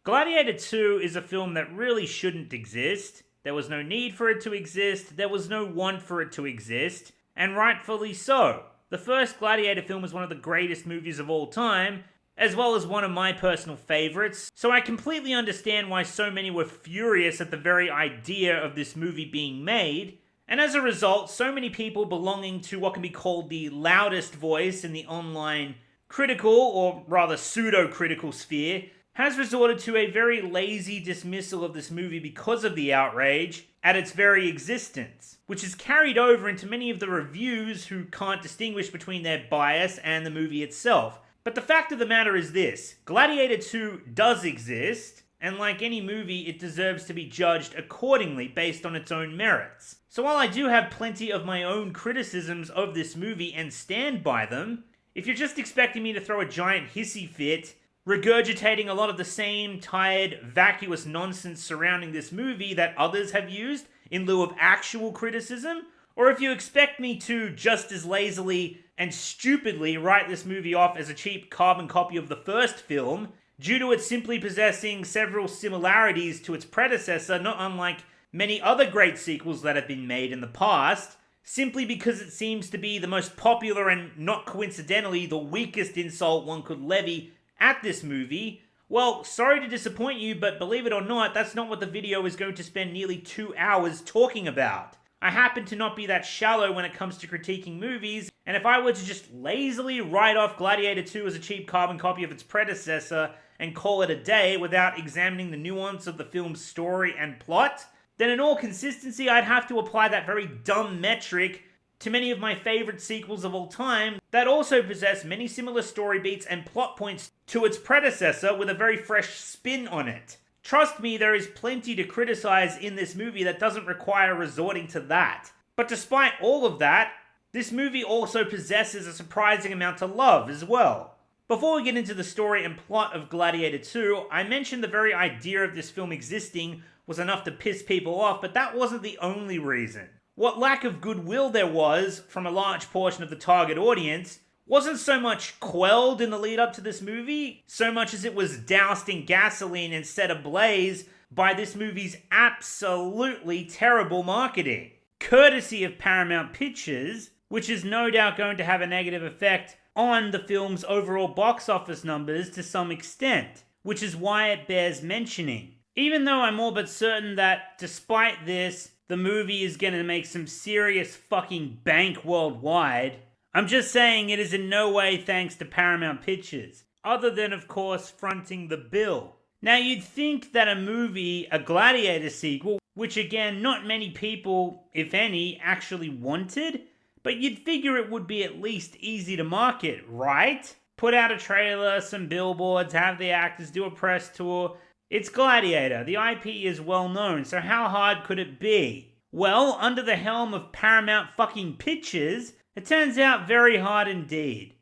Gladiator 2 is a film that really shouldn't exist. There was no need for it to exist, there was no want for it to exist, and rightfully so. The first Gladiator film was one of the greatest movies of all time, as well as one of my personal favorites, so I completely understand why so many were furious at the very idea of this movie being made, and as a result, so many people belonging to what can be called the loudest voice in the online critical, or rather pseudo-critical sphere, has resorted to a very lazy dismissal of this movie because of the outrage at its very existence, which is carried over into many of the reviews who can't distinguish between their bias and the movie itself. But the fact of the matter is this: Gladiator 2 does exist, and like any movie, it deserves to be judged accordingly based on its own merits. So while I do have plenty of my own criticisms of this movie and stand by them, if you're just expecting me to throw a giant hissy fit, regurgitating a lot of the same tired, vacuous nonsense surrounding this movie that others have used in lieu of actual criticism, or if you expect me to just as lazily and stupidly write this movie off as a cheap carbon copy of the first film, due to it simply possessing several similarities to its predecessor, not unlike many other great sequels that have been made in the past, simply because it seems to be the most popular and, not coincidentally, the weakest insult one could levy at this movie, well, sorry to disappoint you, but believe it or not, that's not what the video is going to spend nearly 2 hours talking about. I happen to not be that shallow when it comes to critiquing movies, and if I were to just lazily write off Gladiator 2 as a cheap carbon copy of its predecessor and call it a day without examining the nuance of the film's story and plot, then in all consistency I'd have to apply that very dumb metric to many of my favorite sequels of all time that also possess many similar story beats and plot points to its predecessor with a very fresh spin on it. Trust me, there is plenty to criticize in this movie that doesn't require resorting to that. But despite all of that, this movie also possesses a surprising amount to love as well. Before we get into the story and plot of Gladiator 2, I mentioned the very idea of this film existing was enough to piss people off, but that wasn't the only reason. What lack of goodwill there was from a large portion of the target audience wasn't so much quelled in the lead up to this movie, so much as it was doused in gasoline and set ablaze by this movie's absolutely terrible marketing. Courtesy of Paramount Pictures, which is no doubt going to have a negative effect on the film's overall box office numbers to some extent, which is why it bears mentioning. Even though I'm all but certain that, despite this, the movie is going to make some serious fucking bank worldwide, I'm just saying it is in no way thanks to Paramount Pictures, other than, of course, fronting the bill. Now, you'd think that a movie, a Gladiator sequel, which again, not many people, if any, actually wanted, but you'd figure it would be at least easy to market, right? Put out a trailer, some billboards, have the actors do a press tour. It's Gladiator. The IP is well known, so how hard could it be? Well, under the helm of Paramount fucking Pictures, it turns out very hard indeed.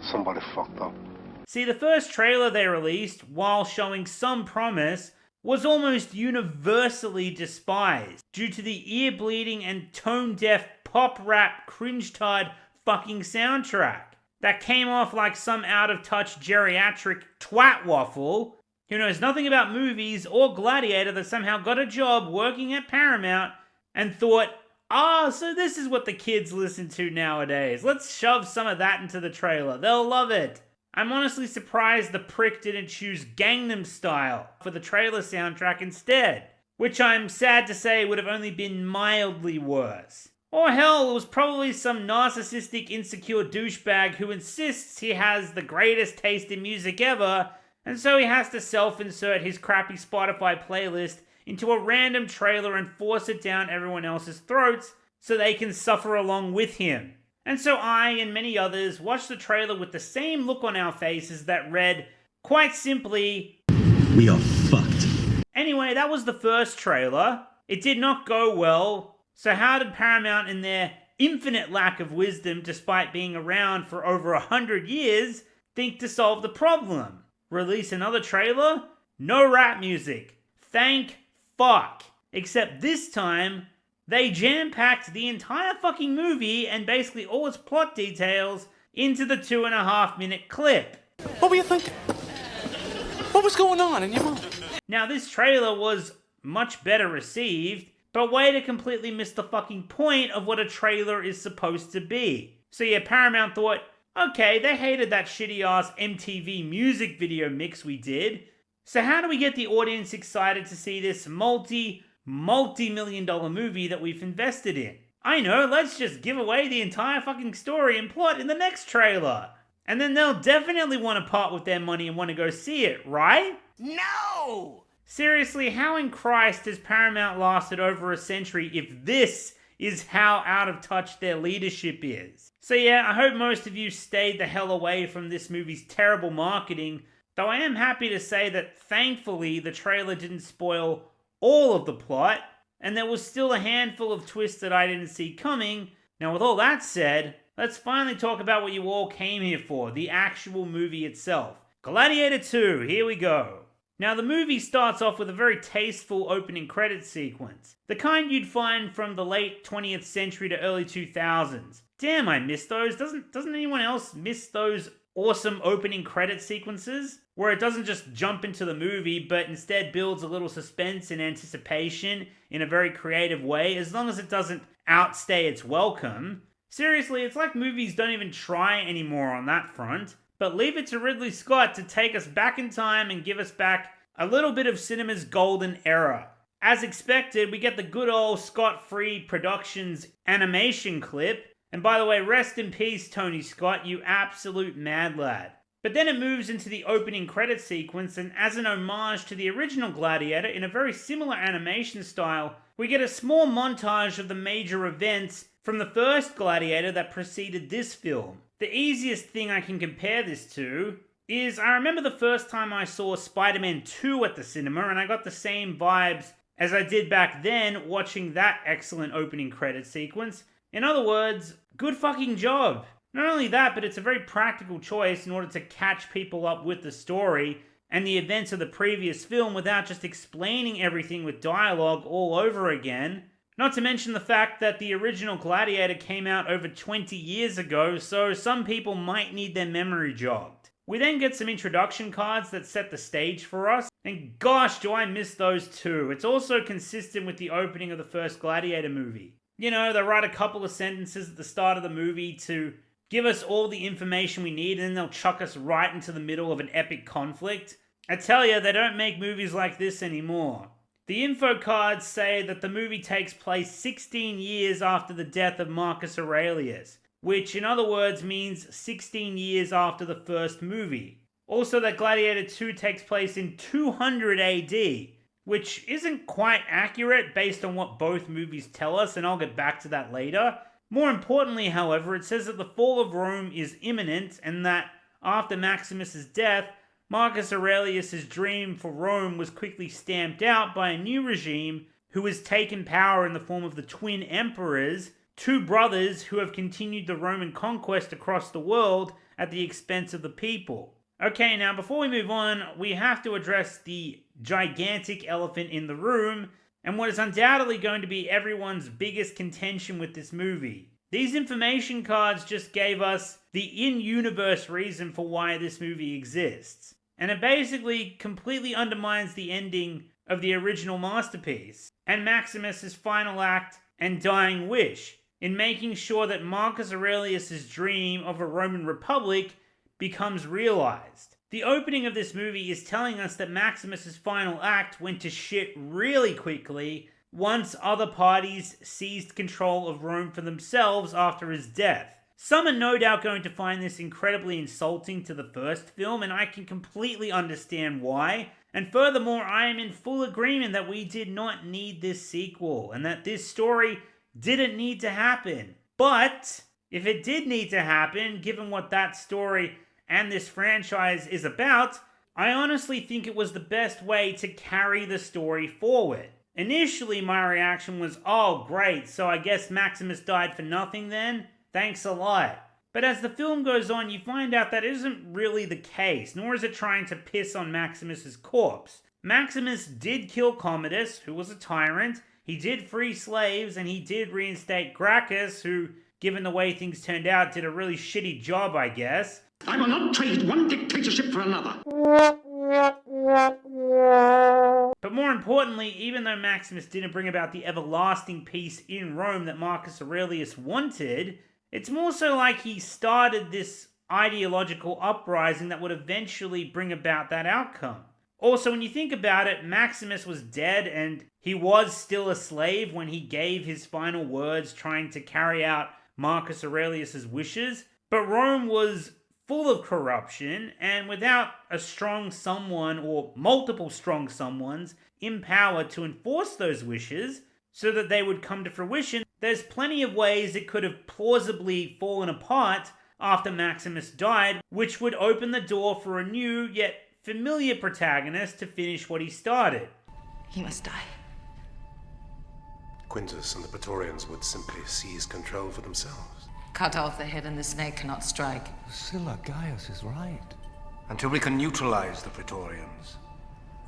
Somebody fucked up. See, the first trailer they released, while showing some promise, was almost universally despised due to the ear-bleeding and tone-deaf pop-rap cringe-tard fucking soundtrack that came off like some out-of-touch geriatric twat waffle who knows nothing about movies or Gladiator that somehow got a job working at Paramount and thought, so this is what the kids listen to nowadays. Let's shove some of that into the trailer. They'll love it. I'm honestly surprised the prick didn't choose Gangnam Style for the trailer soundtrack instead, which I'm sad to say would have only been mildly worse. Or hell, it was probably some narcissistic, insecure douchebag who insists he has the greatest taste in music ever, and so he has to self-insert his crappy Spotify playlist into a random trailer and force it down everyone else's throats so they can suffer along with him. And so I and many others watched the trailer with the same look on our faces that read, quite simply, "We are fucked." Anyway, that was the first trailer. It did not go well. So how did Paramount, in their infinite lack of wisdom despite being around for over 100 years, think to solve the problem? Release another trailer? No rap music. Thank fuck. Except this time, they jam-packed the entire fucking movie and basically all its plot details into the 2.5-minute clip. What were you thinking? What was going on in your mind? Now, this trailer was much better received, but way to completely miss the fucking point of what a trailer is supposed to be. So yeah, Paramount thought, okay, they hated that shitty-ass MTV music video mix we did, so how do we get the audience excited to see this multi-million-dollar movie that we've invested in? I know, let's just give away the entire fucking story and plot in the next trailer. And then they'll definitely want to part with their money and want to go see it, right? No! Seriously, how in Christ has Paramount lasted over a century if this is how out of touch their leadership is? So yeah, I hope most of you stayed the hell away from this movie's terrible marketing, though I am happy to say that thankfully the trailer didn't spoil all of the plot, and there was still a handful of twists that I didn't see coming. Now with all that said, let's finally talk about what you all came here for, the actual movie itself. Gladiator 2, here we go. Now the movie starts off with a very tasteful opening credits sequence, the kind you'd find from the late 20th century to early 2000s. Damn, I miss those. Doesn't anyone else miss those awesome opening credit sequences? Where it doesn't just jump into the movie, but instead builds a little suspense and anticipation in a very creative way, as long as it doesn't outstay its welcome. Seriously, it's like movies don't even try anymore on that front, but leave it to Ridley Scott to take us back in time and give us back a little bit of cinema's golden era. As expected, we get the good old Scott-free Productions animation clip, and by the way, rest in peace, Tony Scott, you absolute mad lad. But then it moves into the opening credit sequence, and as an homage to the original Gladiator in a very similar animation style, we get a small montage of the major events from the first Gladiator that preceded this film. The easiest thing I can compare this to is I remember the first time I saw Spider-Man 2 at the cinema, and I got the same vibes as I did back then watching that excellent opening credit sequence. In other words, good fucking job. Not only that, but it's a very practical choice in order to catch people up with the story and the events of the previous film without just explaining everything with dialogue all over again. Not to mention the fact that the original Gladiator came out over 20 years ago, so some people might need their memory jogged. We then get some introduction cards that set the stage for us, and gosh, do I miss those too. It's also consistent with the opening of the first Gladiator movie. You know, they write a couple of sentences at the start of the movie to give us all the information we need, and then they'll chuck us right into the middle of an epic conflict. I tell you, they don't make movies like this anymore. The info cards say that the movie takes place 16 years after the death of Marcus Aurelius, which in other words means 16 years after the first movie. Also that Gladiator 2 takes place in 200 AD, which isn't quite accurate based on what both movies tell us, and I'll get back to that later. More importantly, however, it says that the fall of Rome is imminent, and that after Maximus's death, Marcus Aurelius' dream for Rome was quickly stamped out by a new regime who has taken power in the form of the twin emperors, two brothers who have continued the Roman conquest across the world at the expense of the people. Okay, now before we move on, we have to address the gigantic elephant in the room, and what is undoubtedly going to be everyone's biggest contention with this movie. These information cards just gave us the in-universe reason for why this movie exists. And it basically completely undermines the ending of the original masterpiece, and Maximus's final act and dying wish, in making sure that Marcus Aurelius' dream of a Roman Republic becomes realized. The opening of this movie is telling us that Maximus's final act went to shit really quickly once other parties seized control of Rome for themselves after his death. Some are no doubt going to find this incredibly insulting to the first film, and I can completely understand why. And furthermore, I am in full agreement that we did not need this sequel, and that this story didn't need to happen. But if it did need to happen, given what that story and this franchise is about, I honestly think it was the best way to carry the story forward. Initially, my reaction was, oh great, so I guess Maximus died for nothing then? Thanks a lot. But as the film goes on, you find out that isn't really the case, nor is it trying to piss on Maximus's corpse. Maximus did kill Commodus, who was a tyrant, he did free slaves, and he did reinstate Gracchus, who, given the way things turned out, did a really shitty job, I guess. I will not trade one dictatorship for another. But more importantly, even though Maximus didn't bring about the everlasting peace in Rome that Marcus Aurelius wanted, it's more so like he started this ideological uprising that would eventually bring about that outcome. Also, when you think about it, Maximus was dead and he was still a slave when he gave his final words trying to carry out Marcus Aurelius's wishes. But Rome was full of corruption, and without a strong someone or multiple strong someones in power to enforce those wishes so that they would come to fruition, there's plenty of ways it could have plausibly fallen apart after Maximus died, which would open the door for a new yet familiar protagonist to finish what he started. He must die. Quintus and the Praetorians would simply seize control for themselves. Cut off the head and the snake cannot strike. Scylla, Gaius is right. Until we can neutralize the Praetorians,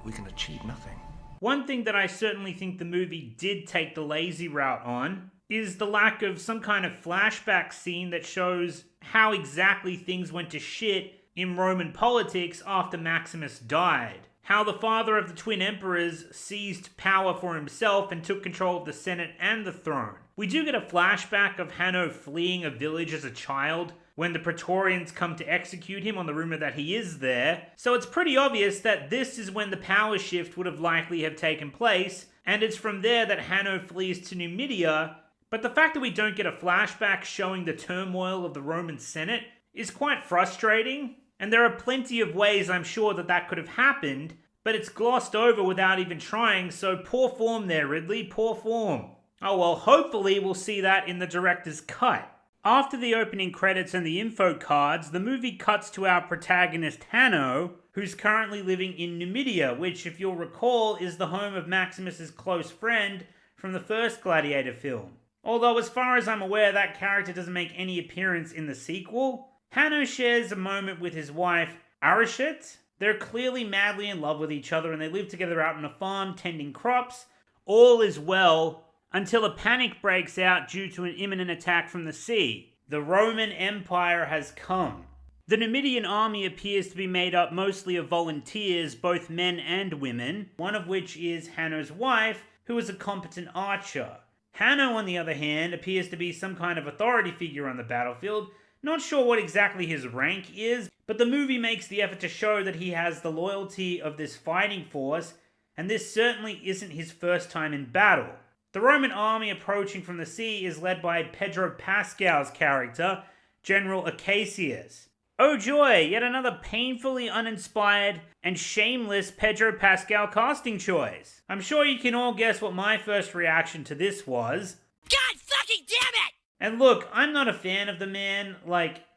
we can achieve nothing. One thing that I certainly think the movie did take the lazy route on is the lack of some kind of flashback scene that shows how exactly things went to shit in Roman politics after Maximus died. How the father of the twin emperors seized power for himself and took control of the Senate and the throne. We do get a flashback of Hanno fleeing a village as a child when the Praetorians come to execute him on the rumor that he is there. So it's pretty obvious that this is when the power shift would have likely have taken place, and it's from there that Hanno flees to Numidia. But the fact that we don't get a flashback showing the turmoil of the Roman Senate is quite frustrating, and there are plenty of ways I'm sure that that could have happened, but it's glossed over without even trying, so poor form there, Ridley, poor form. Oh well, hopefully we'll see that in the director's cut. After the opening credits and the info cards, the movie cuts to our protagonist Hanno, who's currently living in Numidia, which, if you'll recall, is the home of Maximus's close friend from the first Gladiator film. Although, as far as I'm aware, that character doesn't make any appearance in the sequel. Hanno shares a moment with his wife, Arishet. They're clearly madly in love with each other and they live together out on a farm tending crops. All is well until a panic breaks out due to an imminent attack from the sea. The Roman Empire has come. The Numidian army appears to be made up mostly of volunteers, both men and women, one of which is Hanno's wife, who is a competent archer. Hanno, on the other hand, appears to be some kind of authority figure on the battlefield. Not sure what exactly his rank is, but the movie makes the effort to show that he has the loyalty of this fighting force, and this certainly isn't his first time in battle. The Roman army approaching from the sea is led by Pedro Pascal's character, General Acacius. Oh joy, yet another painfully uninspired and shameless Pedro Pascal casting choice. I'm sure you can all guess what my first reaction to this was. God fucking damn it! And look, I'm not a fan of the man,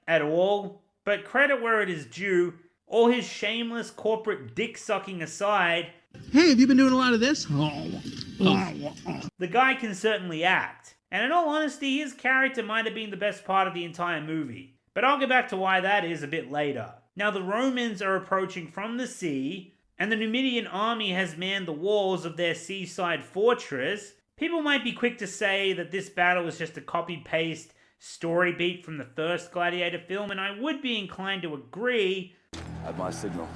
at all, but credit where it is due, all his shameless corporate dick-sucking aside, hey, have you been doing a lot of this? the guy can certainly act. And in all honesty, his character might have been the best part of the entire movie. But I'll get back to why that is a bit later. Now, the Romans are approaching from the sea, and the Numidian army has manned the walls of their seaside fortress. People might be quick to say that this battle is just a copy-paste story beat from the first Gladiator film, and I would be inclined to agree. At my signal,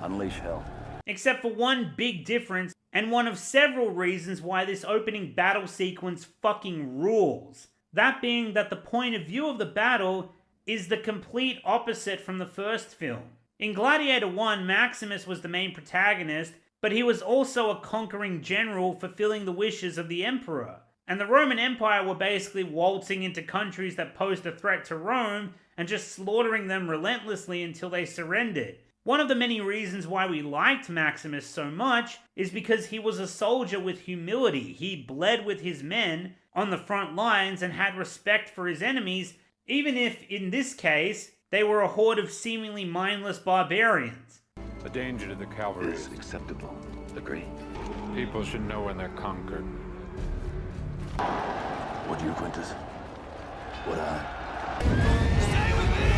unleash hell. Except for one big difference, and one of several reasons why this opening battle sequence fucking rules. That being that the point of view of the battle is the complete opposite from the first film. In Gladiator 1, Maximus was the main protagonist, but he was also a conquering general fulfilling the wishes of the emperor. And the Roman Empire were basically waltzing into countries that posed a threat to Rome and just slaughtering them relentlessly until they surrendered. One of the many reasons why we liked Maximus so much is because he was a soldier with humility. He bled with his men on the front lines and had respect for his enemies, even if, in this case, they were a horde of seemingly mindless barbarians. A danger to the cavalry. Is acceptable. Agree. People should know when they're conquered. Would you, Quintus? Would I? Stay with me!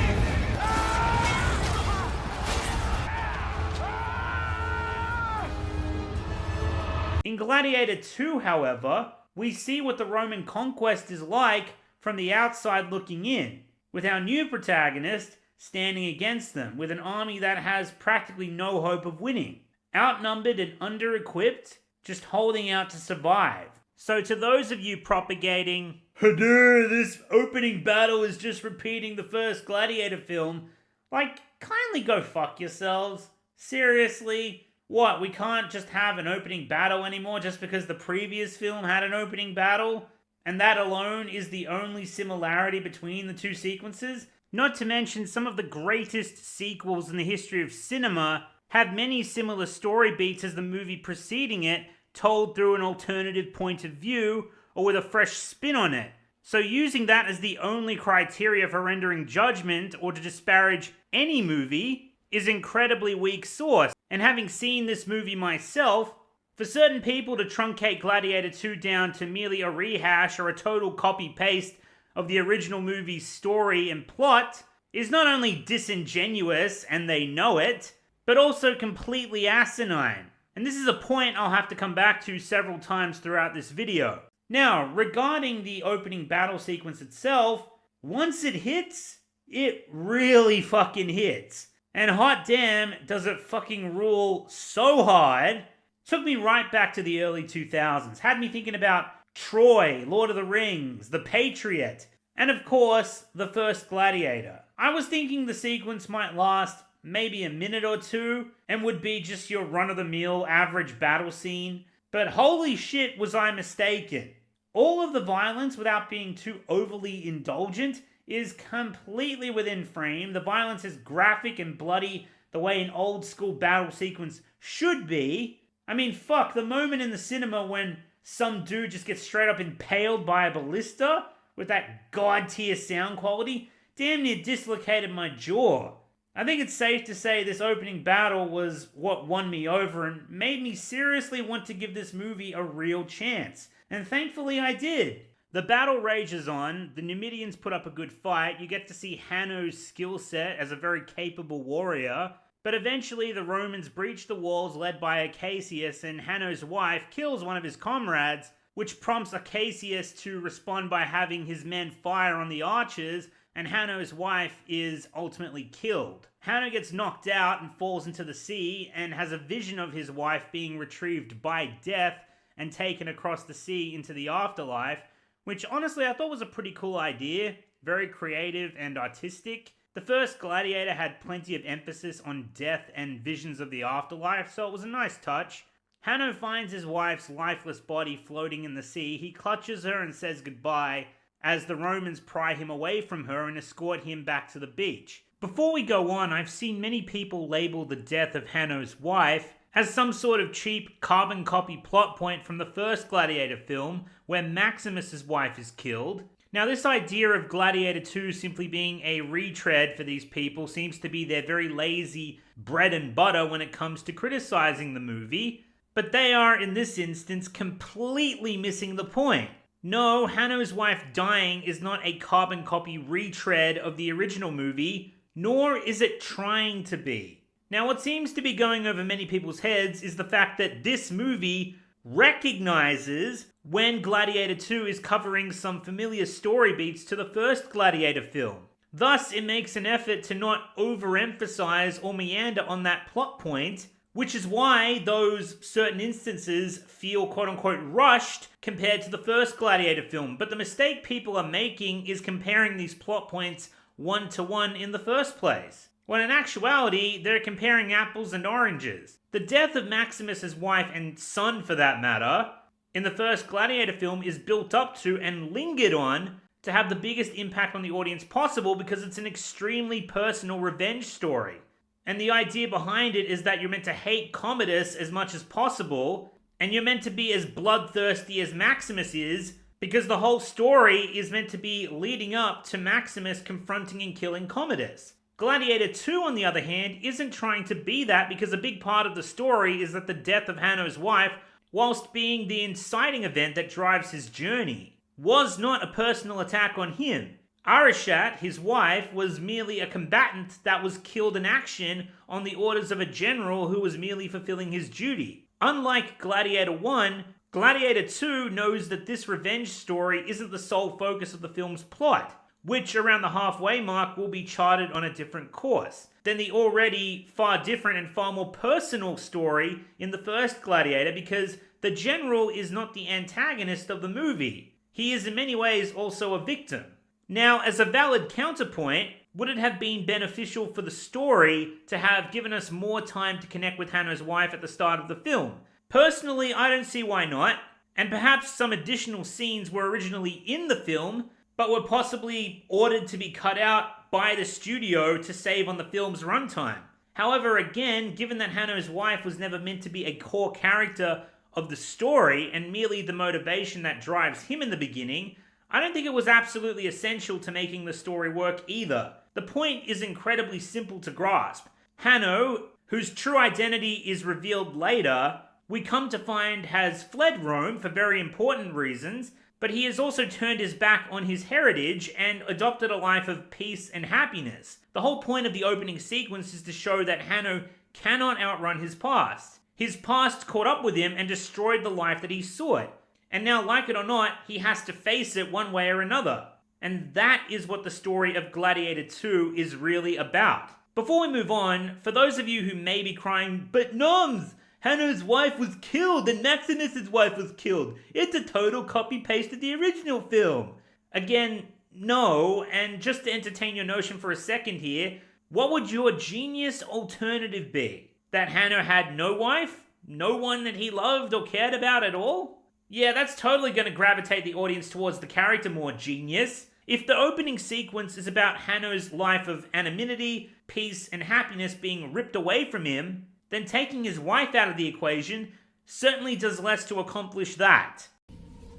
In Gladiator 2, however, we see what the Roman conquest is like from the outside looking in, with our new protagonist standing against them, with an army that has practically no hope of winning. Outnumbered and under-equipped, just holding out to survive. So to those of you propagating, this opening battle is just repeating the first Gladiator film, like, kindly go fuck yourselves. Seriously? What, we can't just have an opening battle anymore just because the previous film had an opening battle? And that alone is the only similarity between the two sequences? Not to mention some of the greatest sequels in the history of cinema have many similar story beats as the movie preceding it, told through an alternative point of view or with a fresh spin on it. So using that as the only criteria for rendering judgment or to disparage any movie is incredibly weak sauce. And having seen this movie myself, for certain people to truncate Gladiator 2 down to merely a rehash or a total copy-paste of the original movie's story and plot is not only disingenuous, and they know it, but also completely asinine. And this is a point I'll have to come back to several times throughout this video. Now, regarding the opening battle sequence itself, once it hits, it really fucking hits. And hot damn, does it fucking rule so hard. Took me right back to the early 2000s. Had me thinking about Troy, Lord of the Rings, The Patriot, and of course, the first Gladiator. I was thinking the sequence might last maybe a minute or two and would be just your run-of-the-mill average battle scene, but holy shit was I mistaken. All of the violence, without being too overly indulgent, is completely within frame. The violence is graphic and bloody the way an old school battle sequence should be. I mean, fuck, the moment in the cinema when some dude just gets straight up impaled by a ballista with that god tier sound quality damn near dislocated my jaw. I think it's safe to say this opening battle was what won me over and made me seriously want to give this movie a real chance. And thankfully I did. The battle rages on, the Numidians put up a good fight, you get to see Hanno's skill set as a very capable warrior, but eventually the Romans breach the walls led by Acacius, and Hanno's wife kills one of his comrades, which prompts Acacius to respond by having his men fire on the archers, and Hanno's wife is ultimately killed. Hanno gets knocked out and falls into the sea, and has a vision of his wife being retrieved by death and taken across the sea into the afterlife, which honestly I thought was a pretty cool idea, very creative and artistic. The first Gladiator had plenty of emphasis on death and visions of the afterlife, so it was a nice touch. Hanno finds his wife's lifeless body floating in the sea. He clutches her and says goodbye as the Romans pry him away from her and escort him back to the beach. Before we go on, I've seen many people label the death of Hanno's wife as some sort of cheap carbon copy plot point from the first Gladiator film, where Maximus's wife is killed. Now, this idea of Gladiator 2 simply being a retread for these people seems to be their very lazy bread and butter when it comes to criticizing the movie, but they are, in this instance, completely missing the point. No, Hanno's wife dying is not a carbon copy retread of the original movie, nor is it trying to be. Now, what seems to be going over many people's heads is the fact that this movie recognizes when Gladiator 2 is covering some familiar story beats to the first Gladiator film. Thus, it makes an effort to not overemphasize or meander on that plot point, which is why those certain instances feel quote-unquote rushed compared to the first Gladiator film. But the mistake people are making is comparing these plot points one-to-one in the first place, when in actuality, they're comparing apples and oranges. The death of Maximus's wife, and son for that matter, in the first Gladiator film is built up to and lingered on to have the biggest impact on the audience possible because it's an extremely personal revenge story. And the idea behind it is that you're meant to hate Commodus as much as possible, and you're meant to be as bloodthirsty as Maximus is, because the whole story is meant to be leading up to Maximus confronting and killing Commodus. Gladiator 2, on the other hand, isn't trying to be that because a big part of the story is that the death of Hanno's wife, whilst being the inciting event that drives his journey, was not a personal attack on him. Arishat, his wife, was merely a combatant that was killed in action on the orders of a general who was merely fulfilling his duty. Unlike Gladiator 1, Gladiator 2 knows that this revenge story isn't the sole focus of the film's plot. which around the halfway mark will be charted on a different course than the already far different and far more personal story in the first Gladiator, because the general is not the antagonist of the movie. He is in many ways also a victim. Now, as a valid counterpoint, would it have been beneficial for the story to have given us more time to connect with Hanno's wife at the start of the film? Personally, I don't see why not, and perhaps some additional scenes were originally in the film, but were possibly ordered to be cut out by the studio to save on the film's runtime. However, again, given that Hanno's wife was never meant to be a core character of the story and merely the motivation that drives him in the beginning, I don't think it was absolutely essential to making the story work either. The point is incredibly simple to grasp. Hanno, whose true identity is revealed later, we come to find has fled Rome for very important reasons, but he has also turned his back on his heritage and adopted a life of peace and happiness. The whole point of the opening sequence is to show that Hanno cannot outrun his past. His past caught up with him and destroyed the life that he sought. And now, like it or not, he has to face it one way or another. And that is what the story of Gladiator 2 is really about. Before we move on, for those of you who may be crying, "But NOMZ, Hanno's wife was killed and Maximus's wife was killed. It's a total copy-paste of the original film." Again, no, and just to entertain your notion for a second here, what would your genius alternative be? That Hanno had no wife? No one that he loved or cared about at all? Yeah, that's totally going to gravitate the audience towards the character more, genius. If the opening sequence is about Hanno's life of anonymity, peace, and happiness being ripped away from him, then taking his wife out of the equation certainly does less to accomplish that.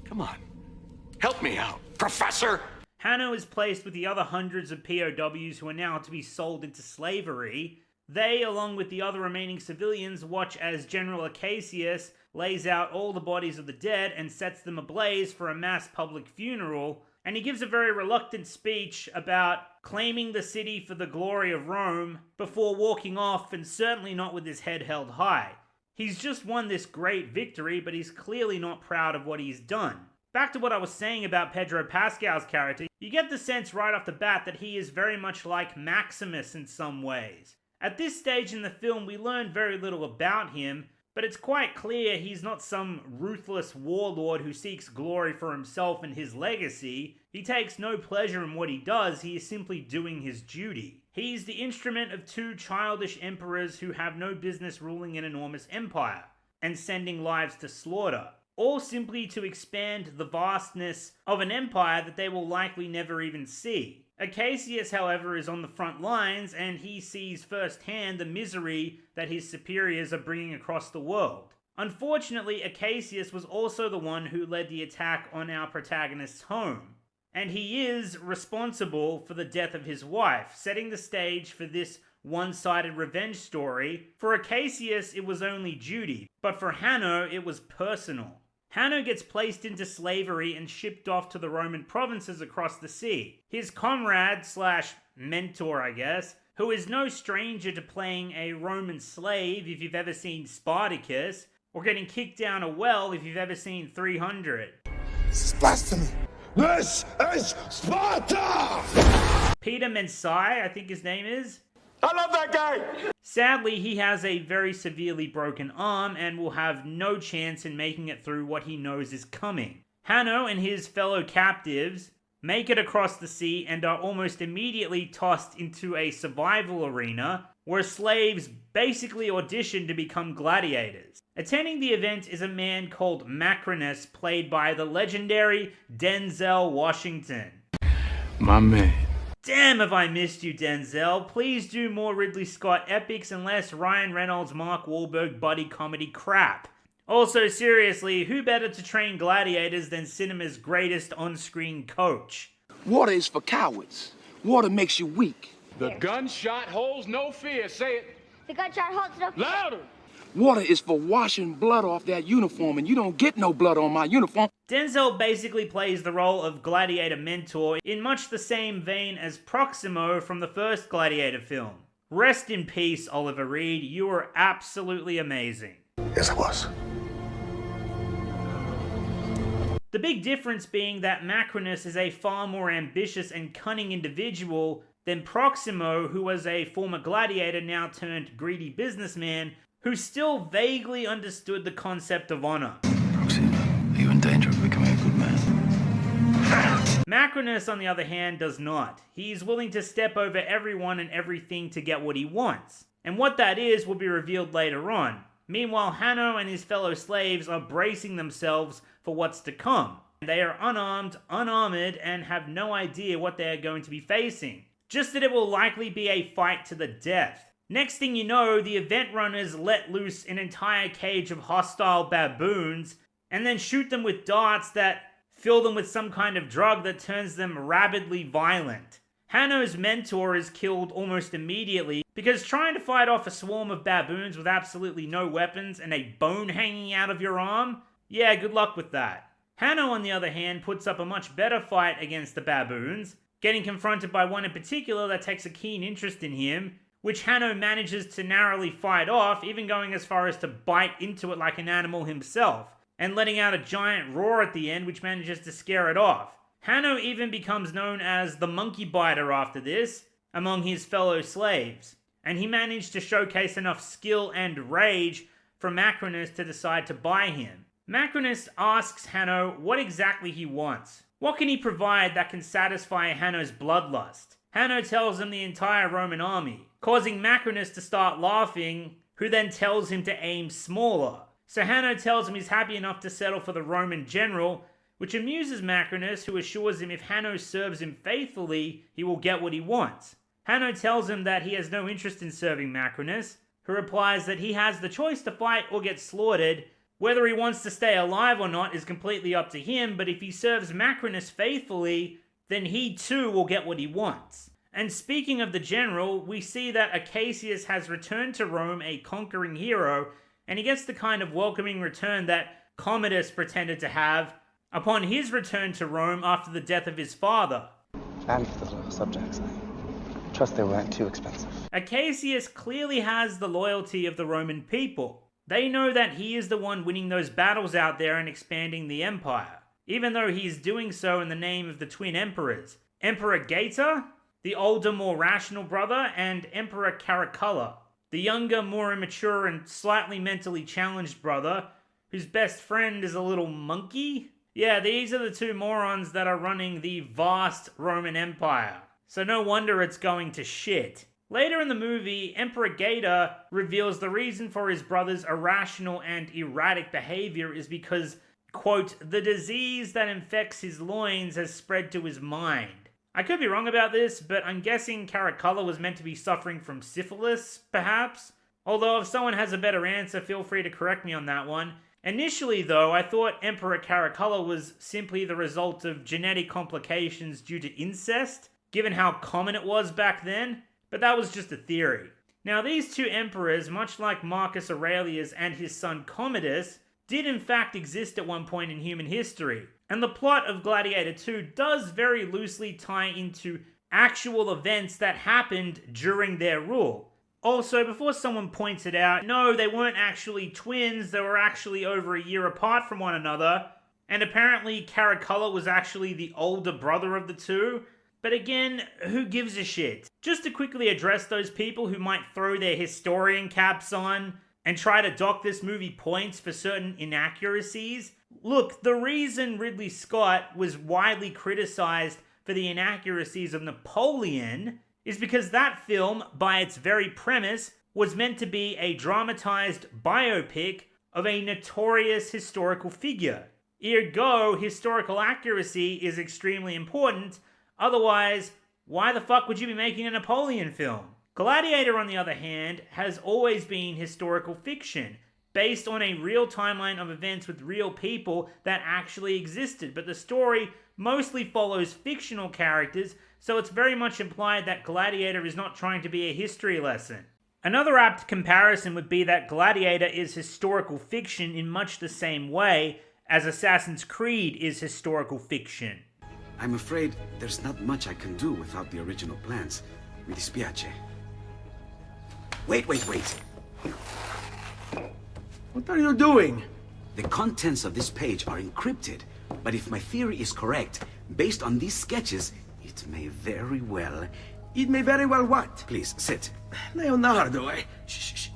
Come on. Help me out, Professor! Hanno is placed with the other hundreds of POWs who are now to be sold into slavery. They, along with the other remaining civilians, watch as General Acacius lays out all the bodies of the dead and sets them ablaze for a mass public funeral, and he gives a very reluctant speech about claiming the city for the glory of Rome before walking off, and certainly not with his head held high. He's just won this great victory, but he's clearly not proud of what he's done. Back to what I was saying about Pedro Pascal's character, you get the sense right off the bat that he is very much like Maximus in some ways. At this stage in the film, we learn very little about him, but it's quite clear he's not some ruthless warlord who seeks glory for himself and his legacy. He takes no pleasure in what he does, he is simply doing his duty. He's the instrument of two childish emperors who have no business ruling an enormous empire and sending lives to slaughter, all simply to expand the vastness of an empire that they will likely never even see. Acacius, however, is on the front lines, and he sees firsthand the misery that his superiors are bringing across the world. Unfortunately, Acacius was also the one who led the attack on our protagonist's home, and he is responsible for the death of his wife, setting the stage for this one-sided revenge story. For Acacius, it was only duty, but for Hanno, it was personal. Hanno gets placed into slavery and shipped off to the Roman provinces across the sea. His comrade slash mentor, I guess, who is no stranger to playing a Roman slave if you've ever seen Spartacus, or getting kicked down a well if you've ever seen 300. This is blasphemy. This is Sparta! Peter Mensai, I think his name is. I love that guy! Sadly, he has a very severely broken arm and will have no chance in making it through what he knows is coming. Hanno and his fellow captives make it across the sea and are almost immediately tossed into a survival arena where slaves basically audition to become gladiators. Attending the event is a man called Macrinus, played by the legendary Denzel Washington. My man. Damn, have I missed you, Denzel. Please do more Ridley Scott epics and less Ryan Reynolds, Mark Wahlberg buddy comedy crap. Also, seriously, who better to train gladiators than cinema's greatest on-screen coach? Water is for cowards. Water makes you weak. The gunshot holds no fear. Say it. The gunshot holds no fear. Louder! Water is for washing blood off that uniform, and you don't get no blood on my uniform. Denzel basically plays the role of Gladiator mentor in much the same vein as Proximo from the first Gladiator film. Rest in peace, Oliver Reed. You were absolutely amazing. Yes, I was. The big difference being that Macrinus is a far more ambitious and cunning individual than Proximo, who was a former gladiator now turned greedy businessman who still vaguely understood the concept of honor. Proximo, are you in danger of becoming a good man? Macrinus, on the other hand, does not. He's willing to step over everyone and everything to get what he wants. And what that is will be revealed later on. Meanwhile, Hanno and his fellow slaves are bracing themselves for what's to come. They are unarmed, unarmored, and have no idea what they are going to be facing. Just that it will likely be a fight to the death. Next thing you know, the event runners let loose an entire cage of hostile baboons, and then shoot them with darts that fill them with some kind of drug that turns them rabidly violent. Hanno's mentor is killed almost immediately because trying to fight off a swarm of baboons with absolutely no weapons and a bone hanging out of your arm? Yeah, good luck with that. Hanno, on the other hand, puts up a much better fight against the baboons, getting confronted by one in particular that takes a keen interest in him, which Hanno manages to narrowly fight off, even going as far as to bite into it like an animal himself, and letting out a giant roar at the end which manages to scare it off. Hanno even becomes known as the monkey biter after this, among his fellow slaves, and he managed to showcase enough skill and rage for Macrinus to decide to buy him. Macrinus asks Hanno what exactly he wants. What can he provide that can satisfy Hanno's bloodlust? Hanno tells him the entire Roman army, causing Macrinus to start laughing, who then tells him to aim smaller. So Hanno tells him he's happy enough to settle for the Roman general, which amuses Macrinus, who assures him if Hanno serves him faithfully, he will get what he wants. Hanno tells him that he has no interest in serving Macrinus, who replies that he has the choice to fight or get slaughtered. Whether he wants to stay alive or not is completely up to him, but if he serves Macrinus faithfully, then he too will get what he wants. And speaking of the general, we see that Acacius has returned to Rome a conquering hero, and he gets the kind of welcoming return that Commodus pretended to have upon his return to Rome after the death of his father. And for the loyal subjects. I trust they weren't too expensive. Acacius clearly has the loyalty of the Roman people. They know that he is the one winning those battles out there and expanding the empire, even though he is doing so in the name of the twin emperors, Emperor Gaeta, the older, more rational brother, and Emperor Caracalla, the younger, more immature and slightly mentally challenged brother, whose best friend is a little monkey. Yeah, these are the two morons that are running the vast Roman Empire. So no wonder it's going to shit. Later in the movie, Emperor Gaeta reveals the reason for his brother's irrational and erratic behavior is because, quote, the disease that infects his loins has spread to his mind. I could be wrong about this, but I'm guessing Caracalla was meant to be suffering from syphilis, perhaps? Although if someone has a better answer, feel free to correct me on that one. Initially, though, I thought Emperor Caracalla was simply the result of genetic complications due to incest, given how common it was back then, but that was just a theory. Now, these two emperors, much like Marcus Aurelius and his son Commodus, did in fact exist at one point in human history, and the plot of Gladiator 2 does very loosely tie into actual events that happened during their rule. Also, before someone points it out, no, they weren't actually twins, they were actually over a year apart from one another, and apparently Caracalla was actually the older brother of the two. But again, who gives a shit? Just to quickly address those people who might throw their historian caps on and try to dock this movie points for certain inaccuracies. Look, the reason Ridley Scott was widely criticized for the inaccuracies of Napoleon is because that film, by its very premise, was meant to be a dramatized biopic of a notorious historical figure. Ergo, historical accuracy is extremely important. Otherwise, why the fuck would you be making a Napoleon film? Gladiator, on the other hand, has always been historical fiction, based on a real timeline of events with real people that actually existed, but the story mostly follows fictional characters, so it's very much implied that Gladiator is not trying to be a history lesson. Another apt comparison would be that Gladiator is historical fiction in much the same way as Assassin's Creed is historical fiction. I'm afraid there's not much I can do without the original plans. Mi dispiace. Wait. What are you doing? The contents of this page are encrypted, but if my theory is correct, based on these sketches, it may very well what? Please, sit. Leonardo, Shh.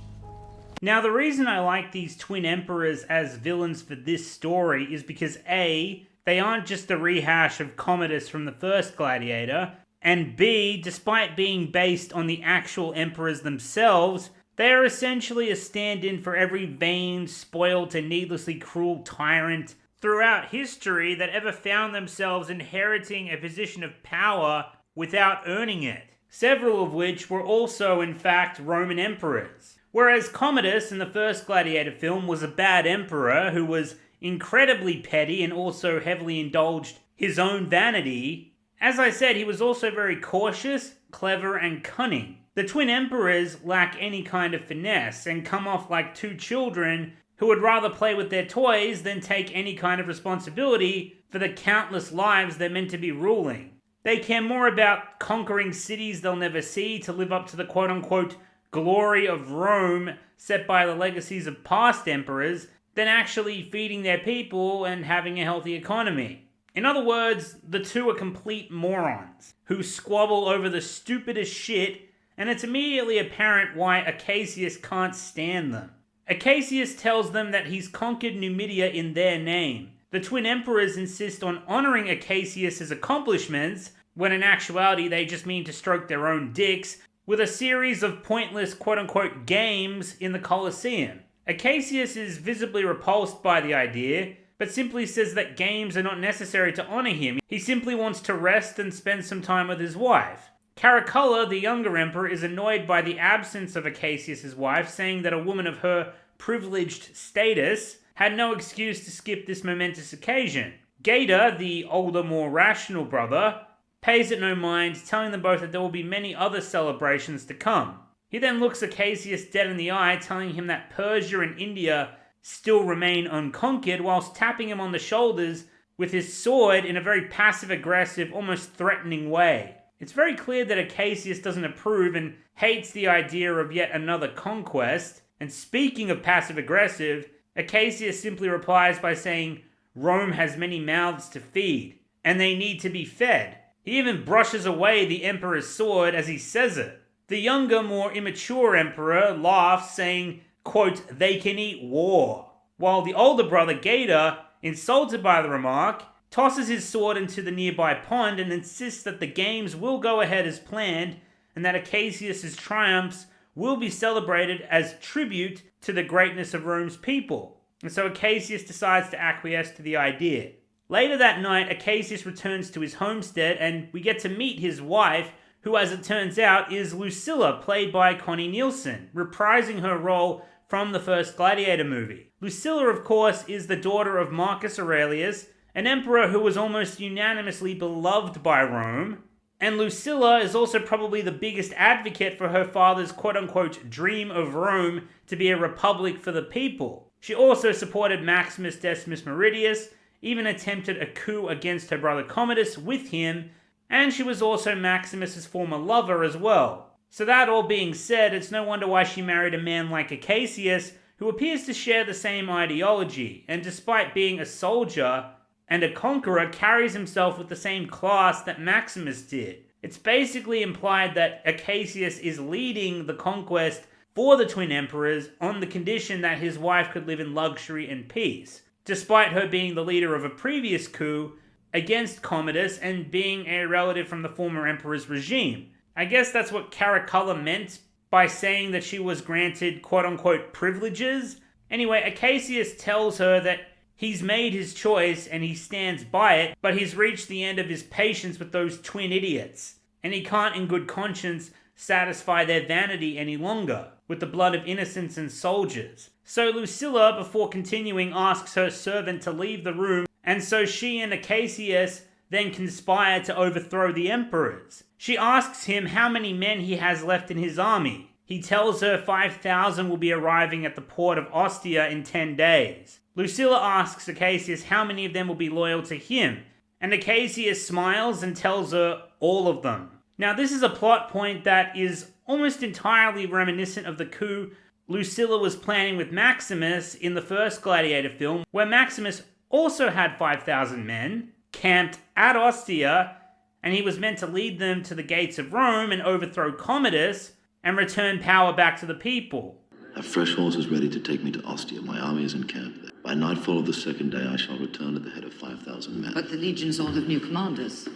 Now, the reason I like these twin emperors as villains for this story is because A, they aren't just a rehash of Commodus from the first Gladiator, and B, despite being based on the actual emperors themselves, they are essentially a stand-in for every vain, spoilt, and needlessly cruel tyrant throughout history that ever found themselves inheriting a position of power without earning it, several of which were also, in fact, Roman emperors. Whereas Commodus in the first Gladiator film was a bad emperor who was incredibly petty and also heavily indulged his own vanity, as I said, he was also very cautious, clever, and cunning. The twin emperors lack any kind of finesse and come off like two children who would rather play with their toys than take any kind of responsibility for the countless lives they're meant to be ruling. They care more about conquering cities they'll never see to live up to the quote-unquote glory of Rome set by the legacies of past emperors than actually feeding their people and having a healthy economy. In other words, the two are complete morons who squabble over the stupidest shit, and it's immediately apparent why Acacius can't stand them. Acacius tells them that he's conquered Numidia in their name. The twin emperors insist on honoring Acacius' accomplishments, when in actuality they just mean to stroke their own dicks, with a series of pointless quote-unquote games in the Colosseum. Acacius is visibly repulsed by the idea, but simply says that games are not necessary to honor him. He simply wants to rest and spend some time with his wife. Caracalla, the younger emperor, is annoyed by the absence of Acacius' wife, saying that a woman of her privileged status had no excuse to skip this momentous occasion. Gator, the older, more rational brother, pays it no mind, telling them both that there will be many other celebrations to come. He then looks Acacius dead in the eye, telling him that Persia and India still remain unconquered, whilst tapping him on the shoulders with his sword in a very passive-aggressive, almost threatening way. It's very clear that Acacius doesn't approve and hates the idea of yet another conquest. And speaking of passive-aggressive, Acacius simply replies by saying, Rome has many mouths to feed, and they need to be fed. He even brushes away the emperor's sword as he says it. The younger, more immature emperor laughs, saying, quote, they can eat war. While the older brother, Gator, insulted by the remark, tosses his sword into the nearby pond and insists that the games will go ahead as planned and that Acacius' triumphs will be celebrated as tribute to the greatness of Rome's people. And so Acacius decides to acquiesce to the idea. Later that night, Acacius returns to his homestead and we get to meet his wife, who as it turns out is Lucilla, played by Connie Nielsen, reprising her role from the first Gladiator movie. Lucilla, of course, is the daughter of Marcus Aurelius, an emperor who was almost unanimously beloved by Rome, and Lucilla is also probably the biggest advocate for her father's quote-unquote dream of Rome to be a republic for the people. She also supported Maximus Decimus Meridius, even attempted a coup against her brother Commodus with him, and she was also Maximus's former lover as well. So that all being said, it's no wonder why she married a man like Acacius, who appears to share the same ideology, and despite being a soldier and a conqueror, carries himself with the same class that Maximus did. It's basically implied that Acacius is leading the conquest for the twin emperors on the condition that his wife could live in luxury and peace, despite her being the leader of a previous coup against Commodus and being a relative from the former emperor's regime. I guess that's what Caracalla meant by saying that she was granted quote-unquote privileges. Anyway, Acacius tells her that he's made his choice and he stands by it, but he's reached the end of his patience with those twin idiots, and he can't in good conscience satisfy their vanity any longer with the blood of innocents and soldiers. So Lucilla, before continuing, asks her servant to leave the room, and so she and Acacius then conspire to overthrow the emperors. She asks him how many men he has left in his army. He tells her 5,000 will be arriving at the port of Ostia in 10 days. Lucilla asks Acacius how many of them will be loyal to him, and Acacius smiles and tells her all of them. Now this is a plot point that is almost entirely reminiscent of the coup Lucilla was planning with Maximus in the first Gladiator film, where Maximus also had 5,000 men, camped at Ostia, and he was meant to lead them to the gates of Rome and overthrow Commodus and return power back to the people. A fresh horse is ready to take me to Ostia. My army is encamped there. By nightfall of the second day, I shall return at the head of 5,000 men. But the legions all have new commanders,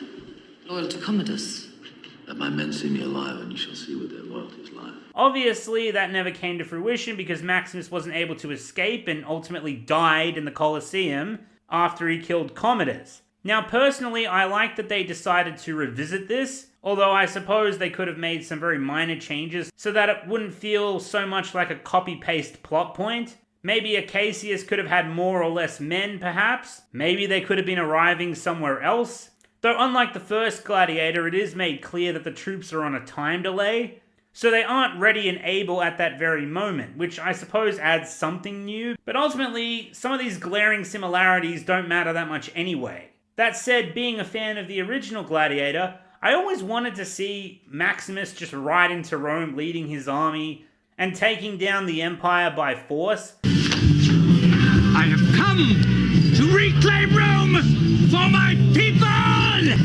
loyal to Commodus. Let my men see me alive, and you shall see what their loyalties lie. Obviously, that never came to fruition because Maximus wasn't able to escape and ultimately died in the Colosseum after he killed Commodus. Now, personally, I like that they decided to revisit this, although I suppose they could have made some very minor changes so that it wouldn't feel so much like a copy-paste plot point. Maybe Acacius could have had more or less men, perhaps. Maybe they could have been arriving somewhere else. Though unlike the first Gladiator, it is made clear that the troops are on a time delay, so they aren't ready and able at that very moment, which I suppose adds something new, but ultimately, some of these glaring similarities don't matter that much anyway. That said, being a fan of the original Gladiator, I always wanted to see Maximus just ride into Rome leading his army and taking down the Empire by force. I have come to reclaim Rome for my people!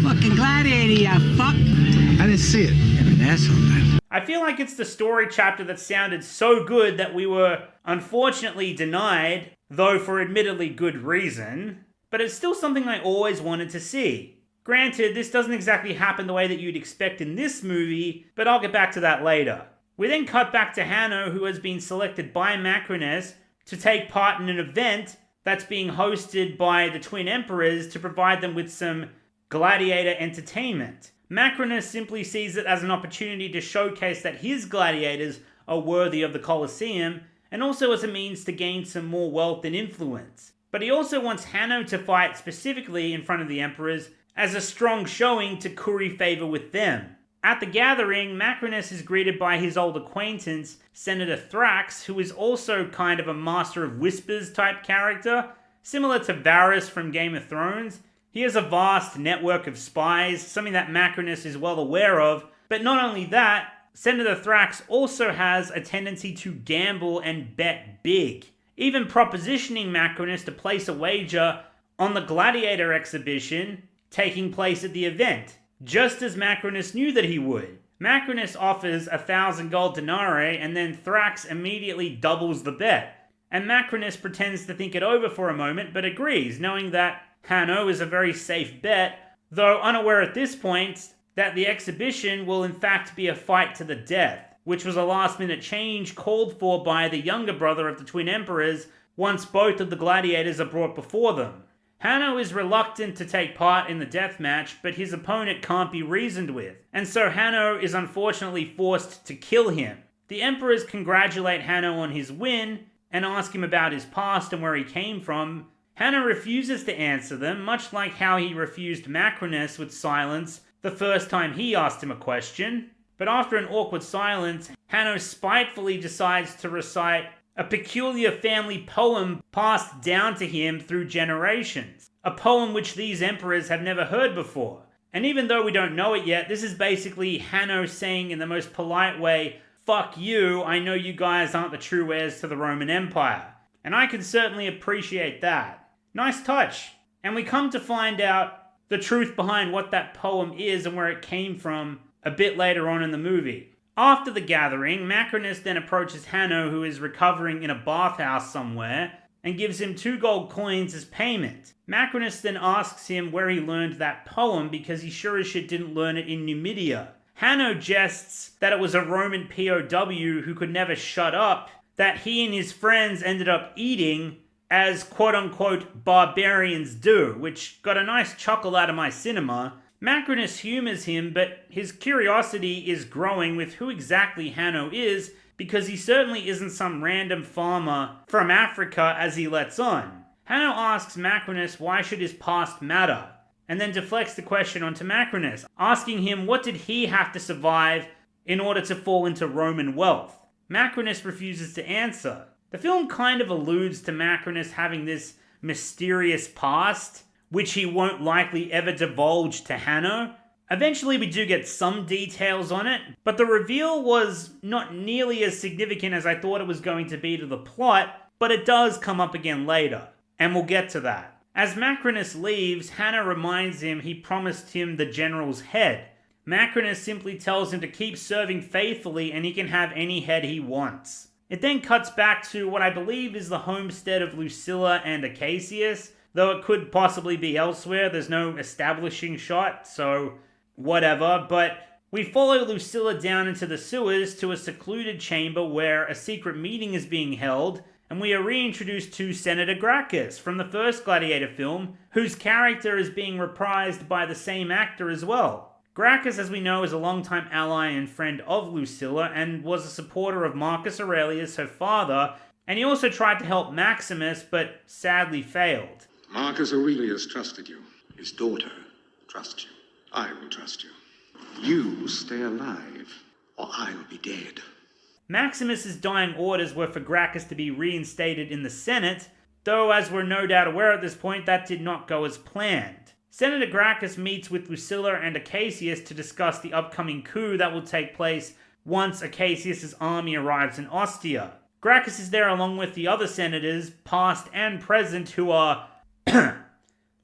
Fucking Gladiator, you fuck! I didn't see it. You're an asshole, man. I feel like it's the story chapter that sounded so good that we were unfortunately denied, though for admittedly good reason, but it's still something I always wanted to see. Granted, this doesn't exactly happen the way that you'd expect in this movie, but I'll get back to that later. We then cut back to Hanno, who has been selected by Macrinus to take part in an event that's being hosted by the Twin Emperors to provide them with some gladiator entertainment. Macrinus simply sees it as an opportunity to showcase that his gladiators are worthy of the Colosseum, and also as a means to gain some more wealth and influence. But he also wants Hanno to fight specifically in front of the Emperors as a strong showing to curry favor with them. At the gathering, Macrinus is greeted by his old acquaintance, Senator Thrax, who is also kind of a Master of Whispers type character, similar to Varys from Game of Thrones. He has a vast network of spies, something that Macrinus is well aware of, but not only that, Senator Thrax also has a tendency to gamble and bet big, even propositioning Macrinus to place a wager on the Gladiator exhibition taking place at the event, just as Macrinus knew that he would. Macrinus offers 1,000 gold denarii, and then Thrax immediately doubles the bet. And Macrinus pretends to think it over for a moment, but agrees, knowing that Hanno is a very safe bet, though unaware at this point that the exhibition will in fact be a fight to the death, which was a last-minute change called for by the younger brother of the Twin Emperors once both of the gladiators are brought before them. Hanno is reluctant to take part in the death match, but his opponent can't be reasoned with, and so Hanno is unfortunately forced to kill him. The emperors congratulate Hanno on his win and ask him about his past and where he came from. Hanno refuses to answer them, much like how he refused Macrinus with silence the first time he asked him a question. But after an awkward silence, Hanno spitefully decides to recite a peculiar family poem passed down to him through generations. A poem which these emperors have never heard before. And even though we don't know it yet, this is basically Hanno saying in the most polite way, "Fuck you, I know you guys aren't the true heirs to the Roman Empire." And I can certainly appreciate that. Nice touch. And we come to find out the truth behind what that poem is and where it came from a bit later on in the movie. After the gathering, Macrinus then approaches Hanno, who is recovering in a bathhouse somewhere, and gives him 2 gold coins as payment. Macrinus then asks him where he learned that poem because he sure as shit didn't learn it in Numidia. Hanno jests that it was a Roman POW who could never shut up, that he and his friends ended up eating as quote-unquote barbarians do, which got a nice chuckle out of my cinema. Macrinus humors him, but his curiosity is growing with who exactly Hanno is, because he certainly isn't some random farmer from Africa as he lets on. Hanno asks Macrinus why should his past matter, and then deflects the question onto Macrinus, asking him what did he have to survive in order to fall into Roman wealth. Macrinus refuses to answer. The film kind of alludes to Macrinus having this mysterious past, which he won't likely ever divulge to Hanno. Eventually we do get some details on it, but the reveal was not nearly as significant as I thought it was going to be to the plot, but it does come up again later, and we'll get to that. As Macrinus leaves, Hanno reminds him he promised him the general's head. Macrinus simply tells him to keep serving faithfully and he can have any head he wants. It then cuts back to what I believe is the homestead of Lucilla and Acacius, though it could possibly be elsewhere. There's no establishing shot, so whatever, but we follow Lucilla down into the sewers to a secluded chamber where a secret meeting is being held, and we are reintroduced to Senator Gracchus from the first Gladiator film, whose character is being reprised by the same actor as well. Gracchus, as we know, is a longtime ally and friend of Lucilla, and was a supporter of Marcus Aurelius, her father, and he also tried to help Maximus, but sadly failed. Marcus Aurelius trusted you. His daughter trusts you. I will trust you. You stay alive, or I'll be dead. Maximus's dying orders were for Gracchus to be reinstated in the Senate, though as we're no doubt aware at this point, that did not go as planned. Senator Gracchus meets with Lucilla and Acacius to discuss the upcoming coup that will take place once Acacius's army arrives in Ostia. Gracchus is there along with the other senators, past and present, who are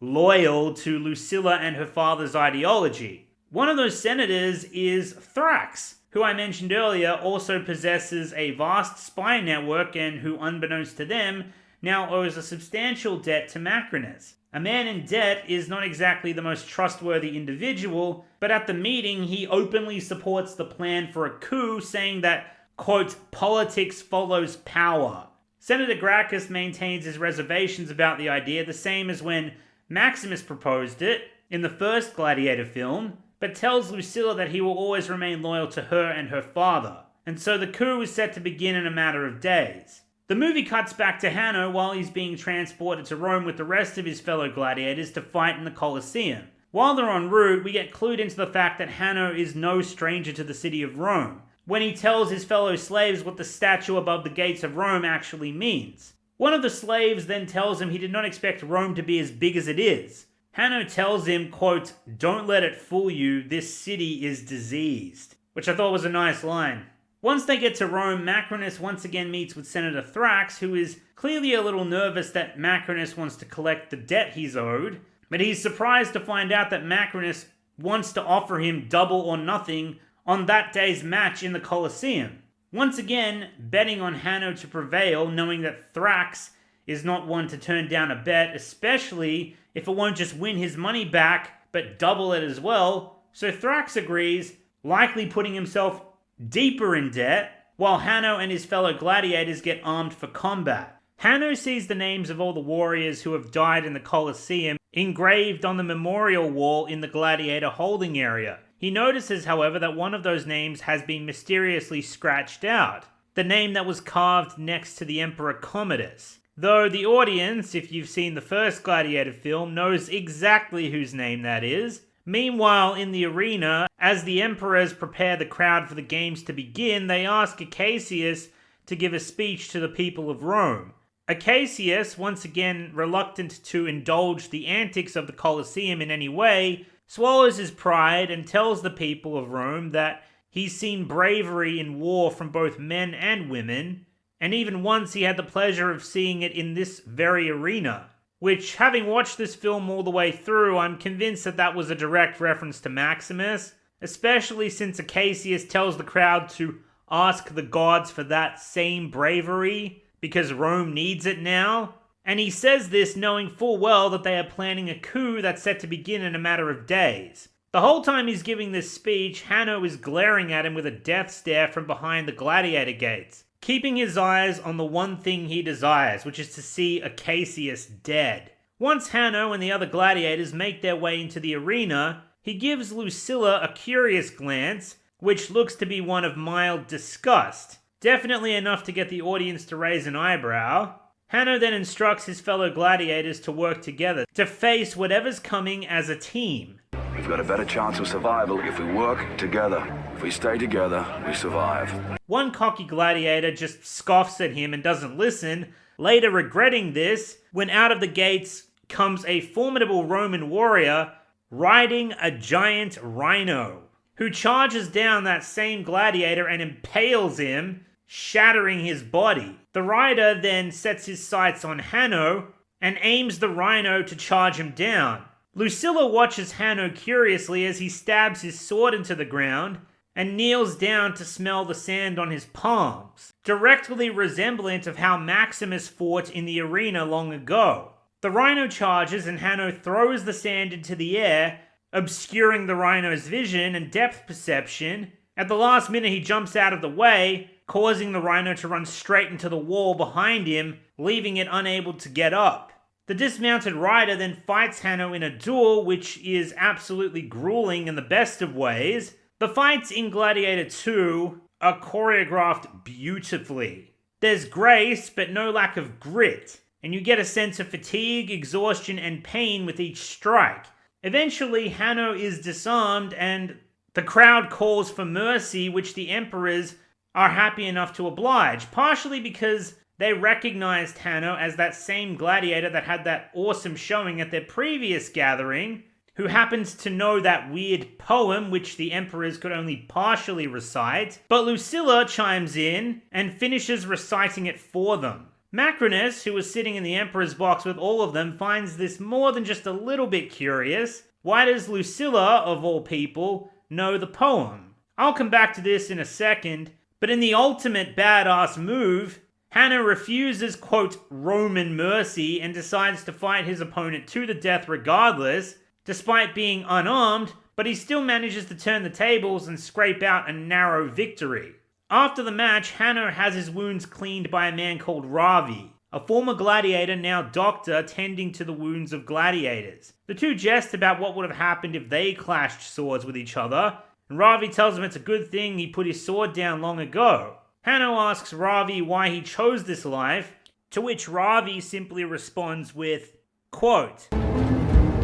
loyal to Lucilla and her father's ideology. One of those senators is Thrax, who I mentioned earlier also possesses a vast spy network and who, unbeknownst to them, now owes a substantial debt to Macrinus. A man in debt is not exactly the most trustworthy individual, but at the meeting he openly supports the plan for a coup, saying that, quote, politics follows power. Senator Gracchus maintains his reservations about the idea, the same as when Maximus proposed it in the first Gladiator film, but tells Lucilla that he will always remain loyal to her and her father, and so the coup is set to begin in a matter of days. The movie cuts back to Hanno while he's being transported to Rome with the rest of his fellow gladiators to fight in the Colosseum. While they're en route, we get clued into the fact that Hanno is no stranger to the city of Rome, when he tells his fellow slaves what the statue above the gates of Rome actually means. One of the slaves then tells him he did not expect Rome to be as big as it is. Hanno tells him, quote, don't let it fool you, this city is diseased, which I thought was a nice line. Once they get to Rome, Macrinus once again meets with Senator Thrax, who is clearly a little nervous that Macrinus wants to collect the debt he's owed, but he's surprised to find out that Macrinus wants to offer him double or nothing on that day's match in the Colosseum. Once again, betting on Hanno to prevail, knowing that Thrax is not one to turn down a bet, especially if it won't just win his money back, but double it as well. So Thrax agrees, likely putting himself deeper in debt, while Hanno and his fellow gladiators get armed for combat. Hanno sees the names of all the warriors who have died in the Colosseum engraved on the memorial wall in the gladiator holding area. He notices, however, that one of those names has been mysteriously scratched out, the name that was carved next to the Emperor Commodus. Though the audience, if you've seen the first Gladiator film, knows exactly whose name that is. Meanwhile, in the arena, as the emperors prepare the crowd for the games to begin, they ask Acacius to give a speech to the people of Rome. Acacius, once again reluctant to indulge the antics of the Colosseum in any way, swallows his pride and tells the people of Rome that he's seen bravery in war from both men and women, and even once he had the pleasure of seeing it in this very arena. Which, having watched this film all the way through, I'm convinced that that was a direct reference to Maximus, especially since Acacius tells the crowd to ask the gods for that same bravery, because Rome needs it now. And he says this knowing full well that they are planning a coup that's set to begin in a matter of days. The whole time he's giving this speech, Hanno is glaring at him with a death stare from behind the gladiator gates, keeping his eyes on the one thing he desires, which is to see Acacius dead. Once Hanno and the other gladiators make their way into the arena, he gives Lucilla a curious glance, which looks to be one of mild disgust. Definitely enough to get the audience to raise an eyebrow. Hanno then instructs his fellow gladiators to work together, to face whatever's coming as a team. We've got a better chance of survival if we work together. If we stay together, we survive. One cocky gladiator just scoffs at him and doesn't listen, later regretting this when out of the gates comes a formidable Roman warrior riding a giant rhino, who charges down that same gladiator and impales him, shattering his body. The rider then sets his sights on Hanno and aims the rhino to charge him down. Lucilla watches Hanno curiously as he stabs his sword into the ground and kneels down to smell the sand on his palms, directly resemblant of how Maximus fought in the arena long ago. The rhino charges and Hanno throws the sand into the air, obscuring the rhino's vision and depth perception. At the last minute he jumps out of the way, causing the rhino to run straight into the wall behind him, leaving it unable to get up. The dismounted rider then fights Hanno in a duel, which is absolutely grueling in the best of ways. The fights in Gladiator 2 are choreographed beautifully. There's grace, but no lack of grit, and you get a sense of fatigue, exhaustion, and pain with each strike. Eventually, Hanno is disarmed, and the crowd calls for mercy, which the emperors are happy enough to oblige, partially because they recognized Hanno as that same gladiator that had that awesome showing at their previous gathering, who happens to know that weird poem which the emperors could only partially recite, but Lucilla chimes in and finishes reciting it for them. Macrinus, who was sitting in the emperor's box with all of them, finds this more than just a little bit curious. Why does Lucilla, of all people, know the poem? I'll come back to this in a second, but in the ultimate badass move, Hanno refuses, quote, Roman mercy and decides to fight his opponent to the death regardless, despite being unarmed, but he still manages to turn the tables and scrape out a narrow victory. After the match, Hanno has his wounds cleaned by a man called Ravi, a former gladiator, now doctor, tending to the wounds of gladiators. The two jest about what would have happened if they clashed swords with each other, and Ravi tells him it's a good thing he put his sword down long ago. Hanno asks Ravi why he chose this life, to which Ravi simply responds with, quote,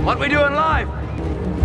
"What we do in life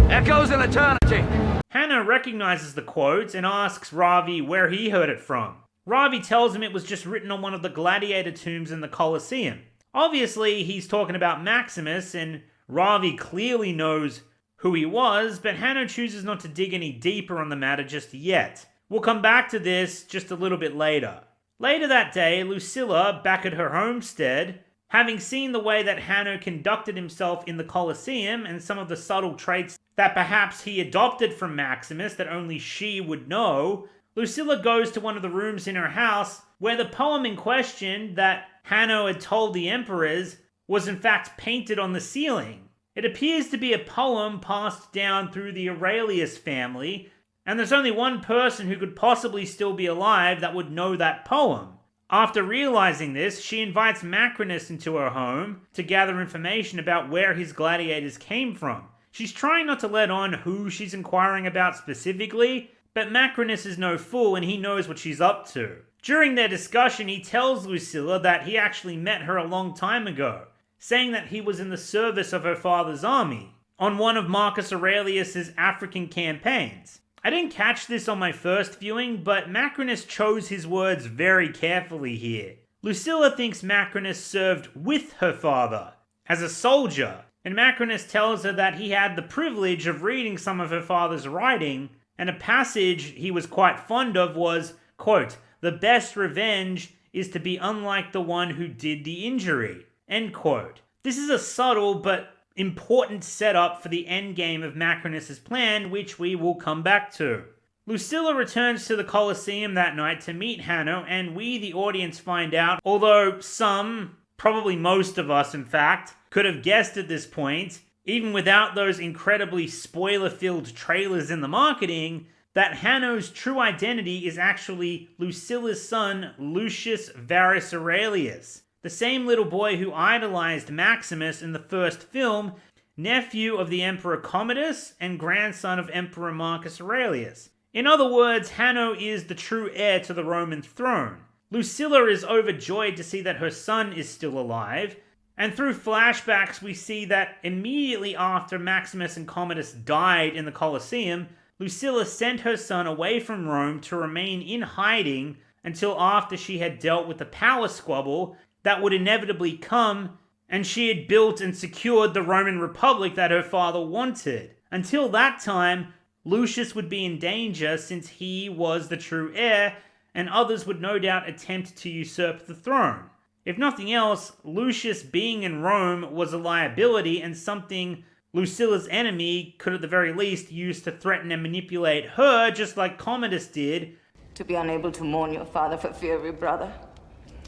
echoes in eternity." Hanno recognizes the quote and asks Ravi where he heard it from. Ravi tells him it was just written on one of the gladiator tombs in the Colosseum. Obviously, he's talking about Maximus, and Ravi clearly knows who he was, but Hanno chooses not to dig any deeper on the matter just yet. We'll come back to this just a little bit later. Later that day, Lucilla, back at her homestead, having seen the way that Hanno conducted himself in the Colosseum and some of the subtle traits that perhaps he adopted from Maximus that only she would know, Lucilla goes to one of the rooms in her house where the poem in question that Hanno had told the emperors was in fact painted on the ceiling. It appears to be a poem passed down through the Aurelius family, and there's only one person who could possibly still be alive that would know that poem. After realizing this, she invites Macrinus into her home to gather information about where his gladiators came from. She's trying not to let on who she's inquiring about specifically, but Macrinus is no fool and he knows what she's up to. During their discussion, he tells Lucilla that he actually met her a long time ago, saying that he was in the service of her father's army, on one of Marcus Aurelius's African campaigns. I didn't catch this on my first viewing, but Macrinus chose his words very carefully here. Lucilla thinks Macrinus served with her father, as a soldier, and Macrinus tells her that he had the privilege of reading some of her father's writing, and a passage he was quite fond of was, quote, "The best revenge is to be unlike the one who did the injury," end quote. This is a subtle but important setup for the endgame of Macrinus' plan, which we will come back to. Lucilla returns to the Colosseum that night to meet Hanno, and we, the audience, find out, although some, probably most of us in fact, could have guessed at this point, even without those incredibly spoiler-filled trailers in the marketing, that Hanno's true identity is actually Lucilla's son, Lucius Varus Aurelius, the same little boy who idolized Maximus in the first film, nephew of the Emperor Commodus and grandson of Emperor Marcus Aurelius. In other words, Hanno is the true heir to the Roman throne. Lucilla is overjoyed to see that her son is still alive, and through flashbacks we see that immediately after Maximus and Commodus died in the Colosseum, Lucilla sent her son away from Rome to remain in hiding until after she had dealt with the power squabble that would inevitably come, and she had built and secured the Roman Republic that her father wanted. Until that time, Lucius would be in danger since he was the true heir, and others would no doubt attempt to usurp the throne. If nothing else, Lucius being in Rome was a liability and something Lucilla's enemy could at the very least use to threaten and manipulate her, just like Commodus did. To be unable to mourn your father for fear of your brother.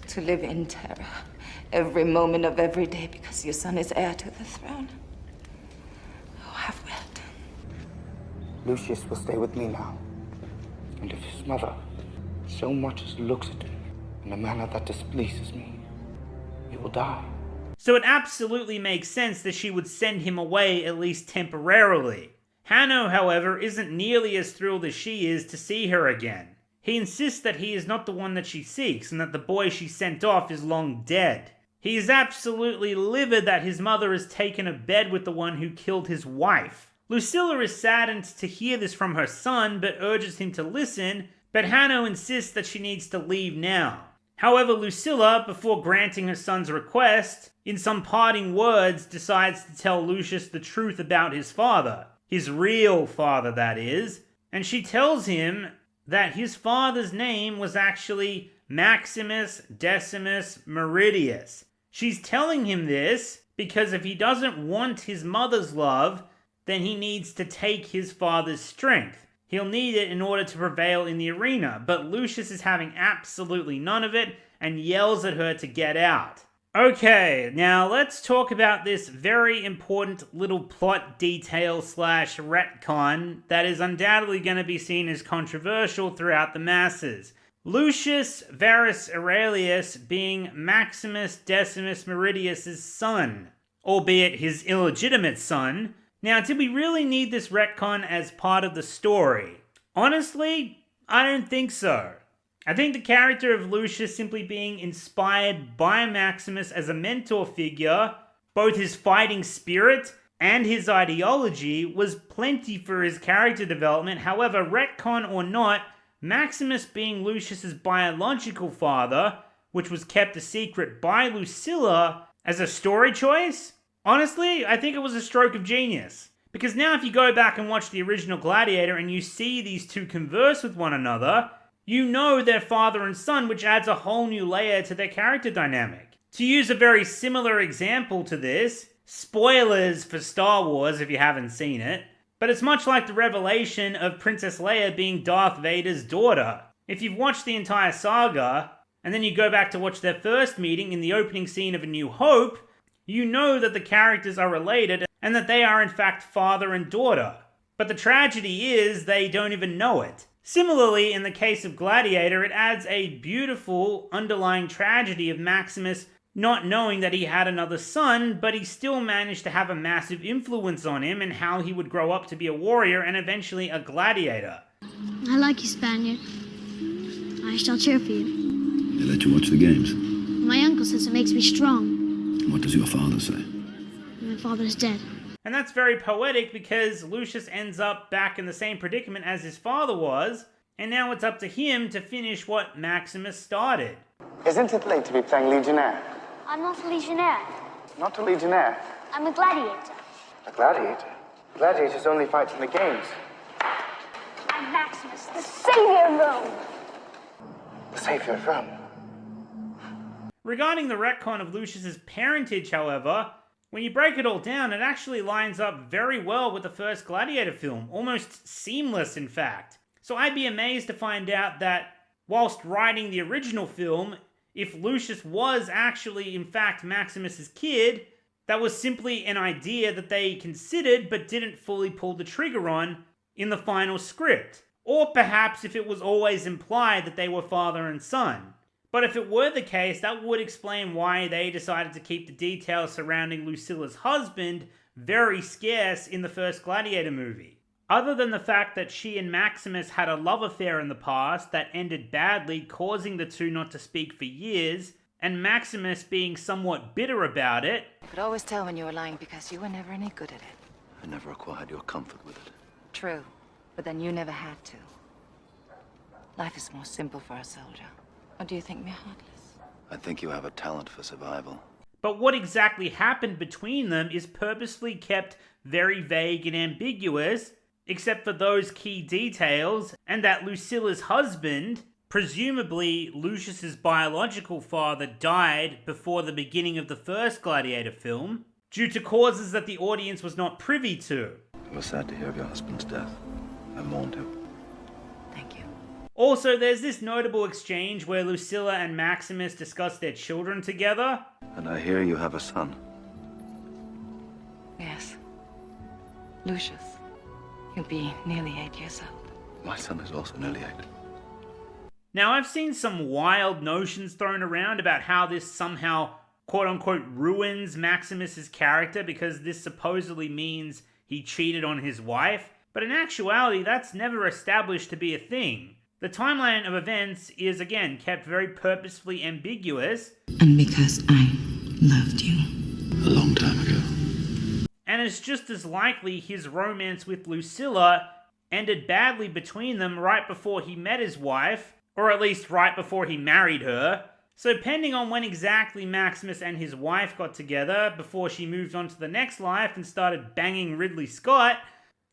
To live in terror every moment of every day because your son is heir to the throne. Oh, have we it? Lucius will stay with me now. And if his mother so much as looks at him in a manner that displeases me, he will die. So it absolutely makes sense that she would send him away at least temporarily. Hanno, however, isn't nearly as thrilled as she is to see her again. He insists that he is not the one that she seeks, and that the boy she sent off is long dead. He is absolutely livid that his mother has taken a bed with the one who killed his wife. Lucilla is saddened to hear this from her son, but urges him to listen, but Hanno insists that she needs to leave now. However, Lucilla, before granting her son's request, in some parting words decides to tell Lucius the truth about his father. His real father, that is. And she tells him that his father's name was actually Maximus Decimus Meridius. She's telling him this because if he doesn't want his mother's love, then he needs to take his father's strength. He'll need it in order to prevail in the arena, but Lucius is having absolutely none of it and yells at her to get out. Okay, now let's talk about this very important little plot detail / retcon that is undoubtedly going to be seen as controversial throughout the masses. Lucius Verus Aurelius being Maximus Decimus Meridius' son, albeit his illegitimate son. Now, did we really need this retcon as part of the story? Honestly, I don't think so. I think the character of Lucius simply being inspired by Maximus as a mentor figure, both his fighting spirit and his ideology, was plenty for his character development. However, retcon or not, Maximus being Lucius's biological father, which was kept a secret by Lucilla, as a story choice? Honestly, I think it was a stroke of genius. Because now if you go back and watch the original Gladiator and you see these two converse with one another, you know they're father and son, which adds a whole new layer to their character dynamic. To use a very similar example to this, spoilers for Star Wars if you haven't seen it, but it's much like the revelation of Princess Leia being Darth Vader's daughter. If you've watched the entire saga, and then you go back to watch their first meeting in the opening scene of A New Hope, you know that the characters are related and that they are in fact father and daughter. But the tragedy is they don't even know it. Similarly, in the case of Gladiator, it adds a beautiful underlying tragedy of Maximus not knowing that he had another son, but he still managed to have a massive influence on him and how he would grow up to be a warrior and eventually a gladiator. I like you, Spaniard. I shall cheer for you. They let you watch the games? My uncle says it makes me strong. What does your father say? My father is dead. And that's very poetic because Lucius ends up back in the same predicament as his father was, and now it's up to him to finish what Maximus started. Isn't it late to be playing Legionnaire? I'm not a legionnaire. Not a Legionnaire. I'm a gladiator. A gladiator? Gladiators only fight in the games. I'm Maximus, the savior of Rome. The savior of Rome? Regarding the retcon of Lucius's parentage, however, when you break it all down, it actually lines up very well with the first Gladiator film, almost seamless in fact. So I'd be amazed to find out that, whilst writing the original film, if Lucius was actually in fact Maximus's kid, that was simply an idea that they considered but didn't fully pull the trigger on in the final script. Or perhaps if it was always implied that they were father and son. But if it were the case, that would explain why they decided to keep the details surrounding Lucilla's husband very scarce in the first Gladiator movie. Other than the fact that she and Maximus had a love affair in the past that ended badly, causing the two not to speak for years, and Maximus being somewhat bitter about it. I could always tell when you were lying because you were never any good at it. I never acquired your comfort with it. True, but then you never had to. Life is more simple for a soldier. Or do you think me heartless? I think you have a talent for survival. but what exactly happened between them is purposefully kept very vague and ambiguous, except for those key details, and that Lucilla's husband, presumably Lucius's biological father, died before the beginning of the first Gladiator film, due to causes that the audience was not privy to. I was sad to hear of your husband's death. I mourned him. Also, there's this notable exchange where Lucilla and Maximus discuss their children together. And I hear you have a son. Yes. Lucius. He'll be nearly 8 years old. My son is also nearly 8. Now, I've seen some wild notions thrown around about how this somehow, quote-unquote, ruins Maximus's character because this supposedly means he cheated on his wife. But in actuality, that's never established to be a thing. The timeline of events is, again, kept very purposefully ambiguous. And because I loved you. A long time ago. And it's just as likely his romance with Lucilla ended badly between them right before he met his wife, or at least right before he married her. So depending on when exactly Maximus and his wife got together before she moved on to the next life and started banging Ridley Scott,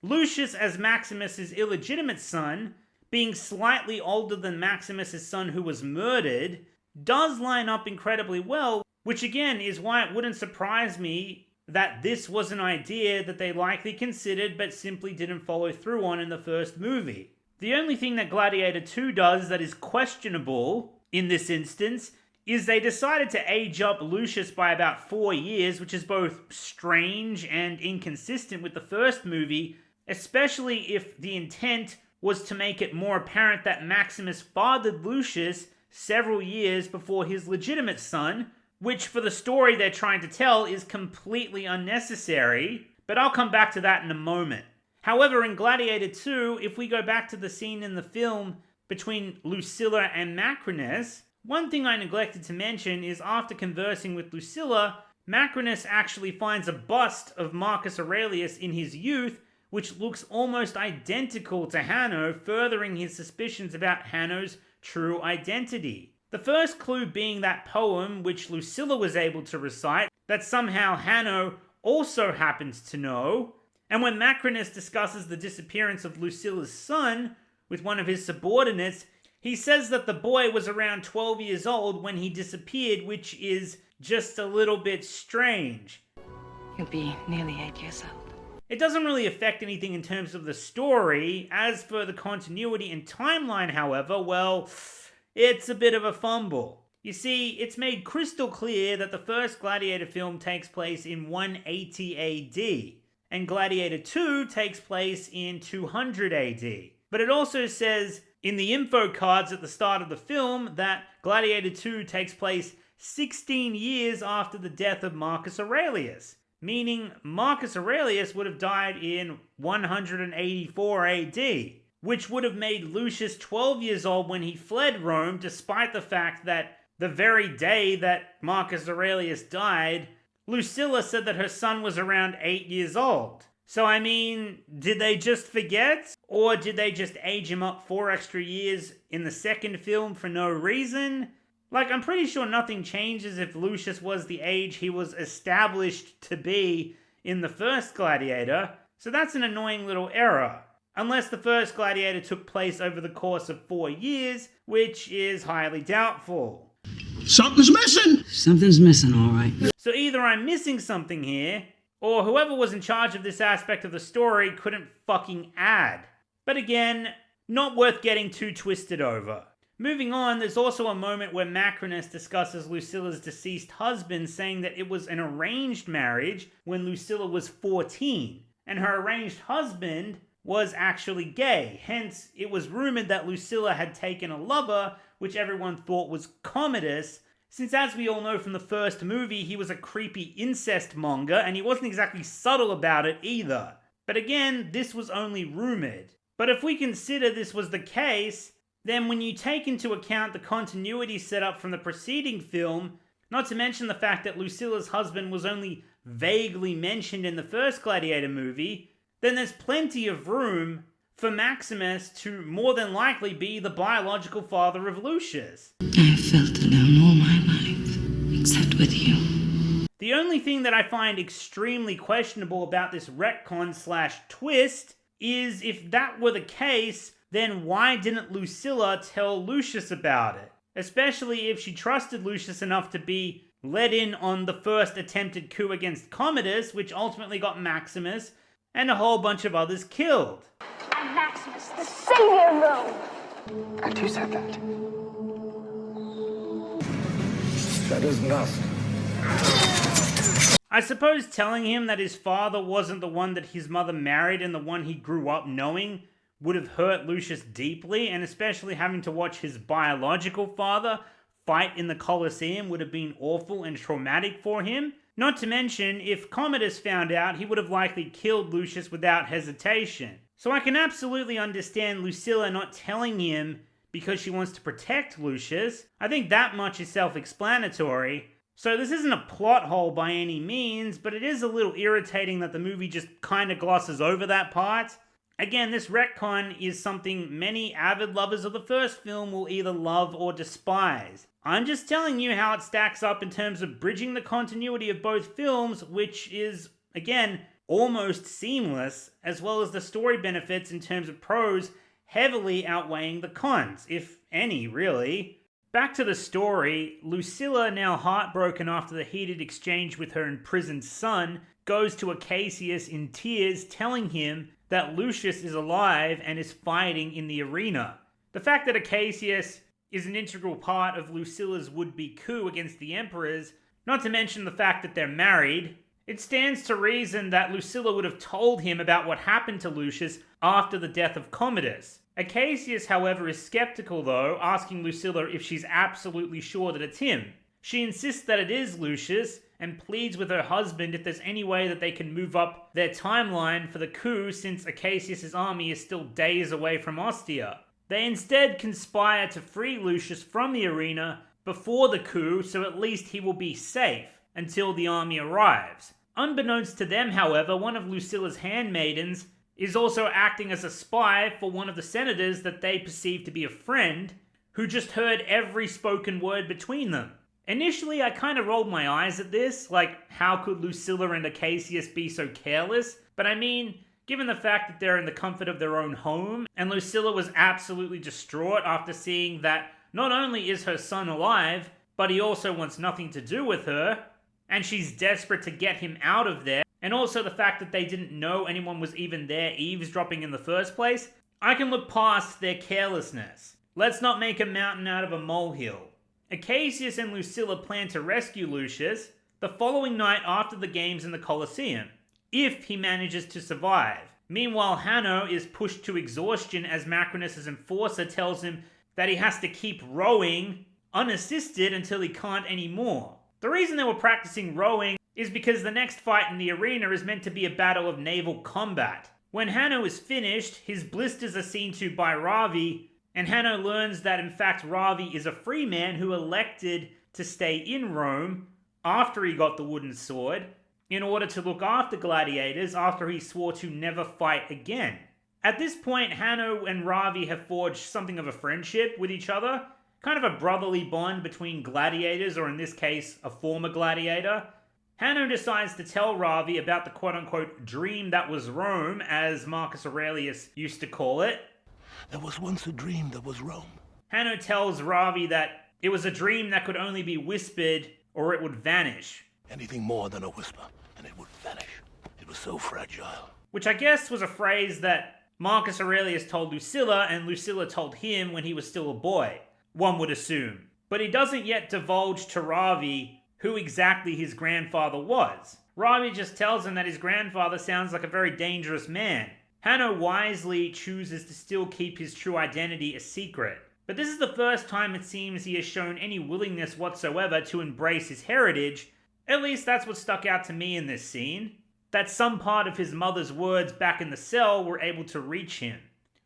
Lucius as Maximus's illegitimate son, being slightly older than Maximus's son who was murdered, does line up incredibly well, which again is why it wouldn't surprise me that this was an idea that they likely considered but simply didn't follow through on in the first movie. The only thing that Gladiator 2 does that is questionable in this instance is they decided to age up Lucius by about 4 years, which is both strange and inconsistent with the first movie, especially if the intent was to make it more apparent that Maximus fathered Lucius several years before his legitimate son, which for the story they're trying to tell is completely unnecessary, but I'll come back to that in a moment. However, in Gladiator 2, if we go back to the scene in the film between Lucilla and Macrinus, one thing I neglected to mention is after conversing with Lucilla, Macrinus actually finds a bust of Marcus Aurelius in his youth, which looks almost identical to Hanno, furthering his suspicions about Hanno's true identity. The first clue being that poem which Lucilla was able to recite, that somehow Hanno also happens to know, and when Macrinus discusses the disappearance of Lucilla's son with one of his subordinates, he says that the boy was around 12 years old when he disappeared, which is just a little bit strange. He'll be nearly 8 years old. It doesn't really affect anything in terms of the story. As for the continuity and timeline, however, well, it's a bit of a fumble. You see, it's made crystal clear that the first Gladiator film takes place in 180 AD, and Gladiator 2 takes place in 200 AD. But it also says in the info cards at the start of the film that Gladiator 2 takes place 16 years after the death of Marcus Aurelius, meaning Marcus Aurelius would have died in 184 AD, which would have made Lucius 12 years old when he fled Rome, despite the fact that the very day that Marcus Aurelius died, Lucilla said that her son was around 8 years old. So I mean, did they just forget? Or did they just age him up 4 extra years in the second film for no reason? Like, I'm pretty sure nothing changes if Lucius was the age he was established to be in the first Gladiator, so that's an annoying little error. Unless the first Gladiator took place over the course of 4 years, which is highly doubtful. Something's missing! Something's missing, all right. So either I'm missing something here, or whoever was in charge of this aspect of the story couldn't fucking add. But again, not worth getting too twisted over. Moving on, there's also a moment where Macrinus discusses Lucilla's deceased husband, saying that it was an arranged marriage when Lucilla was 14, and her arranged husband was actually gay. Hence, it was rumored that Lucilla had taken a lover, which everyone thought was Commodus, since as we all know from the first movie, he was a creepy incest monger, and he wasn't exactly subtle about it either. But again, this was only rumored. But if we consider this was the case, then when you take into account the continuity set up from the preceding film, not to mention the fact that Lucilla's husband was only vaguely mentioned in the first Gladiator movie, then there's plenty of room for Maximus to more than likely be the biological father of Lucius. I've felt alone all my life, except with you. only thing that I find extremely questionable about this retcon/twist is if that were the case, then why didn't Lucilla tell Lucius about it? Especially if she trusted Lucius enough to be let in on the first attempted coup against Commodus, which ultimately got Maximus and a whole bunch of others killed. I'm Maximus, the savior of Rome. And who said that? That is nothing. I suppose telling him that his father wasn't the one that his mother married and the one he grew up knowing would have hurt Lucius deeply, and especially having to watch his biological father fight in the Colosseum would have been awful and traumatic for him. Not to mention, if Commodus found out, he would have likely killed Lucius without hesitation. So I can absolutely understand Lucilla not telling him because she wants to protect Lucius. I think that much is self-explanatory. So this isn't a plot hole by any means, but it is a little irritating that the movie just kind of glosses over that part. Again, this retcon is something many avid lovers of the first film will either love or despise. I'm just telling you how it stacks up in terms of bridging the continuity of both films, which is, again, almost seamless, as well as the story benefits in terms of pros heavily outweighing the cons, if any, really. Back to the story, Lucilla, now heartbroken after the heated exchange with her imprisoned son, goes to Acacius in tears, telling him that Lucius is alive and is fighting in the arena. The fact that Acacius is an integral part of Lucilla's would-be coup against the emperors, not to mention the fact that they're married, it stands to reason that Lucilla would have told him about what happened to Lucius after the death of Commodus. Acacius, however, is skeptical though, asking Lucilla if she's absolutely sure that it's him. She insists that it is Lucius, and pleads with her husband if there's any way that they can move up their timeline for the coup, since Acacius' army is still days away from Ostia. They instead conspire to free Lucius from the arena before the coup, so at least he will be safe until the army arrives. Unbeknownst to them, however, one of Lucilla's handmaidens is also acting as a spy for one of the senators that they perceive to be a friend, who just heard every spoken word between them. Initially, I kind of rolled my eyes at this, like, how could Lucilla and Acacius be so careless? But I mean, given the fact that they're in the comfort of their own home, and Lucilla was absolutely distraught after seeing that not only is her son alive, but he also wants nothing to do with her, and she's desperate to get him out of there, and also the fact that they didn't know anyone was even there eavesdropping in the first place, I can look past their carelessness. Let's not make a mountain out of a molehill. Acacius and Lucilla plan to rescue Lucius the following night after the games in the Colosseum, if he manages to survive. Meanwhile, Hanno is pushed to exhaustion as Macrinus' enforcer tells him that he has to keep rowing unassisted until he can't anymore. The reason they were practicing rowing is because the next fight in the arena is meant to be a battle of naval combat. When Hanno is finished, his blisters are seen to by Ravi, and Hanno learns that in fact Ravi is a free man who elected to stay in Rome after he got the wooden sword in order to look after gladiators after he swore to never fight again. At this point, Hanno and Ravi have forged something of a friendship with each other, kind of a brotherly bond between gladiators, or in this case, a former gladiator. Hanno decides to tell Ravi about the quote-unquote dream that was Rome, as Marcus Aurelius used to call it. There was once a dream that was Rome. Hanno tells Ravi that it was a dream that could only be whispered or it would vanish. Anything more than a whisper, and it would vanish. It was so fragile. Which I guess was a phrase that Marcus Aurelius told Lucilla, and Lucilla told him when he was still a boy, one would assume. But he doesn't yet divulge to Ravi who exactly his grandfather was. Ravi just tells him that his grandfather sounds like a very dangerous man. Hanno wisely chooses to still keep his true identity a secret. But this is the first time it seems he has shown any willingness whatsoever to embrace his heritage. At least that's what stuck out to me in this scene. That some part of his mother's words back in the cell were able to reach him.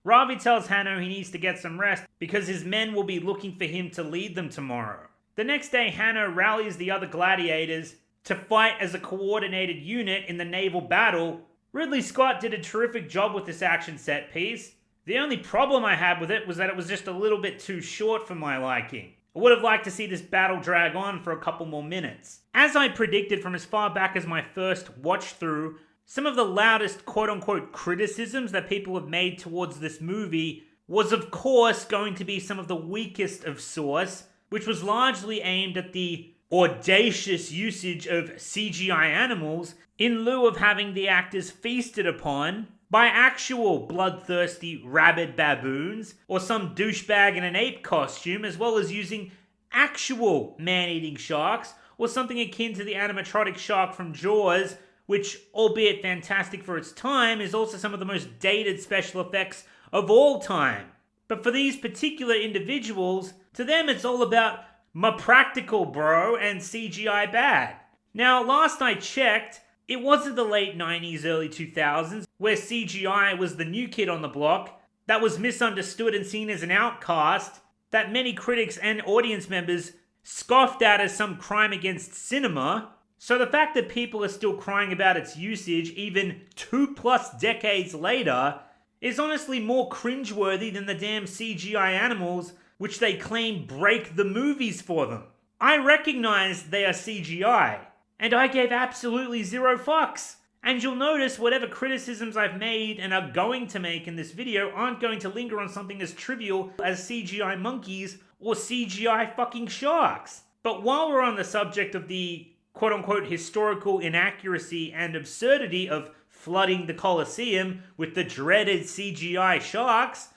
Ravi tells Hanno he needs to get some rest because his men will be looking for him to lead them tomorrow. The next day, Hanno rallies the other gladiators to fight as a coordinated unit in the naval battle. Ridley Scott did a terrific job with this action set piece. The only problem I had with it was that it was just a little bit too short for my liking. I would have liked to see this battle drag on for a couple more minutes. As I predicted from as far back as my first watch through, some of the loudest quote-unquote criticisms that people have made towards this movie was of course going to be some of the weakest of source, which was largely aimed at the audacious usage of CGI animals in lieu of having the actors feasted upon by actual bloodthirsty rabid baboons or some douchebag in an ape costume, as well as using actual man-eating sharks or something akin to the animatronic shark from Jaws, which, albeit fantastic for its time, is also some of the most dated special effects of all time. But for these particular individuals, to them it's all about "ma practical bro" and CGI bad. Now, last I checked, it wasn't the late 90s, early 2000s, where CGI was the new kid on the block, that was misunderstood and seen as an outcast, that many critics and audience members scoffed at as some crime against cinema. So the fact that people are still crying about its usage even 2+ decades later is honestly more cringeworthy than the damn CGI animals which they claim break the movies for them. I recognize they are CGI, and I gave absolutely zero fucks. And you'll notice whatever criticisms I've made and are going to make in this video aren't going to linger on something as trivial as CGI monkeys or CGI fucking sharks. But while we're on the subject of the quote-unquote historical inaccuracy and absurdity of flooding the Colosseum with the dreaded CGI sharks,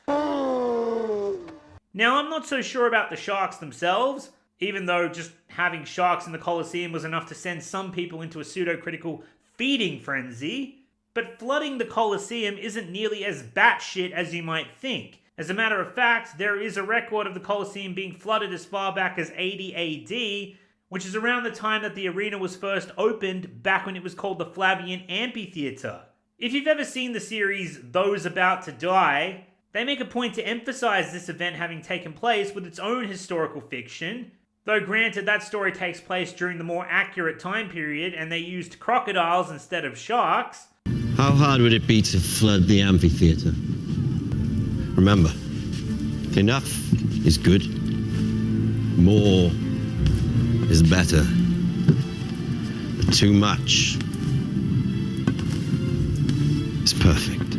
now I'm not so sure about the sharks themselves, even though just having sharks in the Colosseum was enough to send some people into a pseudo-critical feeding frenzy, but flooding the Colosseum isn't nearly as batshit as you might think. As a matter of fact, there is a record of the Colosseum being flooded as far back as 80 AD, which is around the time that the arena was first opened, back when it was called the Flavian Amphitheater. If you've ever seen the series Those About to Die, they make a point to emphasize this event having taken place with its own historical fiction, though granted that story takes place during the more accurate time period and they used crocodiles instead of sharks. How hard would it be to flood the amphitheater? Remember, enough is good, more is better, but too much is perfect.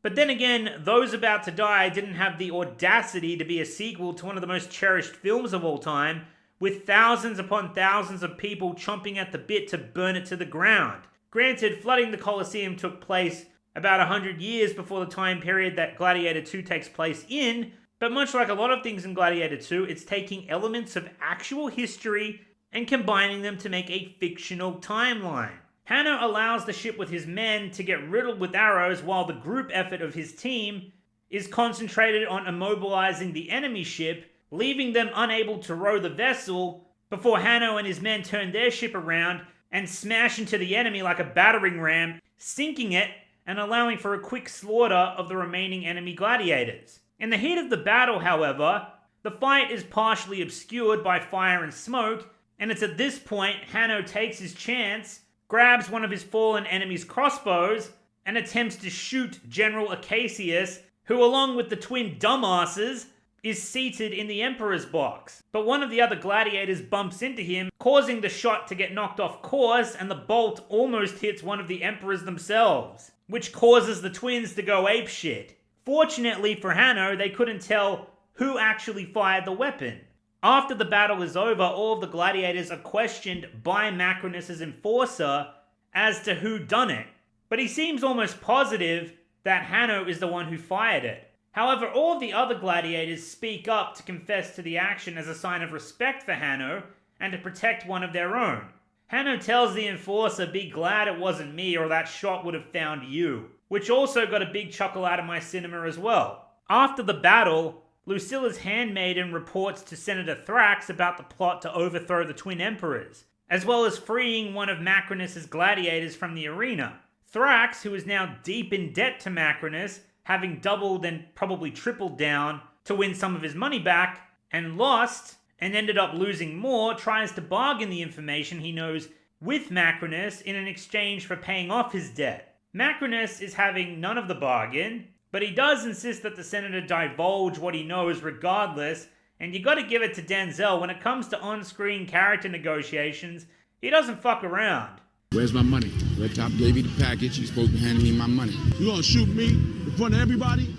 But then again, Those About to Die didn't have the audacity to be a sequel to one of the most cherished films of all time, with thousands upon thousands of people chomping at the bit to burn it to the ground. Granted, flooding the Colosseum took place about 100 years before the time period that Gladiator 2 takes place in, but much like a lot of things in Gladiator 2, it's taking elements of actual history and combining them to make a fictional timeline. Hanno allows the ship with his men to get riddled with arrows while the group effort of his team is concentrated on immobilizing the enemy ship, leaving them unable to row the vessel before Hanno and his men turn their ship around and smash into the enemy like a battering ram, sinking it and allowing for a quick slaughter of the remaining enemy gladiators. In the heat of the battle, however, the fight is partially obscured by fire and smoke, and it's at this point Hanno takes his chance, grabs one of his fallen enemy's crossbows, and attempts to shoot General Acacius, who along with the twin dumbasses, is seated in the Emperor's box. But one of the other gladiators bumps into him, causing the shot to get knocked off course, and the bolt almost hits one of the Emperors themselves, which causes the twins to go apeshit. Fortunately for Hanno, they couldn't tell who actually fired the weapon. After the battle is over, all of the gladiators are questioned by Macrinus's enforcer as to who done it, but he seems almost positive that Hanno is the one who fired it. However, all of the other gladiators speak up to confess to the action as a sign of respect for Hanno and to protect one of their own. Hanno tells the enforcer, "Be glad it wasn't me or that shot would have found you," which also got a big chuckle out of my cinema as well. After the battle, Lucilla's handmaiden reports to Senator Thrax about the plot to overthrow the twin emperors, as well as freeing one of Macrinus's gladiators from the arena. Thrax, who is now deep in debt to Macrinus, having doubled and probably tripled down to win some of his money back, and lost, and ended up losing more, tries to bargain the information he knows with Macrinus in an exchange for paying off his debt. Macrinus is having none of the bargain, but he does insist that the senator divulge what he knows regardless, And you gotta give it to Denzel, when it comes to on-screen character negotiations, he doesn't fuck around. Where's my money? Red Top gave you the package. You're supposed to hand me my money. You gonna shoot me in front of everybody?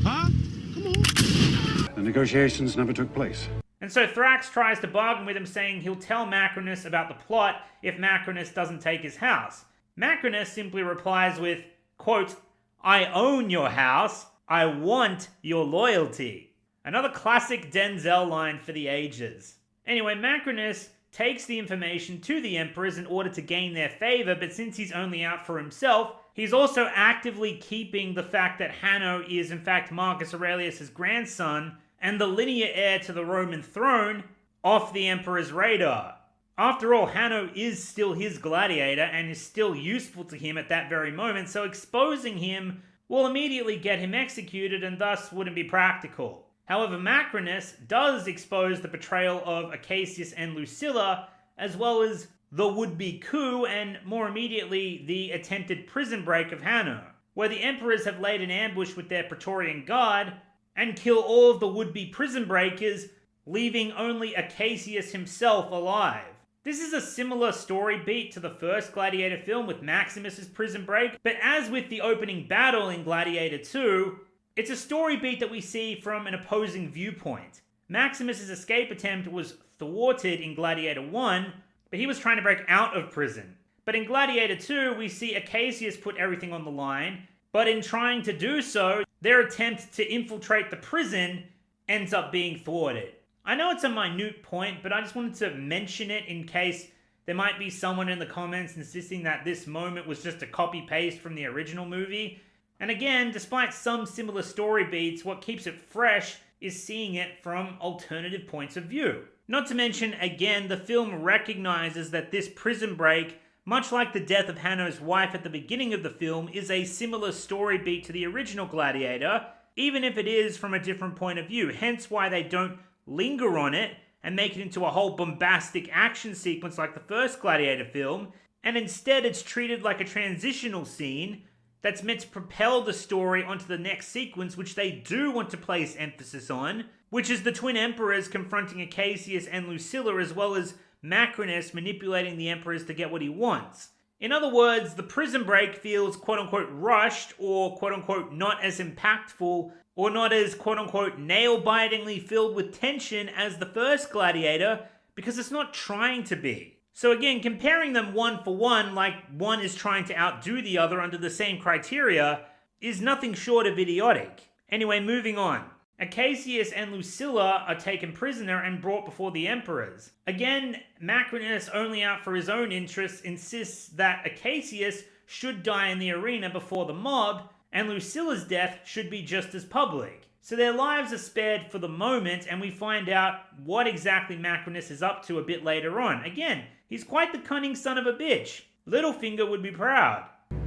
Huh? Come on. The negotiations never took place. And so Thrax tries to bargain with him, saying he'll tell Macrinus about the plot if Macrinus doesn't take his house. Macrinus simply replies with, quote, "I own your house. I want your loyalty." Another classic Denzel line for the ages. Anyway, Macrinus takes the information to the Emperors in order to gain their favor, but since he's only out for himself, he's also actively keeping the fact that Hanno is in fact Marcus Aurelius' grandson and the linear heir to the Roman throne off the Emperor's radar. After all, Hanno is still his gladiator and is still useful to him at that very moment, so exposing him will immediately get him executed and thus wouldn't be practical. However, Macrinus does expose the betrayal of Acacius and Lucilla, as well as the would-be coup and, more immediately, the attempted prison break of Hanno, where the Emperors have laid an ambush with their Praetorian Guard and kill all of the would-be prison breakers, leaving only Acacius himself alive. This is a similar story beat to the first Gladiator film with Maximus's prison break, but as with the opening battle in Gladiator 2, it's a story beat that we see from an opposing viewpoint. Maximus's escape attempt was thwarted in Gladiator 1, but he was trying to break out of prison. But in Gladiator 2, we see Acacius put everything on the line, but in trying to do so, their attempt to infiltrate the prison ends up being thwarted. I know it's a minute point, but I just wanted to mention it in case there might be someone in the comments insisting that this moment was just a copy-paste from the original movie. And again, despite some similar story beats, what keeps it fresh is seeing it from alternative points of view. Not to mention, again, the film recognizes that this prison break, much like the death of Hanno's wife at the beginning of the film, is a similar story beat to the original Gladiator, even if it is from a different point of view, hence why they don't linger on it and make it into a whole bombastic action sequence like the first Gladiator film, and instead it's treated like a transitional scene that's meant to propel the story onto the next sequence, which they do want to place emphasis on, which is the twin emperors confronting Acacius and Lucilla, as well as Macrinus manipulating the emperors to get what he wants. In other words, the prison break feels quote-unquote rushed or quote-unquote not as impactful or not as quote-unquote nail-bitingly filled with tension as the first Gladiator because it's not trying to be. So again, comparing them one for one, like one is trying to outdo the other under the same criteria, is nothing short of idiotic. Anyway, moving on. Acacius and Lucilla are taken prisoner and brought before the emperors. Again, Macrinus, only out for his own interests, insists that Acacius should die in the arena before the mob, and Lucilla's death should be just as public. So their lives are spared for the moment, and we find out what exactly Macrinus is up to a bit later on. Again, he's quite the cunning son of a bitch. Littlefinger would be proud.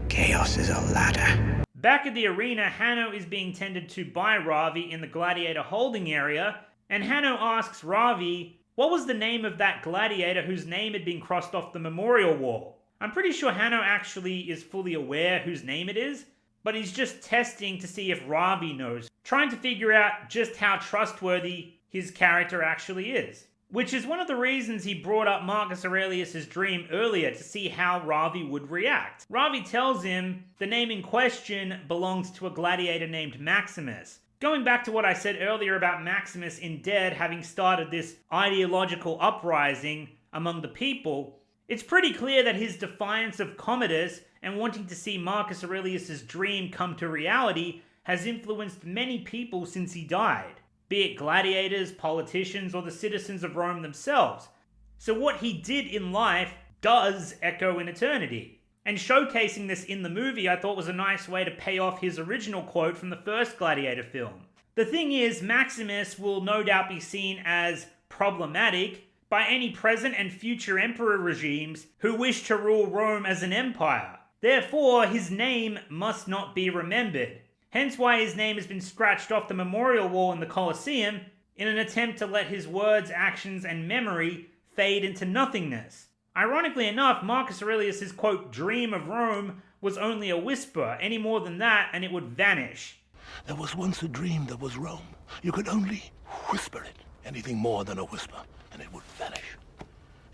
Chaos is a ladder. Back at the arena, Hanno is being tended to by Ravi in the Gladiator holding area, and Hanno asks Ravi, what was the name of that gladiator whose name had been crossed off the memorial wall? I'm pretty sure Hanno actually is fully aware whose name it is, but he's just testing to see if Ravi knows, trying to figure out just how trustworthy his character actually is. Which is one of the reasons he brought up Marcus Aurelius' dream earlier, to see how Ravi would react. Ravi tells him the name in question belongs to a gladiator named Maximus. Going back to what I said earlier about Maximus in Dead having started this ideological uprising among the people, it's pretty clear that his defiance of Commodus and wanting to see Marcus Aurelius' dream come to reality has influenced many people since he died, be it gladiators, politicians, or the citizens of Rome themselves. So what he did in life does echo in eternity. And showcasing this in the movie I thought was a nice way to pay off his original quote from the first Gladiator film. The thing is, Maximus will no doubt be seen as problematic by any present and future emperor regimes who wish to rule Rome as an empire. Therefore, his name must not be remembered. Hence why his name has been scratched off the memorial wall in the Colosseum in an attempt to let his words, actions, and memory fade into nothingness. Ironically enough, Marcus Aurelius' quote, dream of Rome was only a whisper. Any more than that and it would vanish. There was once a dream that was Rome. You could only whisper it. Anything more than a whisper, and it would vanish.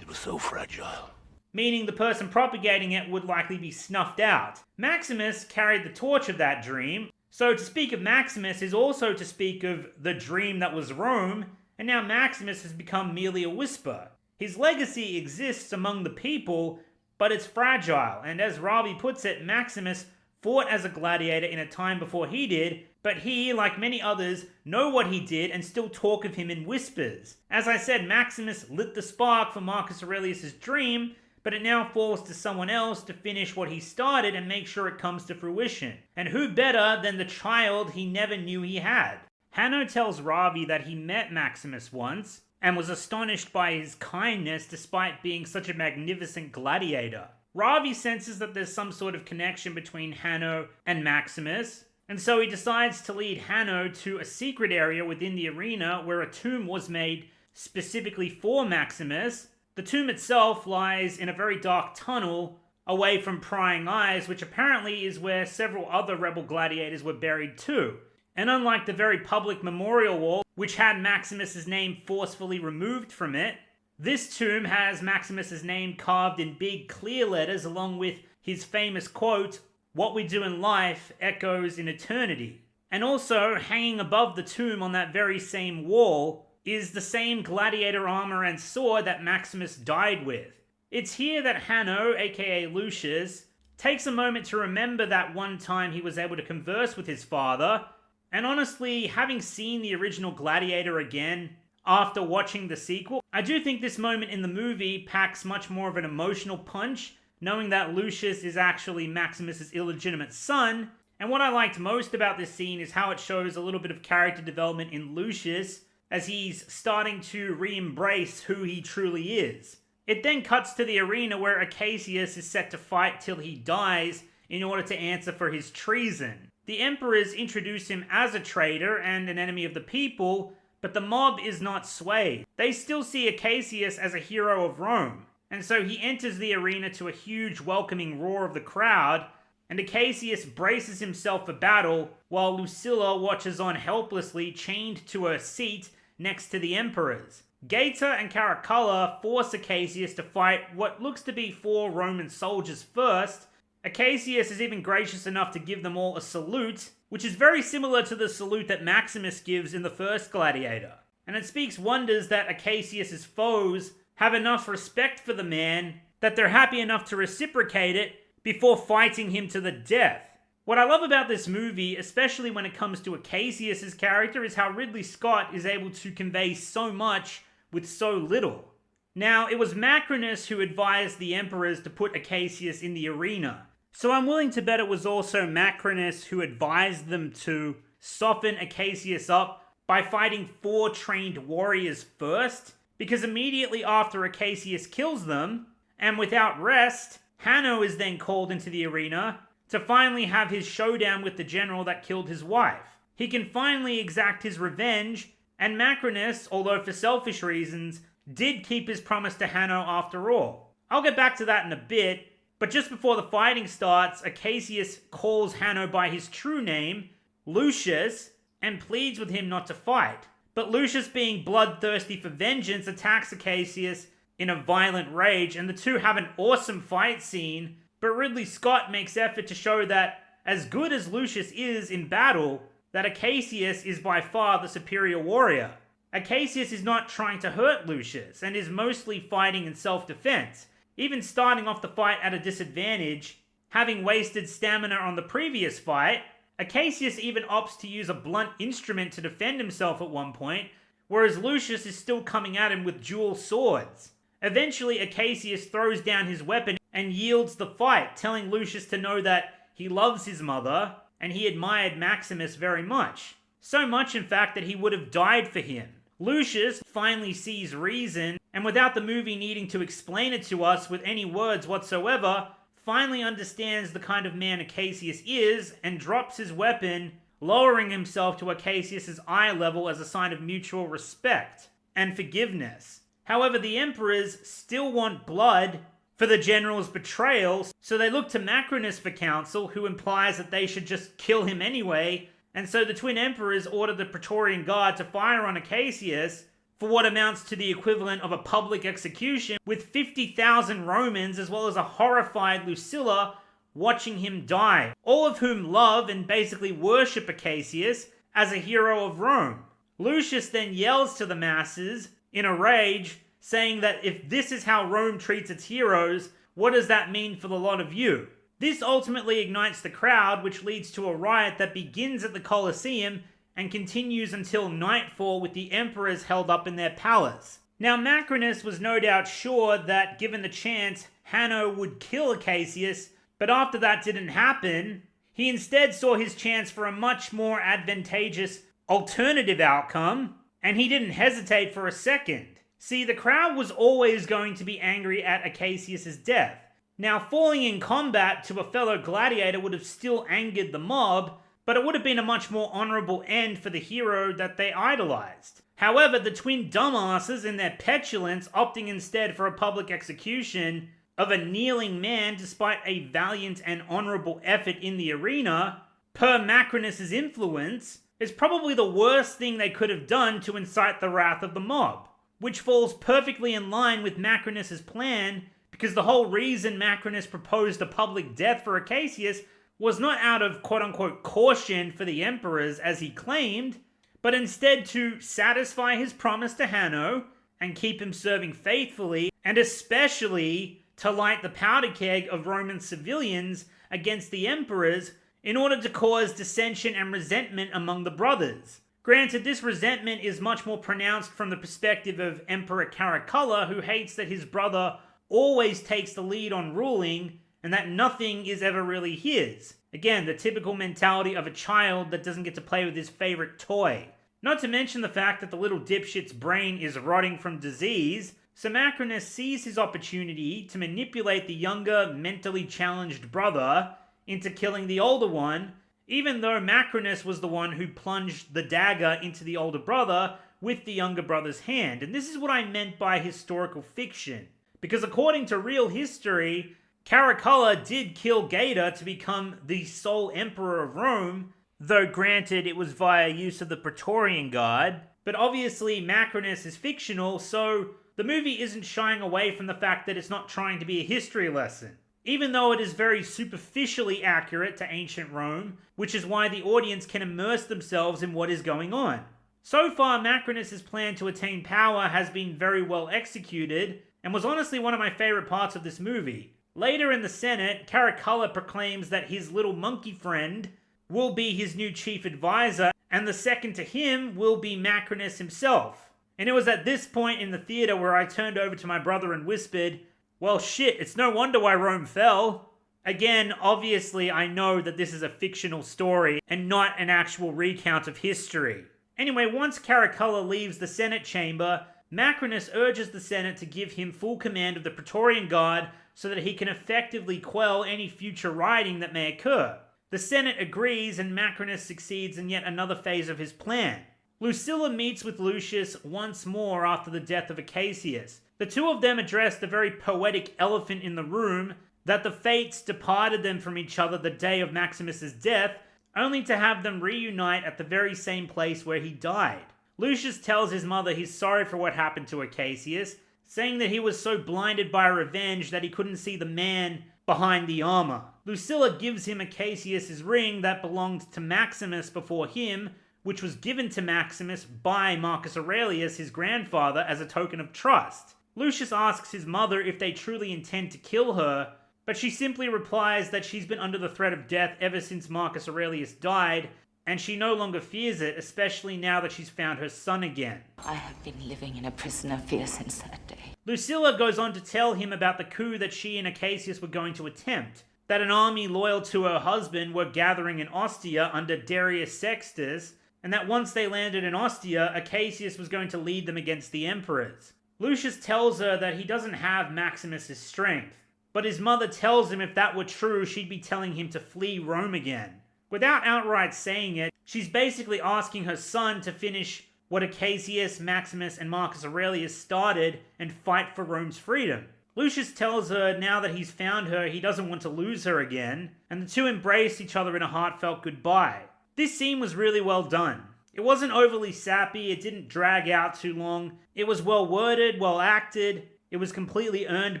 It was so fragile. Meaning the person propagating it would likely be snuffed out. Maximus carried the torch of that dream, so to speak of Maximus is also to speak of the dream that was Rome, and now Maximus has become merely a whisper. His legacy exists among the people, but it's fragile, and as Ravi puts it, Maximus fought as a gladiator in a time before he did, but he, like many others, know what he did and still talk of him in whispers. As I said, Maximus lit the spark for Marcus Aurelius' dream, but it now falls to someone else to finish what he started and make sure it comes to fruition. And who better than the child he never knew he had? Hanno tells Ravi that he met Maximus once, and was astonished by his kindness despite being such a magnificent gladiator. Ravi senses that there's some sort of connection between Hanno and Maximus, and so he decides to lead Hanno to a secret area within the arena where a tomb was made specifically for Maximus. The tomb itself lies in a very dark tunnel away from prying eyes, which apparently is where several other rebel gladiators were buried too. And unlike the very public memorial wall, which had Maximus's name forcefully removed from it, this tomb has Maximus's name carved in big clear letters along with his famous quote, "What we do in life echoes in eternity." And also, hanging above the tomb on that very same wall is the same gladiator armor and sword that Maximus died with. It's here that Hanno, aka Lucius, takes a moment to remember that one time he was able to converse with his father. And honestly, having seen the original Gladiator again after watching the sequel, I do think this moment in the movie packs much more of an emotional punch, knowing that Lucius is actually Maximus's illegitimate son. And what I liked most about this scene is how it shows a little bit of character development in Lucius as he's starting to re-embrace who he truly is. It then cuts to the arena where Acacius is set to fight till he dies in order to answer for his treason. The emperors introduce him as a traitor and an enemy of the people, but the mob is not swayed. They still see Acacius as a hero of Rome, and so he enters the arena to a huge welcoming roar of the crowd, and Acacius braces himself for battle while Lucilla watches on helplessly chained to a seat next to the emperors. Gaeta and Caracalla force Acacius to fight what looks to be 4 Roman soldiers first. Acacius is even gracious enough to give them all a salute, which is very similar to the salute that Maximus gives in the first Gladiator. And it speaks wonders that Acacius's foes have enough respect for the man that they're happy enough to reciprocate it before fighting him to the death. What I love about this movie, especially when it comes to Acacius's character, is how Ridley Scott is able to convey so much with so little. Now, it was Macrinus who advised the emperors to put Acacius in the arena, so I'm willing to bet it was also Macrinus who advised them to soften Acacius up by fighting 4 trained warriors first, because immediately after Acacius kills them, and without rest, Hanno is then called into the arena to finally have his showdown with the general that killed his wife. He can finally exact his revenge, and Macrinus, although for selfish reasons, did keep his promise to Hanno after all. I'll get back to that in a bit, but just before the fighting starts, Acacius calls Hanno by his true name, Lucius, and pleads with him not to fight. But Lucius, being bloodthirsty for vengeance, attacks Acacius in a violent rage, and the two have an awesome fight scene, but Ridley Scott makes effort to show that, as good as Lucius is in battle, that Acacius is by far the superior warrior. Acacius is not trying to hurt Lucius, and is mostly fighting in self-defense, even starting off the fight at a disadvantage. Having wasted stamina on the previous fight, Acacius even opts to use a blunt instrument to defend himself at one point, whereas Lucius is still coming at him with dual swords. Eventually, Acacius throws down his weapon and yields the fight, telling Lucius to know that he loves his mother, and he admired Maximus very much. So much, in fact, that he would have died for him. Lucius finally sees reason, and without the movie needing to explain it to us with any words whatsoever, finally understands the kind of man Acacius is, and drops his weapon, lowering himself to Acacius's eye level as a sign of mutual respect and forgiveness. However, the emperors still want blood for the general's betrayal, so they look to Macrinus for counsel, who implies that they should just kill him anyway, and so the twin emperors order the Praetorian Guard to fire on Acacius, for what amounts to the equivalent of a public execution, with 50,000 Romans as well as a horrified Lucilla watching him die, all of whom love and basically worship Acacius as a hero of Rome. Lucius then yells to the masses, in a rage, saying that if this is how Rome treats its heroes, what does that mean for the lot of you? This ultimately ignites the crowd, which leads to a riot that begins at the Colosseum and continues until nightfall with the emperors held up in their palace. Now Macrinus was no doubt sure that, given the chance, Hanno would kill Acacius, but after that didn't happen, he instead saw his chance for a much more advantageous alternative outcome, and he didn't hesitate for a second. See, the crowd was always going to be angry at Acacius' death. Now, falling in combat to a fellow gladiator would have still angered the mob, but it would have been a much more honourable end for the hero that they idolized. However, the twin dumbasses, in their petulance, opting instead for a public execution of a kneeling man despite a valiant and honourable effort in the arena, per Macrinus' influence, is probably the worst thing they could have done to incite the wrath of the mob, which falls perfectly in line with Macrinus' plan, because the whole reason Macrinus proposed a public death for Acacius was not out of quote-unquote caution for the emperors as he claimed, but instead to satisfy his promise to Hanno and keep him serving faithfully, and especially to light the powder keg of Roman civilians against the emperors in order to cause dissension and resentment among the brothers. Granted, this resentment is much more pronounced from the perspective of Emperor Caracalla, who hates that his brother always takes the lead on ruling and that nothing is ever really his. Again, the typical mentality of a child that doesn't get to play with his favorite toy. Not to mention the fact that the little dipshit's brain is rotting from disease, so Macrinus sees his opportunity to manipulate the younger, mentally challenged brother into killing the older one, even though Macrinus was the one who plunged the dagger into the older brother with the younger brother's hand. And this is what I meant by historical fiction. Because according to real history, Caracalla did kill Gator to become the sole emperor of Rome, though granted it was via use of the Praetorian Guard. But obviously Macrinus is fictional, so the movie isn't shying away from the fact that it's not trying to be a history lesson, even though it is very superficially accurate to ancient Rome, which is why the audience can immerse themselves in what is going on. So far, Macrinus' plan to attain power has been very well executed, and was honestly one of my favorite parts of this movie. Later in the Senate, Caracalla proclaims that his little monkey friend will be his new chief advisor, and the second to him will be Macrinus himself. And it was at this point in the theater where I turned over to my brother and whispered, "Well shit, it's no wonder why Rome fell." Again, obviously I know that this is a fictional story and not an actual recount of history. Anyway, once Caracalla leaves the Senate chamber, Macrinus urges the Senate to give him full command of the Praetorian Guard so that he can effectively quell any future rioting that may occur. The Senate agrees, and Macrinus succeeds in yet another phase of his plan. Lucilla meets with Lucius once more after the death of Acacius. The two of them address the very poetic elephant in the room, that the fates departed them from each other the day of Maximus's death, only to have them reunite at the very same place where he died. Lucius tells his mother he's sorry for what happened to Acacius, saying that he was so blinded by revenge that he couldn't see the man behind the armor. Lucilla gives him Acacius' ring that belonged to Maximus before him, which was given to Maximus by Marcus Aurelius, his grandfather, as a token of trust. Lucius asks his mother if they truly intend to kill her, but she simply replies that she's been under the threat of death ever since Marcus Aurelius died, and she no longer fears it, especially now that she's found her son again. I have been living in a prison of fear since that day. Lucilla goes on to tell him about the coup that she and Acacius were going to attempt, that an army loyal to her husband were gathering in Ostia under Darius Sextus, and that once they landed in Ostia, Acacius was going to lead them against the emperors. Lucius tells her that he doesn't have Maximus's strength, but his mother tells him if that were true, she'd be telling him to flee Rome again. Without outright saying it, she's basically asking her son to finish what Acacius, Maximus, and Marcus Aurelius started and fight for Rome's freedom. Lucius tells her now that he's found her, he doesn't want to lose her again, and the two embrace each other in a heartfelt goodbye. This scene was really well done. It wasn't overly sappy, it didn't drag out too long, it was well worded, well acted, it was completely earned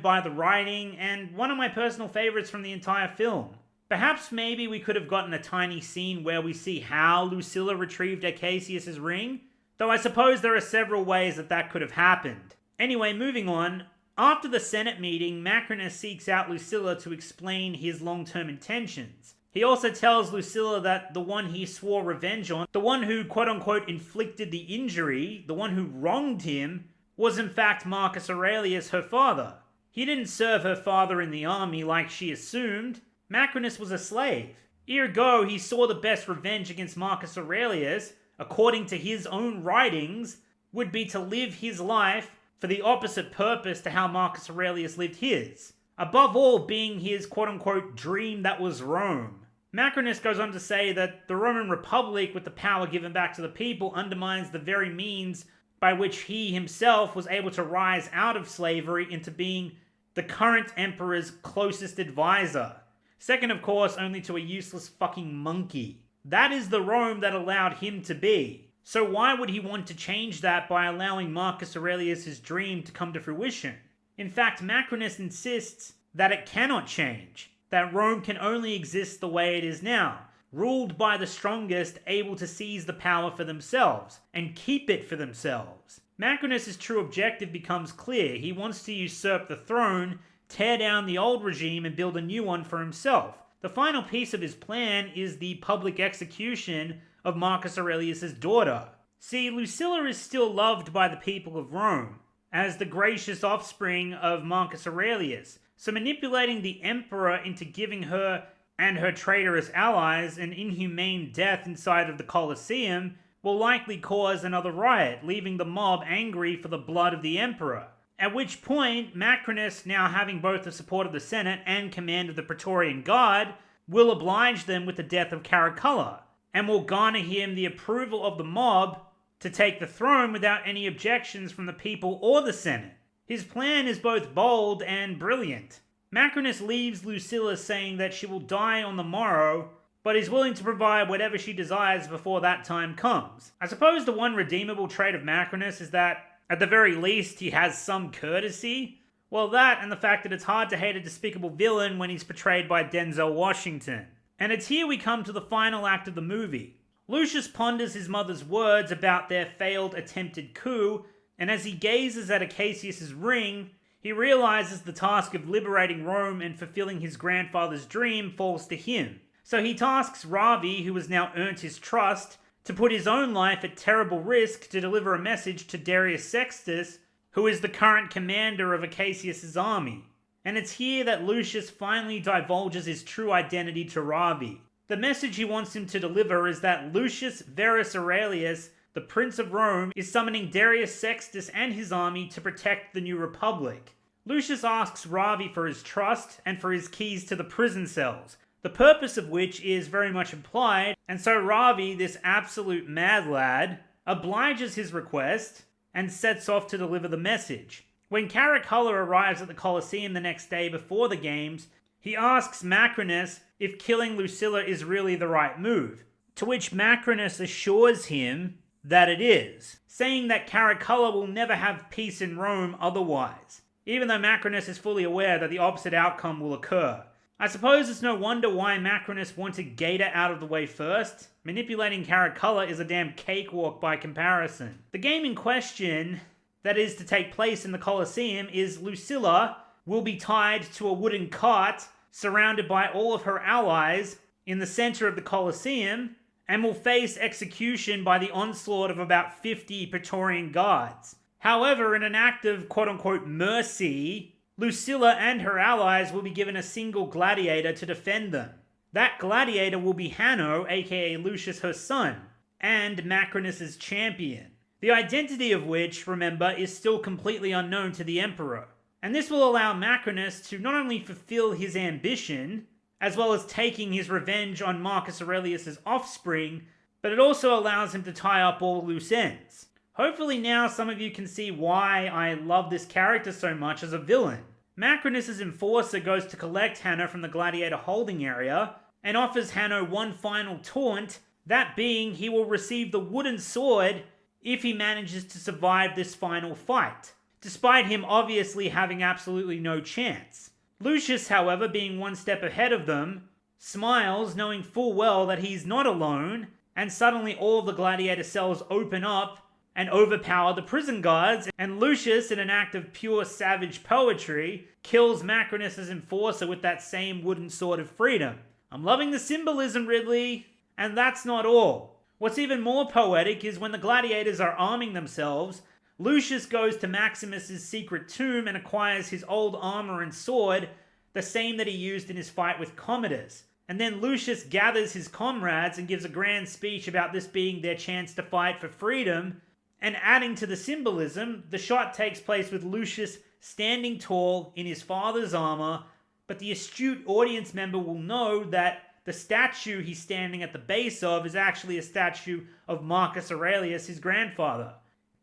by the writing, and one of my personal favorites from the entire film. Perhaps maybe we could have gotten a tiny scene where we see how Lucilla retrieved Acacius's ring, though I suppose there are several ways that could have happened. Anyway, moving on. After the Senate meeting, Macrinus seeks out Lucilla to explain his long-term intentions. He also tells Lucilla that the one he swore revenge on, the one who quote-unquote inflicted the injury, the one who wronged him, was in fact Marcus Aurelius, her father. He didn't serve her father in the army like she assumed. Macrinus was a slave. Ergo, he saw the best revenge against Marcus Aurelius, according to his own writings, would be to live his life for the opposite purpose to how Marcus Aurelius lived his. Above all, being his quote-unquote dream that was Rome. Macrinus goes on to say that the Roman Republic, with the power given back to the people, undermines the very means by which he himself was able to rise out of slavery into being the current emperor's closest advisor. Second, of course, only to a useless fucking monkey. That is the Rome that allowed him to be. So why would he want to change that by allowing Marcus Aurelius' dream to come to fruition? In fact, Macrinus insists that it cannot change, that Rome can only exist the way it is now, ruled by the strongest, able to seize the power for themselves, and keep it for themselves. Macrinus' true objective becomes clear. He wants to usurp the throne, tear down the old regime, and build a new one for himself. The final piece of his plan is the public execution of Marcus Aurelius' daughter. See, Lucilla is still loved by the people of Rome, as the gracious offspring of Marcus Aurelius, so manipulating the emperor into giving her and her traitorous allies an inhumane death inside of the Colosseum will likely cause another riot, leaving the mob angry for the blood of the emperor. At which point, Macrinus, now having both the support of the Senate and command of the Praetorian Guard, will oblige them with the death of Caracalla, and will garner him the approval of the mob to take the throne without any objections from the people or the Senate. His plan is both bold and brilliant. Macrinus leaves Lucilla saying that she will die on the morrow, but is willing to provide whatever she desires before that time comes. I suppose the one redeemable trait of Macrinus is that, at the very least, he has some courtesy. Well, that and the fact that it's hard to hate a despicable villain when he's portrayed by Denzel Washington. And it's here we come to the final act of the movie. Lucius ponders his mother's words about their failed attempted coup, and as he gazes at Acacius's ring, he realizes the task of liberating Rome and fulfilling his grandfather's dream falls to him. So he tasks Ravi, who has now earned his trust, to put his own life at terrible risk to deliver a message to Darius Sextus, who is the current commander of Acacius's army. And it's here that Lucius finally divulges his true identity to Ravi. The message he wants him to deliver is that Lucius Verus Aurelius, the Prince of Rome, is summoning Darius Sextus and his army to protect the new republic. Lucius asks Ravi for his trust and for his keys to the prison cells, the purpose of which is very much implied, and so Ravi, this absolute mad lad, obliges his request and sets off to deliver the message. When Caracalla arrives at the Colosseum the next day before the games, he asks Macrinus if killing Lucilla is really the right move, to which Macrinus assures him that it is, saying that Caracalla will never have peace in Rome otherwise, even though Macrinus is fully aware that the opposite outcome will occur. I suppose it's no wonder why Macrinus wanted Gator out of the way first. Manipulating Caracalla is a damn cakewalk by comparison. The game in question, that is to take place in the Colosseum, is Lucilla will be tied to a wooden cart surrounded by all of her allies in the center of the Colosseum and will face execution by the onslaught of about 50 Praetorian guards. However, in an act of quote-unquote mercy, Lucilla and her allies will be given a single gladiator to defend them. That gladiator will be Hanno, aka Lucius her son, and Macrinus' champion, the identity of which, remember, is still completely unknown to the Emperor. And this will allow Macrinus to not only fulfill his ambition, as well as taking his revenge on Marcus Aurelius' offspring, but it also allows him to tie up all loose ends. Hopefully now some of you can see why I love this character so much as a villain. Macrinus' enforcer goes to collect Hanno from the Gladiator holding area, and offers Hanno one final taunt That being, he will receive the wooden sword if he manages to survive this final fight, despite him obviously having absolutely no chance. Lucius, however, being one step ahead of them, smiles knowing full well that he's not alone, and suddenly all of the gladiator cells open up and overpower the prison guards, and Lucius, in an act of pure savage poetry, kills Macrinus' enforcer with that same wooden sword of freedom. I'm loving the symbolism, Ridley, and that's not all. What's even more poetic is when the gladiators are arming themselves, Lucius goes to Maximus's secret tomb and acquires his old armor and sword, the same that he used in his fight with Commodus. And then Lucius gathers his comrades and gives a grand speech about this being their chance to fight for freedom. And adding to the symbolism, the shot takes place with Lucius standing tall in his father's armor, but the astute audience member will know that the statue he's standing at the base of is actually a statue of Marcus Aurelius, his grandfather.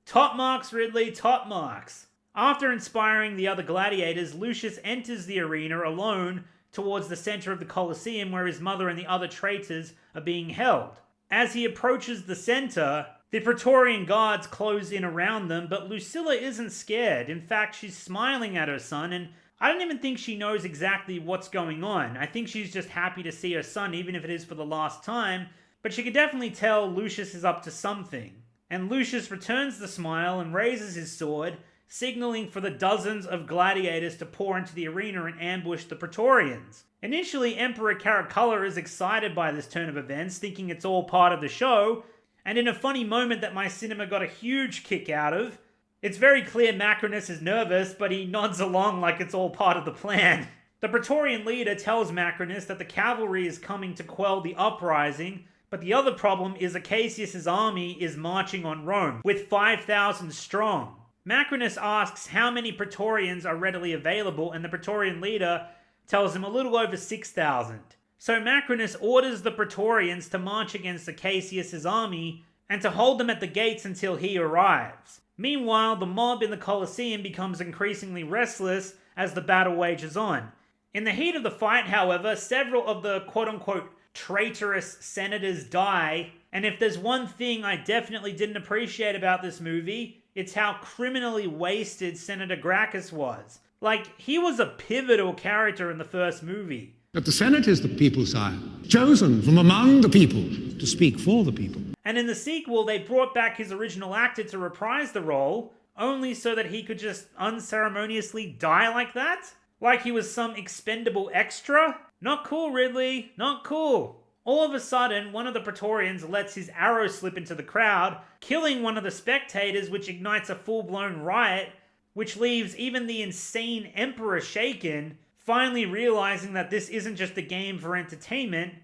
Top marks, Ridley, top marks. After inspiring the other gladiators, Lucius enters the arena alone towards the center of the Colosseum where his mother and the other traitors are being held. As he approaches the center, the Praetorian guards close in around them, but Lucilla isn't scared. In fact, she's smiling at her son, and I don't even think she knows exactly what's going on. I think she's just happy to see her son, even if it is for the last time, but she can definitely tell Lucius is up to something. And Lucius returns the smile and raises his sword, signaling for the dozens of gladiators to pour into the arena and ambush the Praetorians. Initially, Emperor Caracalla is excited by this turn of events, thinking it's all part of the show, and in a funny moment that my cinema got a huge kick out of, it's very clear Macrinus is nervous, but he nods along like it's all part of the plan. The Praetorian leader tells Macrinus that the cavalry is coming to quell the uprising, but the other problem is Acacius' army is marching on Rome, with 5,000 strong. Macrinus asks how many Praetorians are readily available, and the Praetorian leader tells him a little over 6,000. So Macrinus orders the Praetorians to march against Acacius' army and to hold them at the gates until he arrives. Meanwhile, the mob in the Colosseum becomes increasingly restless as the battle wages on. In the heat of the fight, however, several of the quote-unquote traitorous senators die, and if there's one thing I definitely didn't appreciate about this movie, it's how criminally wasted Senator Gracchus was. Like, he was a pivotal character in the first movie. That the Senate is the people, sire, chosen from among the people to speak for the people. And in the sequel, they brought back his original actor to reprise the role, only so that he could just unceremoniously die like that? Like he was some expendable extra? Not cool, Ridley. Not cool. All of a sudden, one of the Praetorians lets his arrow slip into the crowd, killing one of the spectators, which ignites a full-blown riot, which leaves even the insane emperor shaken, finally realizing that this isn't just a game for entertainment,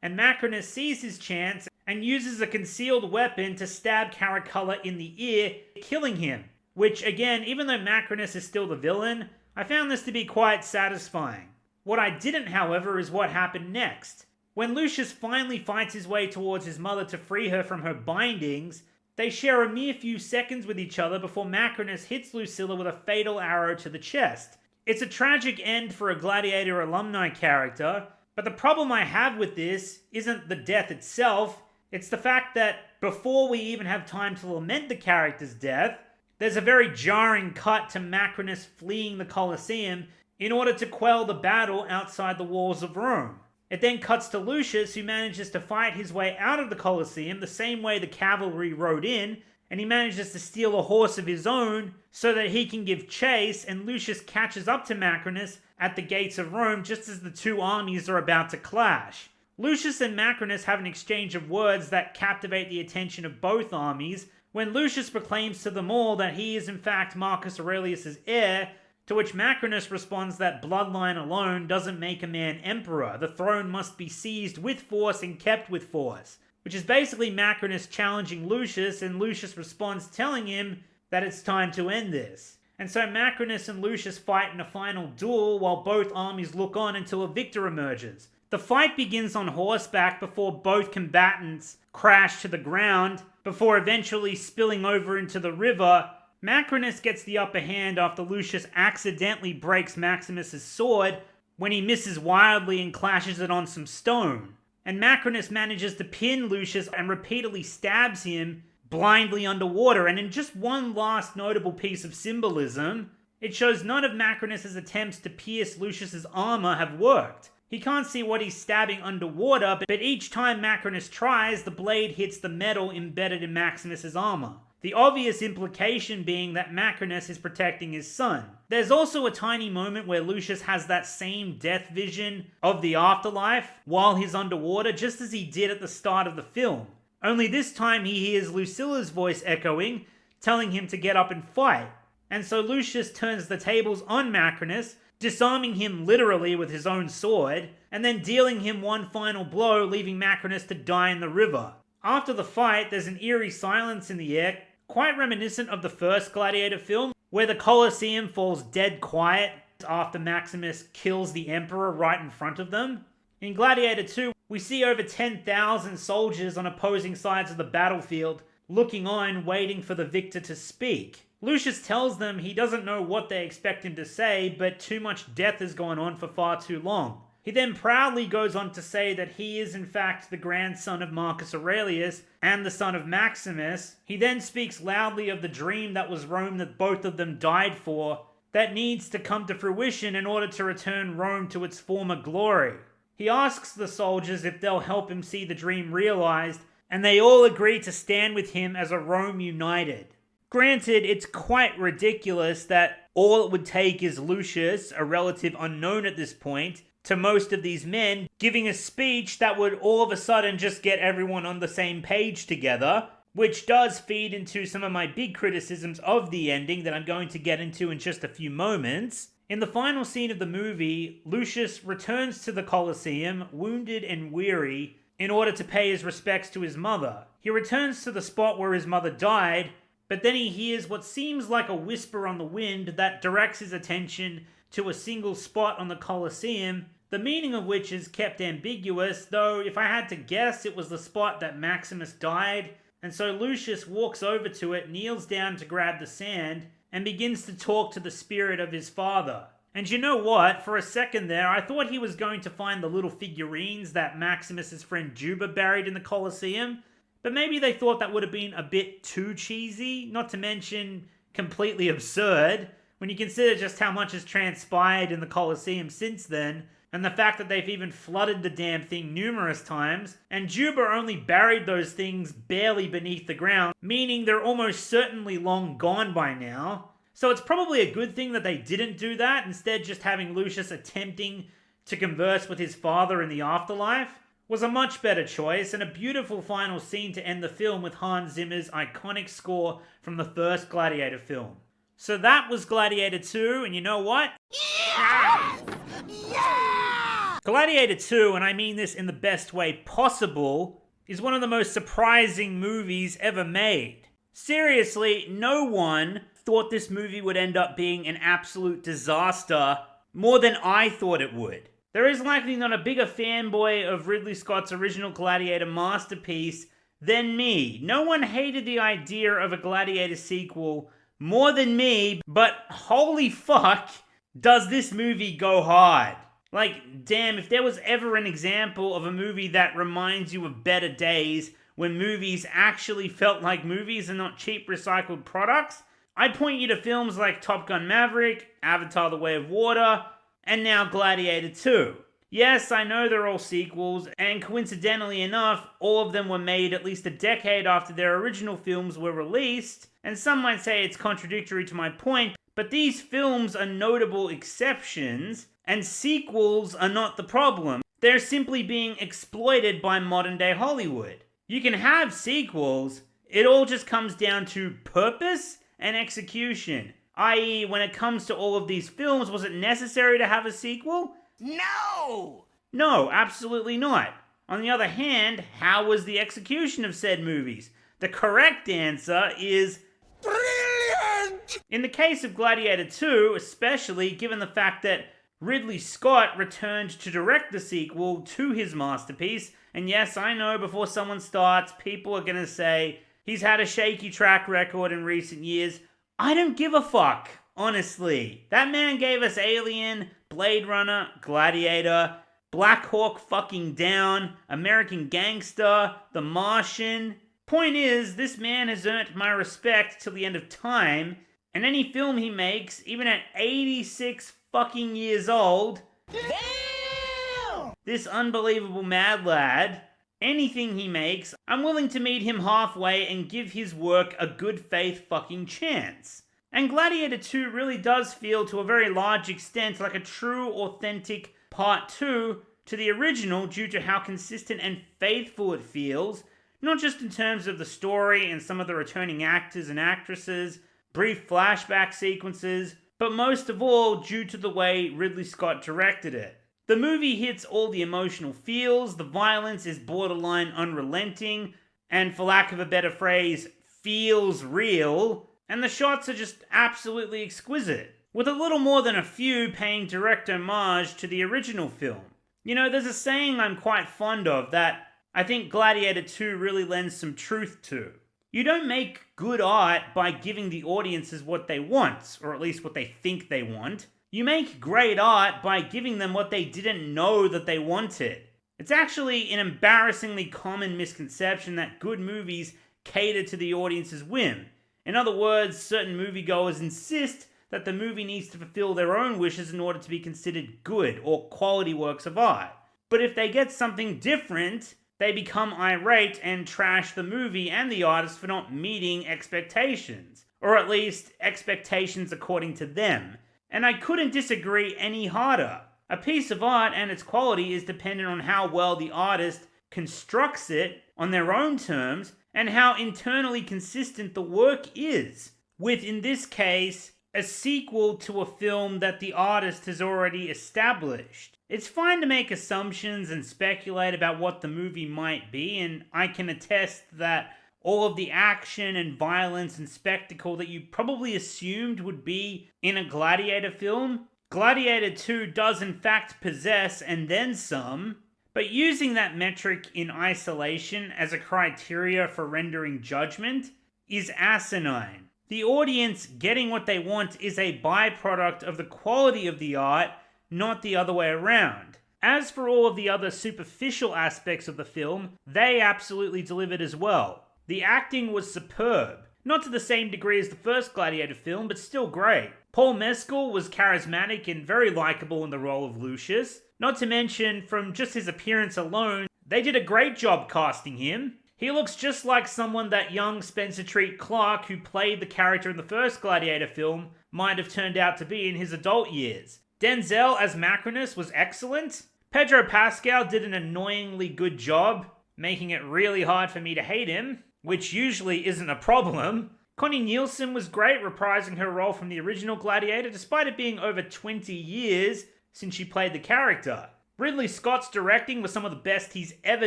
and Macrinus sees his chance and uses a concealed weapon to stab Caracalla in the ear, killing him. Which, again, even though Macrinus is still the villain, I found this to be quite satisfying. What I didn't, however, is what happened next. When Lucius finally fights his way towards his mother to free her from her bindings, they share a mere few seconds with each other before Macrinus hits Lucilla with a fatal arrow to the chest. It's a tragic end for a Gladiator alumni character, but the problem I have with this isn't the death itself, it's the fact that before we even have time to lament the character's death, there's a very jarring cut to Macrinus fleeing the Colosseum in order to quell the battle outside the walls of Rome. It then cuts to Lucius, who manages to fight his way out of the Colosseum the same way the cavalry rode in, and he manages to steal a horse of his own so that he can give chase, and Lucius catches up to Macrinus at the gates of Rome just as the two armies are about to clash. Lucius and Macrinus have an exchange of words that captivate the attention of both armies, when Lucius proclaims to them all that he is in fact Marcus Aurelius' heir, to which Macrinus responds that bloodline alone doesn't make a man emperor, the throne must be seized with force and kept with force. Which is basically Macrinus challenging Lucius, and Lucius responds telling him that it's time to end this. And so Macrinus and Lucius fight in a final duel while both armies look on until a victor emerges. The fight begins on horseback before both combatants crash to the ground, before eventually spilling over into the river. Macrinus gets the upper hand after Lucius accidentally breaks Maximus's sword when he misses wildly and clashes it on some stone. and Macrinus manages to pin Lucius and repeatedly stabs him blindly underwater. And in just one last notable piece of symbolism, it shows none of Macrinus's attempts to pierce Lucius's armor have worked. He can't see what he's stabbing underwater, but each time Macrinus tries, the blade hits the metal embedded in Maximus's armor. The obvious implication being that Macrinus is protecting his son. There's also a tiny moment where Lucius has that same death vision of the afterlife while he's underwater, just as he did at the start of the film. Only this time he hears Lucilla's voice echoing, telling him to get up and fight. And so Lucius turns the tables on Macrinus, disarming him literally with his own sword, and then dealing him one final blow, leaving Macrinus to die in the river. After the fight, there's an eerie silence in the air, quite reminiscent of the first Gladiator film, where the Colosseum falls dead quiet after Maximus kills the Emperor right in front of them. In Gladiator 2, we see over 10,000 soldiers on opposing sides of the battlefield, looking on, waiting for the victor to speak. Lucius tells them he doesn't know what they expect him to say, but too much death has gone on for far too long. He then proudly goes on to say that he is in fact the grandson of Marcus Aurelius and the son of Maximus. He then speaks loudly of the dream that was Rome that both of them died for, that needs to come to fruition in order to return Rome to its former glory. He asks the soldiers if they'll help him see the dream realized, and they all agree to stand with him as a Rome united. Granted, it's quite ridiculous that all it would take is Lucius, a relative unknown at this point, to most of these men, giving a speech that would all of a sudden just get everyone on the same page together, which does feed into some of my big criticisms of the ending that I'm going to get into in just a few moments. In the final scene of the movie, Lucius returns to the Colosseum, wounded and weary, in order to pay his respects to his mother. He returns to the spot where his mother died, but then he hears what seems like a whisper on the wind that directs his attention to a single spot on the Colosseum, the meaning of which is kept ambiguous, though if I had to guess, it was the spot that Maximus died. And so Lucius walks over to it, kneels down to grab the sand, and begins to talk to the spirit of his father. And you know what? For a second there, I thought he was going to find the little figurines that Maximus's friend Juba buried in the Colosseum, but maybe they thought that would have been a bit too cheesy, not to mention completely absurd, when you consider just how much has transpired in the Colosseum since then, and the fact that they've even flooded the damn thing numerous times, and Juba only buried those things barely beneath the ground, meaning they're almost certainly long gone by now. So it's probably a good thing that they didn't do that, instead just having Lucius attempting to converse with his father in the afterlife was a much better choice, and a beautiful final scene to end the film with Hans Zimmer's iconic score from the first Gladiator film. So that was Gladiator 2, and you know what? Yes! Yeah! Gladiator 2, and I mean this in the best way possible, is one of the most surprising movies ever made. Seriously, no one thought this movie would end up being an absolute disaster more than I thought it would. There is likely not a bigger fanboy of Ridley Scott's original Gladiator masterpiece than me. No one hated the idea of a Gladiator sequel more than me, but holy fuck, does this movie go hard. Like, damn, if there was ever an example of a movie that reminds you of better days when movies actually felt like movies and not cheap recycled products, I'd point you to films like Top Gun Maverick, Avatar: The Way of Water, and now Gladiator 2. Yes, I know they're all sequels, and coincidentally enough, all of them were made at least a decade after their original films were released, and some might say it's contradictory to my point, but these films are notable exceptions, and sequels are not the problem. They're simply being exploited by modern-day Hollywood. You can have sequels, it all just comes down to purpose and execution. I.e., when it comes to all of these films, was it necessary to have a sequel? No! No, absolutely not. On the other hand, how was the execution of said movies? The correct answer is brilliant! In the case of Gladiator 2, especially given the fact that Ridley Scott returned to direct the sequel to his masterpiece, and yes, I know before someone starts, people are gonna say, he's had a shaky track record in recent years. I don't give a fuck, honestly. That man gave us Alien, Blade Runner, Gladiator, Black Hawk fucking down, American Gangster, The Martian. Point is, this man has earned my respect till the end of time, and any film he makes, even at 86 fucking years old, damn! This unbelievable mad lad, anything he makes, I'm willing to meet him halfway and give his work a good faith fucking chance. And Gladiator 2 really does feel to a very large extent like a true, authentic Part 2 to the original due to how consistent and faithful it feels, not just in terms of the story and some of the returning actors and actresses, brief flashback sequences, but most of all due to the way Ridley Scott directed it. The movie hits all the emotional feels, the violence is borderline unrelenting, and for lack of a better phrase, feels real, and the shots are just absolutely exquisite, with a little more than a few paying direct homage to the original film. You know, there's a saying I'm quite fond of that I think Gladiator 2 really lends some truth to. You don't make good art by giving the audiences what they want, or at least what they think they want. You make great art by giving them what they didn't know that they wanted. It's actually an embarrassingly common misconception that good movies cater to the audience's whim. In other words, certain moviegoers insist that the movie needs to fulfill their own wishes in order to be considered good or quality works of art. But if they get something different, they become irate and trash the movie and the artist for not meeting expectations, or at least expectations according to them. And I couldn't disagree any harder. A piece of art and its quality is dependent on how well the artist constructs it on their own terms and how internally consistent the work is, with, in this case, a sequel to a film that the artist has already established. It's fine to make assumptions and speculate about what the movie might be, and I can attest that all of the action and violence and spectacle that you probably assumed would be in a Gladiator film, Gladiator 2 does in fact possess, and then some, but using that metric in isolation as a criteria for rendering judgment is asinine. The audience getting what they want is a byproduct of the quality of the art, not the other way around. As for all of the other superficial aspects of the film, they absolutely delivered as well. The acting was superb. Not to the same degree as the first Gladiator film, but still great. Paul Mescal was charismatic and very likable in the role of Lucius. Not to mention, from just his appearance alone, they did a great job casting him. He looks just like someone that young Spencer Treat Clark, who played the character in the first Gladiator film, might have turned out to be in his adult years. Denzel as Macrinus was excellent. Pedro Pascal did an annoyingly good job, making it really hard for me to hate him, which usually isn't a problem. Connie Nielsen was great, reprising her role from the original Gladiator, despite it being over 20 years since she played the character. Ridley Scott's directing was some of the best he's ever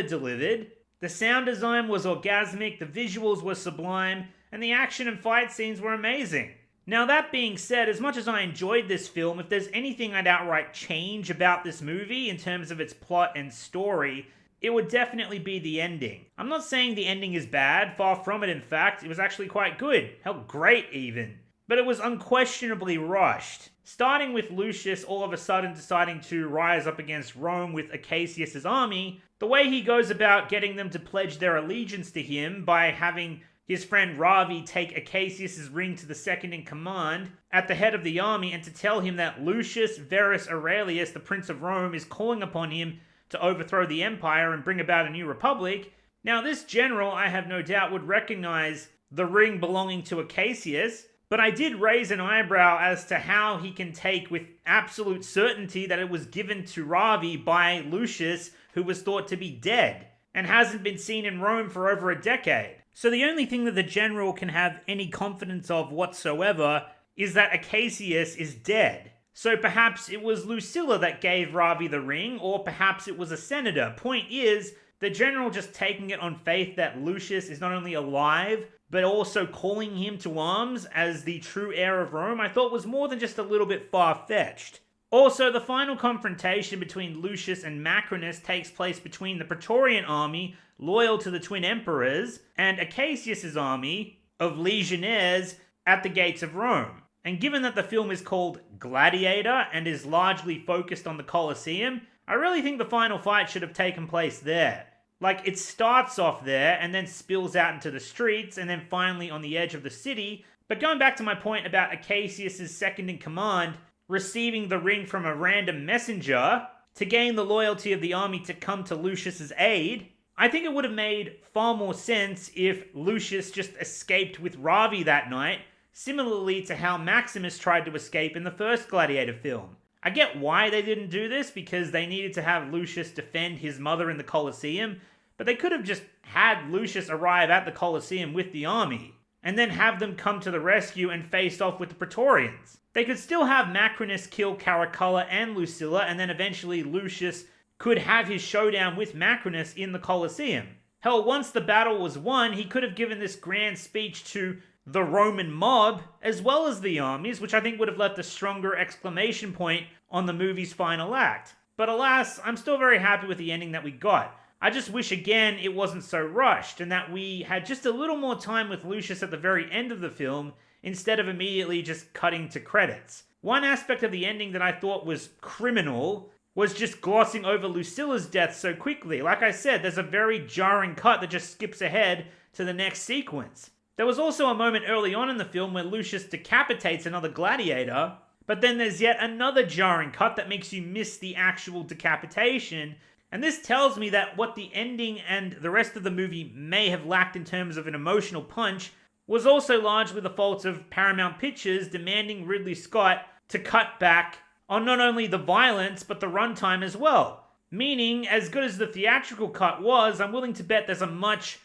delivered. The sound design was orgasmic, the visuals were sublime, and the action and fight scenes were amazing. Now that being said, as much as I enjoyed this film, if there's anything I'd outright change about this movie in terms of its plot and story, it would definitely be the ending. I'm not saying the ending is bad, far from it in fact, it was actually quite good, hell great even. But it was unquestionably rushed. Starting with Lucius all of a sudden deciding to rise up against Rome with Acacius' army, the way he goes about getting them to pledge their allegiance to him by having his friend Ravi take Acacius' ring to the second in command at the head of the army and to tell him that Lucius Verus Aurelius, the Prince of Rome, is calling upon him to overthrow the empire and bring about a new republic. Now this general, I have no doubt, would recognize the ring belonging to Acacius, but I did raise an eyebrow as to how he can take with absolute certainty that it was given to Ravi by Lucius, who was thought to be dead, and hasn't been seen in Rome for over a decade. So the only thing that the general can have any confidence of whatsoever is that Acacius is dead. So perhaps it was Lucilla that gave Ravi the ring, or perhaps it was a senator. Point is, the general just taking it on faith that Lucius is not only alive, but also calling him to arms as the true heir of Rome, I thought was more than just a little bit far-fetched. Also, the final confrontation between Lucius and Macrinus takes place between the Praetorian army, loyal to the twin emperors, and Acacius' army of legionnaires at the gates of Rome. And given that the film is called Gladiator and is largely focused on the Colosseum, I really think the final fight should have taken place there. Like, it starts off there and then spills out into the streets and then finally on the edge of the city. But going back to my point about Acacius' second-in-command receiving the ring from a random messenger to gain the loyalty of the army to come to Lucius's aid, I think it would have made far more sense if Lucius just escaped with Ravi that night, similarly to how Maximus tried to escape in the first Gladiator film. I get why they didn't do this, because they needed to have Lucius defend his mother in the Colosseum, but they could have just had Lucius arrive at the Colosseum with the army, and then have them come to the rescue and face off with the Praetorians. They could still have Macrinus kill Caracalla and Lucilla, and then eventually Lucius could have his showdown with Macrinus in the Colosseum. Hell, once the battle was won, he could have given this grand speech to the Roman mob, as well as the armies, which I think would have left a stronger exclamation point on the movie's final act. But alas, I'm still very happy with the ending that we got. I just wish again it wasn't so rushed, and that we had just a little more time with Lucius at the very end of the film, instead of immediately just cutting to credits. One aspect of the ending that I thought was criminal was just glossing over Lucilla's death so quickly. Like I said, there's a very jarring cut that just skips ahead to the next sequence. There was also a moment early on in the film where Lucius decapitates another gladiator, but then there's yet another jarring cut that makes you miss the actual decapitation, and this tells me that what the ending and the rest of the movie may have lacked in terms of an emotional punch was also largely the fault of Paramount Pictures demanding Ridley Scott to cut back on not only the violence, but the runtime as well. Meaning, as good as the theatrical cut was, I'm willing to bet there's a much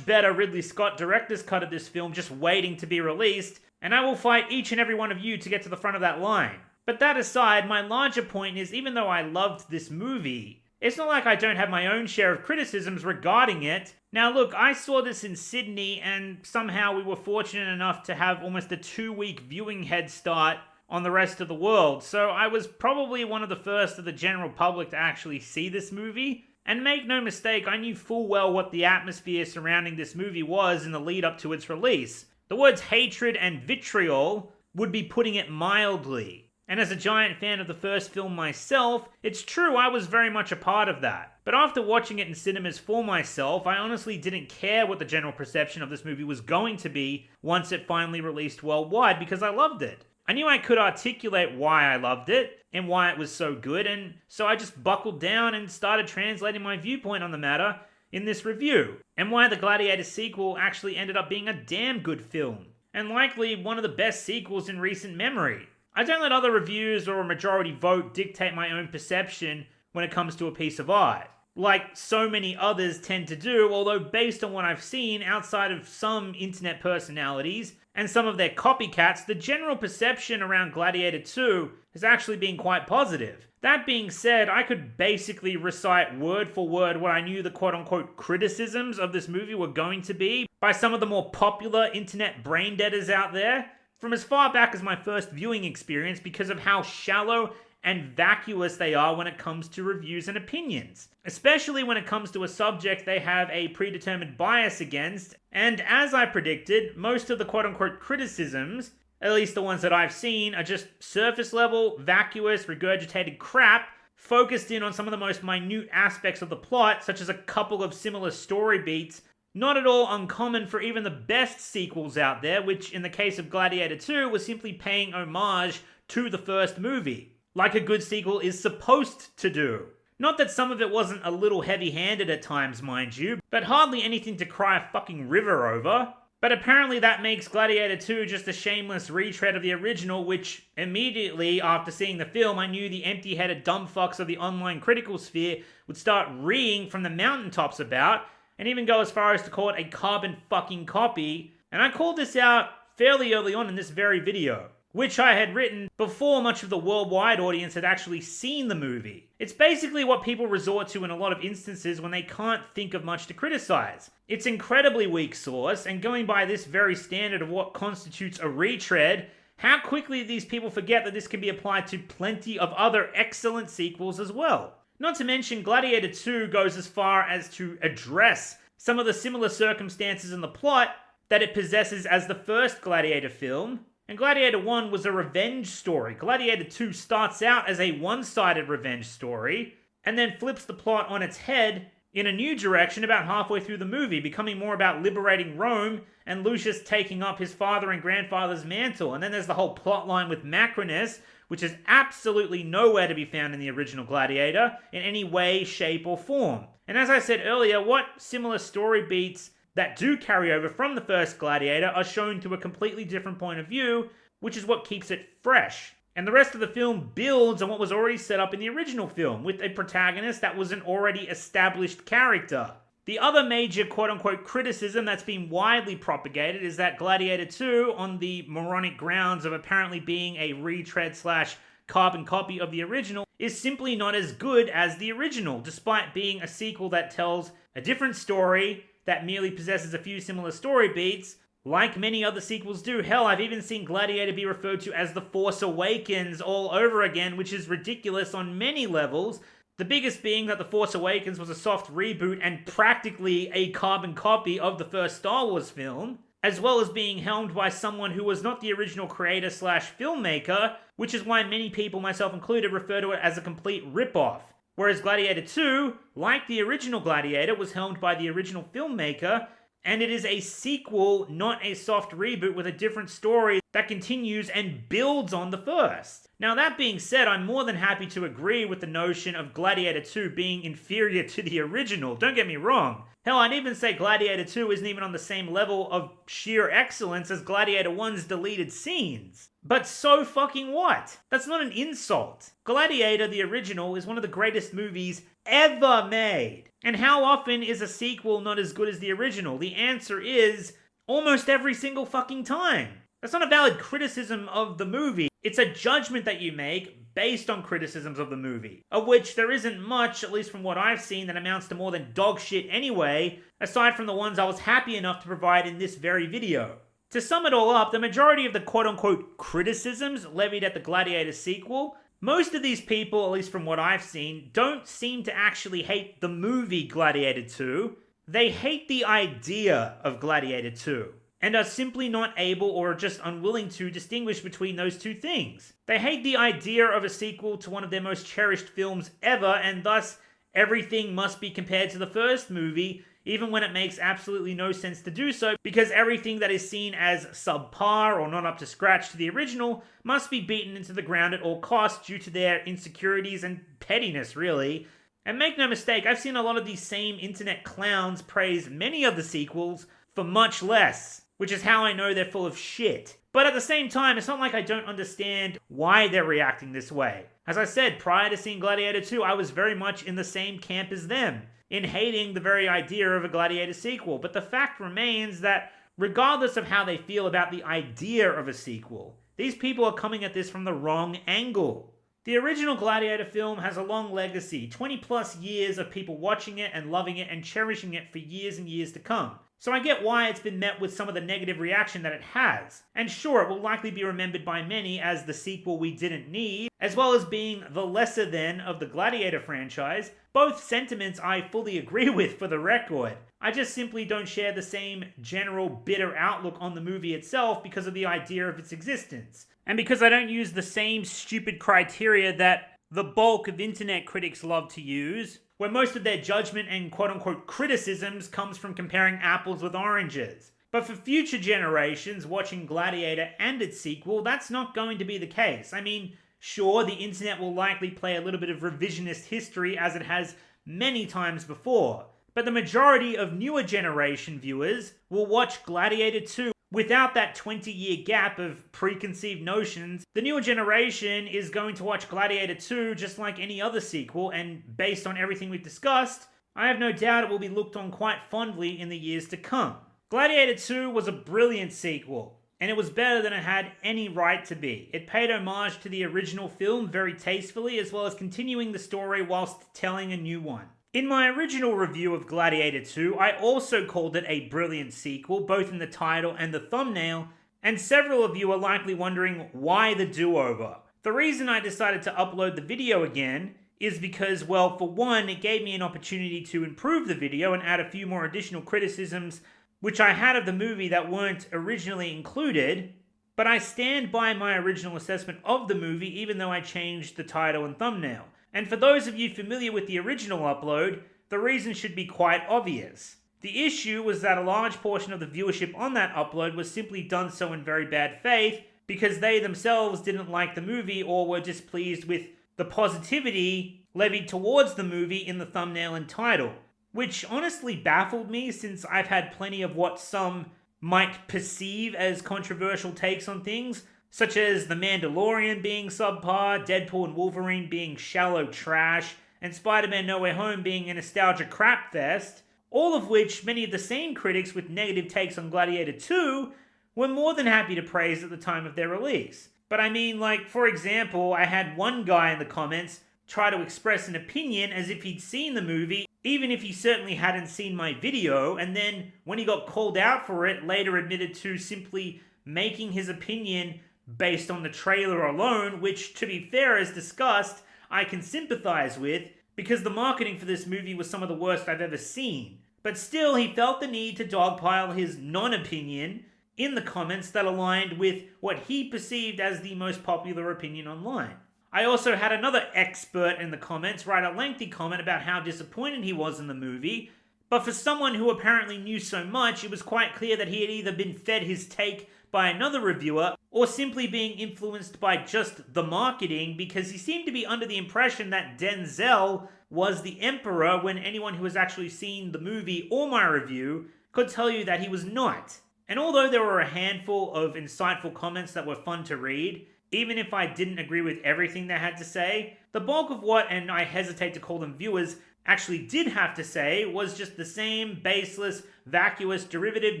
better Ridley Scott director's cut of this film just waiting to be released, and I will fight each and every one of you to get to the front of that line. But that aside, my larger point is, even though I loved this movie, it's not like I don't have my own share of criticisms regarding it. Now look, I saw this in Sydney, and somehow we were fortunate enough to have almost a 2-week viewing head start on the rest of the world, so I was probably one of the first of the general public to actually see this movie. And make no mistake, I knew full well what the atmosphere surrounding this movie was in the lead up to its release. The words hatred and vitriol would be putting it mildly. And as a giant fan of the first film myself, it's true I was very much a part of that. But after watching it in cinemas for myself, I honestly didn't care what the general perception of this movie was going to be once it finally released worldwide, because I loved it. I knew I could articulate why I loved it and why it was so good, and so I just buckled down and started translating my viewpoint on the matter in this review, and why the Gladiator sequel actually ended up being a damn good film, and likely one of the best sequels in recent memory. I don't let other reviews or a majority vote dictate my own perception when it comes to a piece of art, like so many others tend to do, although based on what I've seen outside of some internet personalities and some of their copycats, the general perception around Gladiator 2 has actually been quite positive. That being said, I could basically recite word for word what I knew the quote-unquote criticisms of this movie were going to be by some of the more popular internet braindeaders out there, from as far back as my first viewing experience, because of how shallow and vacuous they are when it comes to reviews and opinions, especially when it comes to a subject they have a predetermined bias against. And as I predicted, most of the quote-unquote criticisms, at least the ones that I've seen, are just surface level, vacuous, regurgitated crap, focused in on some of the most minute aspects of the plot, such as a couple of similar story beats, not at all uncommon for even the best sequels out there, which in the case of Gladiator 2 was simply paying homage to the first movie, like a good sequel is supposed to do. Not that some of it wasn't a little heavy-handed at times, mind you, but hardly anything to cry a fucking river over. But apparently that makes Gladiator 2 just a shameless retread of the original, which immediately after seeing the film I knew the empty-headed dumb fucks of the online critical sphere would start reeing from the mountaintops about, and even go as far as to call it a carbon fucking copy. And I called this out fairly early on in this very video, which I had written before much of the worldwide audience had actually seen the movie. It's basically what people resort to in a lot of instances when they can't think of much to criticize. It's incredibly weak source, and going by this very standard of what constitutes a retread, how quickly these people forget that this can be applied to plenty of other excellent sequels as well. Not to mention, Gladiator 2 goes as far as to address some of the similar circumstances in the plot that it possesses as the first Gladiator film, And Gladiator 1 was a revenge story. Gladiator 2 starts out as a one-sided revenge story, and then flips the plot on its head in a new direction about halfway through the movie, becoming more about liberating Rome and Lucius taking up his father and grandfather's mantle. And then there's the whole plot line with Macrinus, which is absolutely nowhere to be found in the original Gladiator in any way, shape, or form. And as I said earlier, what similar story beats that do carry over from the first Gladiator are shown through a completely different point of view, which is what keeps it fresh. And the rest of the film builds on what was already set up in the original film, with a protagonist that was an already established character. The other major quote-unquote criticism that's been widely propagated is that Gladiator 2, on the moronic grounds of apparently being a retread/carbon copy of the original, is simply not as good as the original, despite being a sequel that tells a different story that merely possesses a few similar story beats, like many other sequels do. Hell, I've even seen Gladiator be referred to as The Force Awakens all over again, which is ridiculous on many levels. The biggest being that The Force Awakens was a soft reboot and practically a carbon copy of the first Star Wars film, as well as being helmed by someone who was not the original creator/filmmaker, which is why many people, myself included, refer to it as a complete rip-off. Whereas Gladiator 2, like the original Gladiator, was helmed by the original filmmaker, and it is a sequel, not a soft reboot with a different story that continues and builds on the first. Now that being said, I'm more than happy to agree with the notion of Gladiator 2 being inferior to the original, don't get me wrong. Hell, I'd even say Gladiator 2 isn't even on the same level of sheer excellence as Gladiator 1's deleted scenes. But so fucking what? That's not an insult. Gladiator, the original, is one of the greatest movies ever made. And how often is a sequel not as good as the original? The answer is almost every single fucking time. That's not a valid criticism of the movie. It's a judgment that you make based on criticisms of the movie, of which there isn't much, at least from what I've seen, that amounts to more than dog shit anyway, aside from the ones I was happy enough to provide in this very video. To sum it all up, the majority of the quote-unquote criticisms levied at the Gladiator sequel, most of these people, at least from what I've seen, don't seem to actually hate the movie Gladiator 2. They hate the idea of Gladiator 2, and are simply not able or just unwilling to distinguish between those two things. They hate the idea of a sequel to one of their most cherished films ever, and thus everything must be compared to the first movie, even when it makes absolutely no sense to do so, because everything that is seen as subpar or not up to scratch to the original must be beaten into the ground at all costs due to their insecurities and pettiness, really. And make no mistake, I've seen a lot of these same internet clowns praise many of the sequels for much less, which is how I know they're full of shit. But at the same time, it's not like I don't understand why they're reacting this way. As I said, prior to seeing Gladiator 2, I was very much in the same camp as them, in hating the very idea of a Gladiator sequel. But the fact remains that regardless of how they feel about the idea of a sequel, these people are coming at this from the wrong angle. The original Gladiator film has a long legacy, 20 plus years of people watching it and loving it and cherishing it for years and years to come. So I get why it's been met with some of the negative reaction that it has. And sure, it will likely be remembered by many as the sequel we didn't need, as well as being the lesser than of the Gladiator franchise. Both sentiments I fully agree with, for the record. I just simply don't share the same general bitter outlook on the movie itself because of the idea of its existence. And because I don't use the same stupid criteria that the bulk of internet critics love to use, where most of their judgment and quote-unquote criticisms comes from comparing apples with oranges. But for future generations watching Gladiator and its sequel, that's not going to be the case. I mean, sure, the internet will likely play a little bit of revisionist history as it has many times before, but the majority of newer generation viewers will watch Gladiator 2 without that 20-year gap of preconceived notions. The newer generation is going to watch Gladiator 2 just like any other sequel, and based on everything we've discussed, I have no doubt it will be looked on quite fondly in the years to come. Gladiator 2 was a brilliant sequel, and it was better than it had any right to be. It paid homage to the original film very tastefully, as well as continuing the story whilst telling a new one. In my original review of Gladiator 2, I also called it a brilliant sequel, both in the title and the thumbnail, and several of you are likely wondering why the do-over. The reason I decided to upload the video again is because, well, for one, it gave me an opportunity to improve the video and add a few more additional criticisms which I had of the movie that weren't originally included, but I stand by my original assessment of the movie even though I changed the title and thumbnail. And for those of you familiar with the original upload, the reason should be quite obvious. The issue was that a large portion of the viewership on that upload was simply done so in very bad faith because they themselves didn't like the movie or were displeased with the positivity levied towards the movie in the thumbnail and title, which honestly baffled me since I've had plenty of what some might perceive as controversial takes on things, such as The Mandalorian being subpar, Deadpool and Wolverine being shallow trash, and Spider-Man No Way Home being a nostalgia crap fest, all of which many of the same critics with negative takes on Gladiator 2 were more than happy to praise at the time of their release. But I mean, like, for example, I had one guy in the comments try to express an opinion as if he'd seen the movie, even if he certainly hadn't seen my video, and then when he got called out for it, later admitted to simply making his opinion based on the trailer alone, which, to be fair, as discussed, I can sympathize with, because the marketing for this movie was some of the worst I've ever seen. But still, he felt the need to dogpile his non-opinion in the comments that aligned with what he perceived as the most popular opinion online. I also had another expert in the comments write a lengthy comment about how disappointed he was in the movie, but for someone who apparently knew so much, it was quite clear that he had either been fed his take by another reviewer or simply being influenced by just the marketing, because he seemed to be under the impression that Denzel was the Emperor when anyone who has actually seen the movie or my review could tell you that he was not. And although there were a handful of insightful comments that were fun to read, even if I didn't agree with everything they had to say, the bulk of what, and I hesitate to call them viewers, actually did have to say was just the same baseless, vacuous, derivative,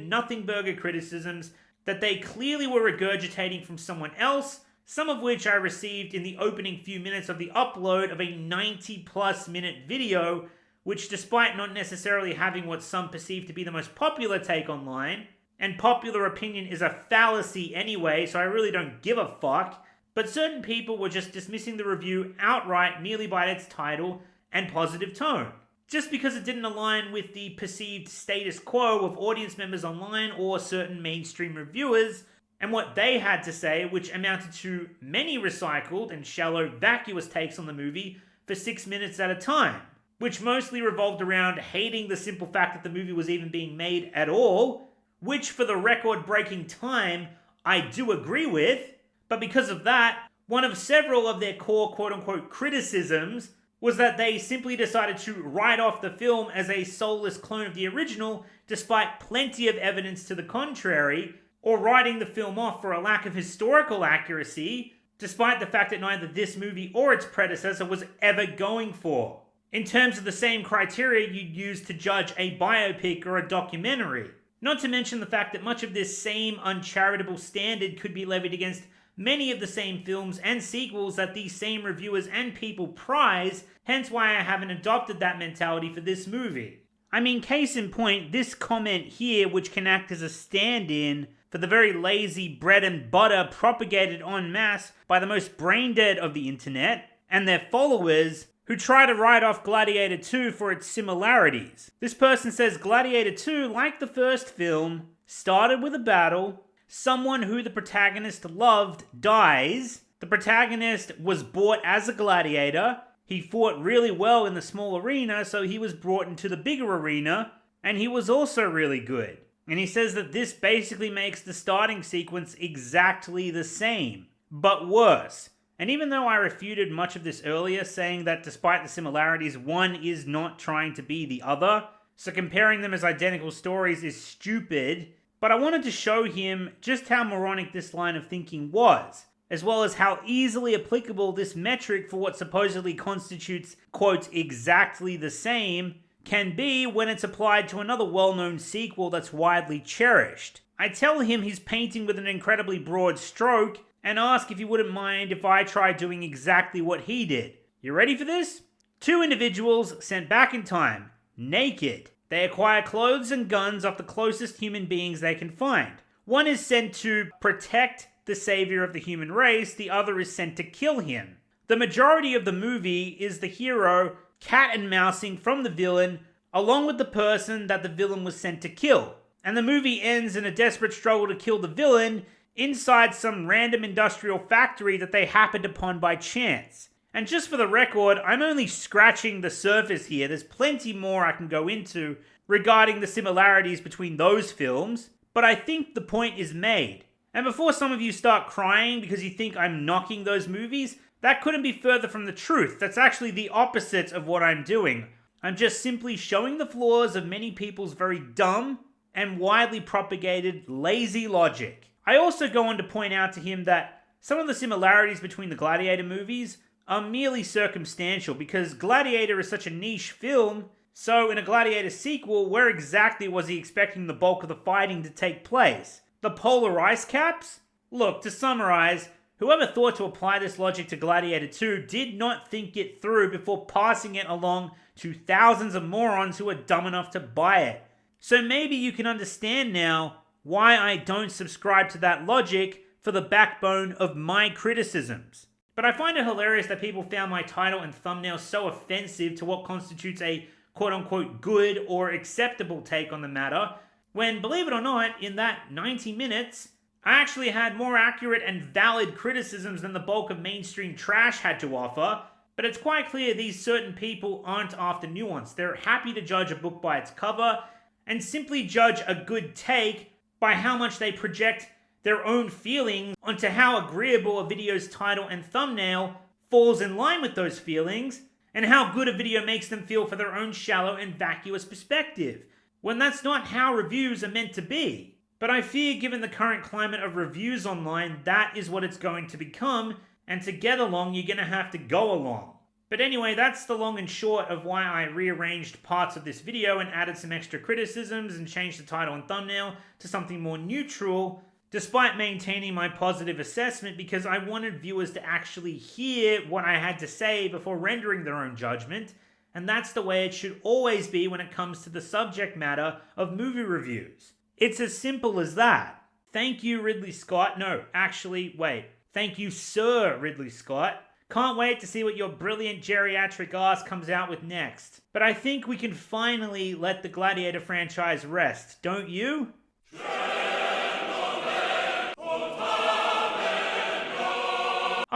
nothing burger criticisms that they clearly were regurgitating from someone else, some of which I received in the opening few minutes of the upload of a 90-plus minute video, which, despite not necessarily having what some perceive to be the most popular take online, and popular opinion is a fallacy anyway, so I really don't give a fuck, but certain people were just dismissing the review outright merely by its title and positive tone, just because it didn't align with the perceived status quo of audience members online or certain mainstream reviewers, and what they had to say, which amounted to many recycled and shallow, vacuous takes on the movie for 6 minutes at a time, which mostly revolved around hating the simple fact that the movie was even being made at all, which for the record-breaking time, I do agree with, but because of that, one of several of their core quote-unquote criticisms was that they simply decided to write off the film as a soulless clone of the original, despite plenty of evidence to the contrary, or writing the film off for a lack of historical accuracy, despite the fact that neither this movie or its predecessor was ever going for, in terms of the same criteria you'd use to judge a biopic or a documentary. Not to mention the fact that much of this same uncharitable standard could be levied against many of the same films and sequels that these same reviewers and people prize, hence why I haven't adopted that mentality for this movie. I mean, case in point, this comment here, which can act as a stand-in for the very lazy bread and butter propagated en masse by the most brain-dead of the internet and their followers, who try to write off Gladiator 2 for its similarities. This person says Gladiator 2, like the first film, started with a battle, someone who the protagonist loved dies, the protagonist was bought as a gladiator, he fought really well in the small arena, so he was brought into the bigger arena, and he was also really good. And he says that this basically makes the starting sequence exactly the same, but worse. And even though I refuted much of this earlier, saying that despite the similarities, one is not trying to be the other, so comparing them as identical stories is stupid, but I wanted to show him just how moronic this line of thinking was, as well as how easily applicable this metric for what supposedly constitutes, quote, exactly the same, can be when it's applied to another well-known sequel that's widely cherished. I tell him he's painting with an incredibly broad stroke, and ask if he wouldn't mind if I tried doing exactly what he did. You ready for this? 2 individuals sent back in time, naked. They acquire clothes and guns off the closest human beings they can find. One is sent to protect the savior of the human race, the other is sent to kill him. The majority of the movie is the hero cat and mousing from the villain, along with the person that the villain was sent to kill. And the movie ends in a desperate struggle to kill the villain, inside some random industrial factory that they happened upon by chance. And just for the record, I'm only scratching the surface here. There's plenty more I can go into regarding the similarities between those films, but I think the point is made. And before some of you start crying because you think I'm knocking those movies, that couldn't be further from the truth. That's actually the opposite of what I'm doing. I'm just simply showing the flaws of many people's very dumb and widely propagated lazy logic. I also go on to point out to him that some of the similarities between the Gladiator movies are merely circumstantial because Gladiator is such a niche film, so in a Gladiator sequel, where exactly was he expecting the bulk of the fighting to take place? The polar ice caps? Look, to summarize, whoever thought to apply this logic to Gladiator 2 did not think it through before passing it along to thousands of morons who are dumb enough to buy it. So maybe you can understand now why I don't subscribe to that logic for the backbone of my criticisms. But I find it hilarious that people found my title and thumbnail so offensive to what constitutes a quote-unquote good or acceptable take on the matter, when, believe it or not, in that 90 minutes, I actually had more accurate and valid criticisms than the bulk of mainstream trash had to offer. But it's quite clear these certain people aren't after nuance. They're happy to judge a book by its cover and simply judge a good take by how much they project their own feelings onto how agreeable a video's title and thumbnail falls in line with those feelings, and how good a video makes them feel for their own shallow and vacuous perspective, when that's not how reviews are meant to be. But I fear, given the current climate of reviews online, that is what it's going to become, and to get along, you're going to have to go along. But anyway, that's the long and short of why I rearranged parts of this video and added some extra criticisms and changed the title and thumbnail to something more neutral, despite maintaining my positive assessment, because I wanted viewers to actually hear what I had to say before rendering their own judgment, and that's the way it should always be when it comes to the subject matter of movie reviews. It's as simple as that. Thank you, Ridley Scott. No, actually, wait. Thank you, Sir Ridley Scott. Can't wait to see what your brilliant geriatric ass comes out with next. But I think we can finally let the Gladiator franchise rest, don't you?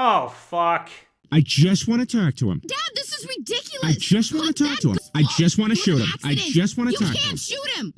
Oh, fuck. I just want to talk to him. Dad, this is ridiculous. I just want to talk to him. I just want to shoot him. I just want to talk to him. You can't shoot him.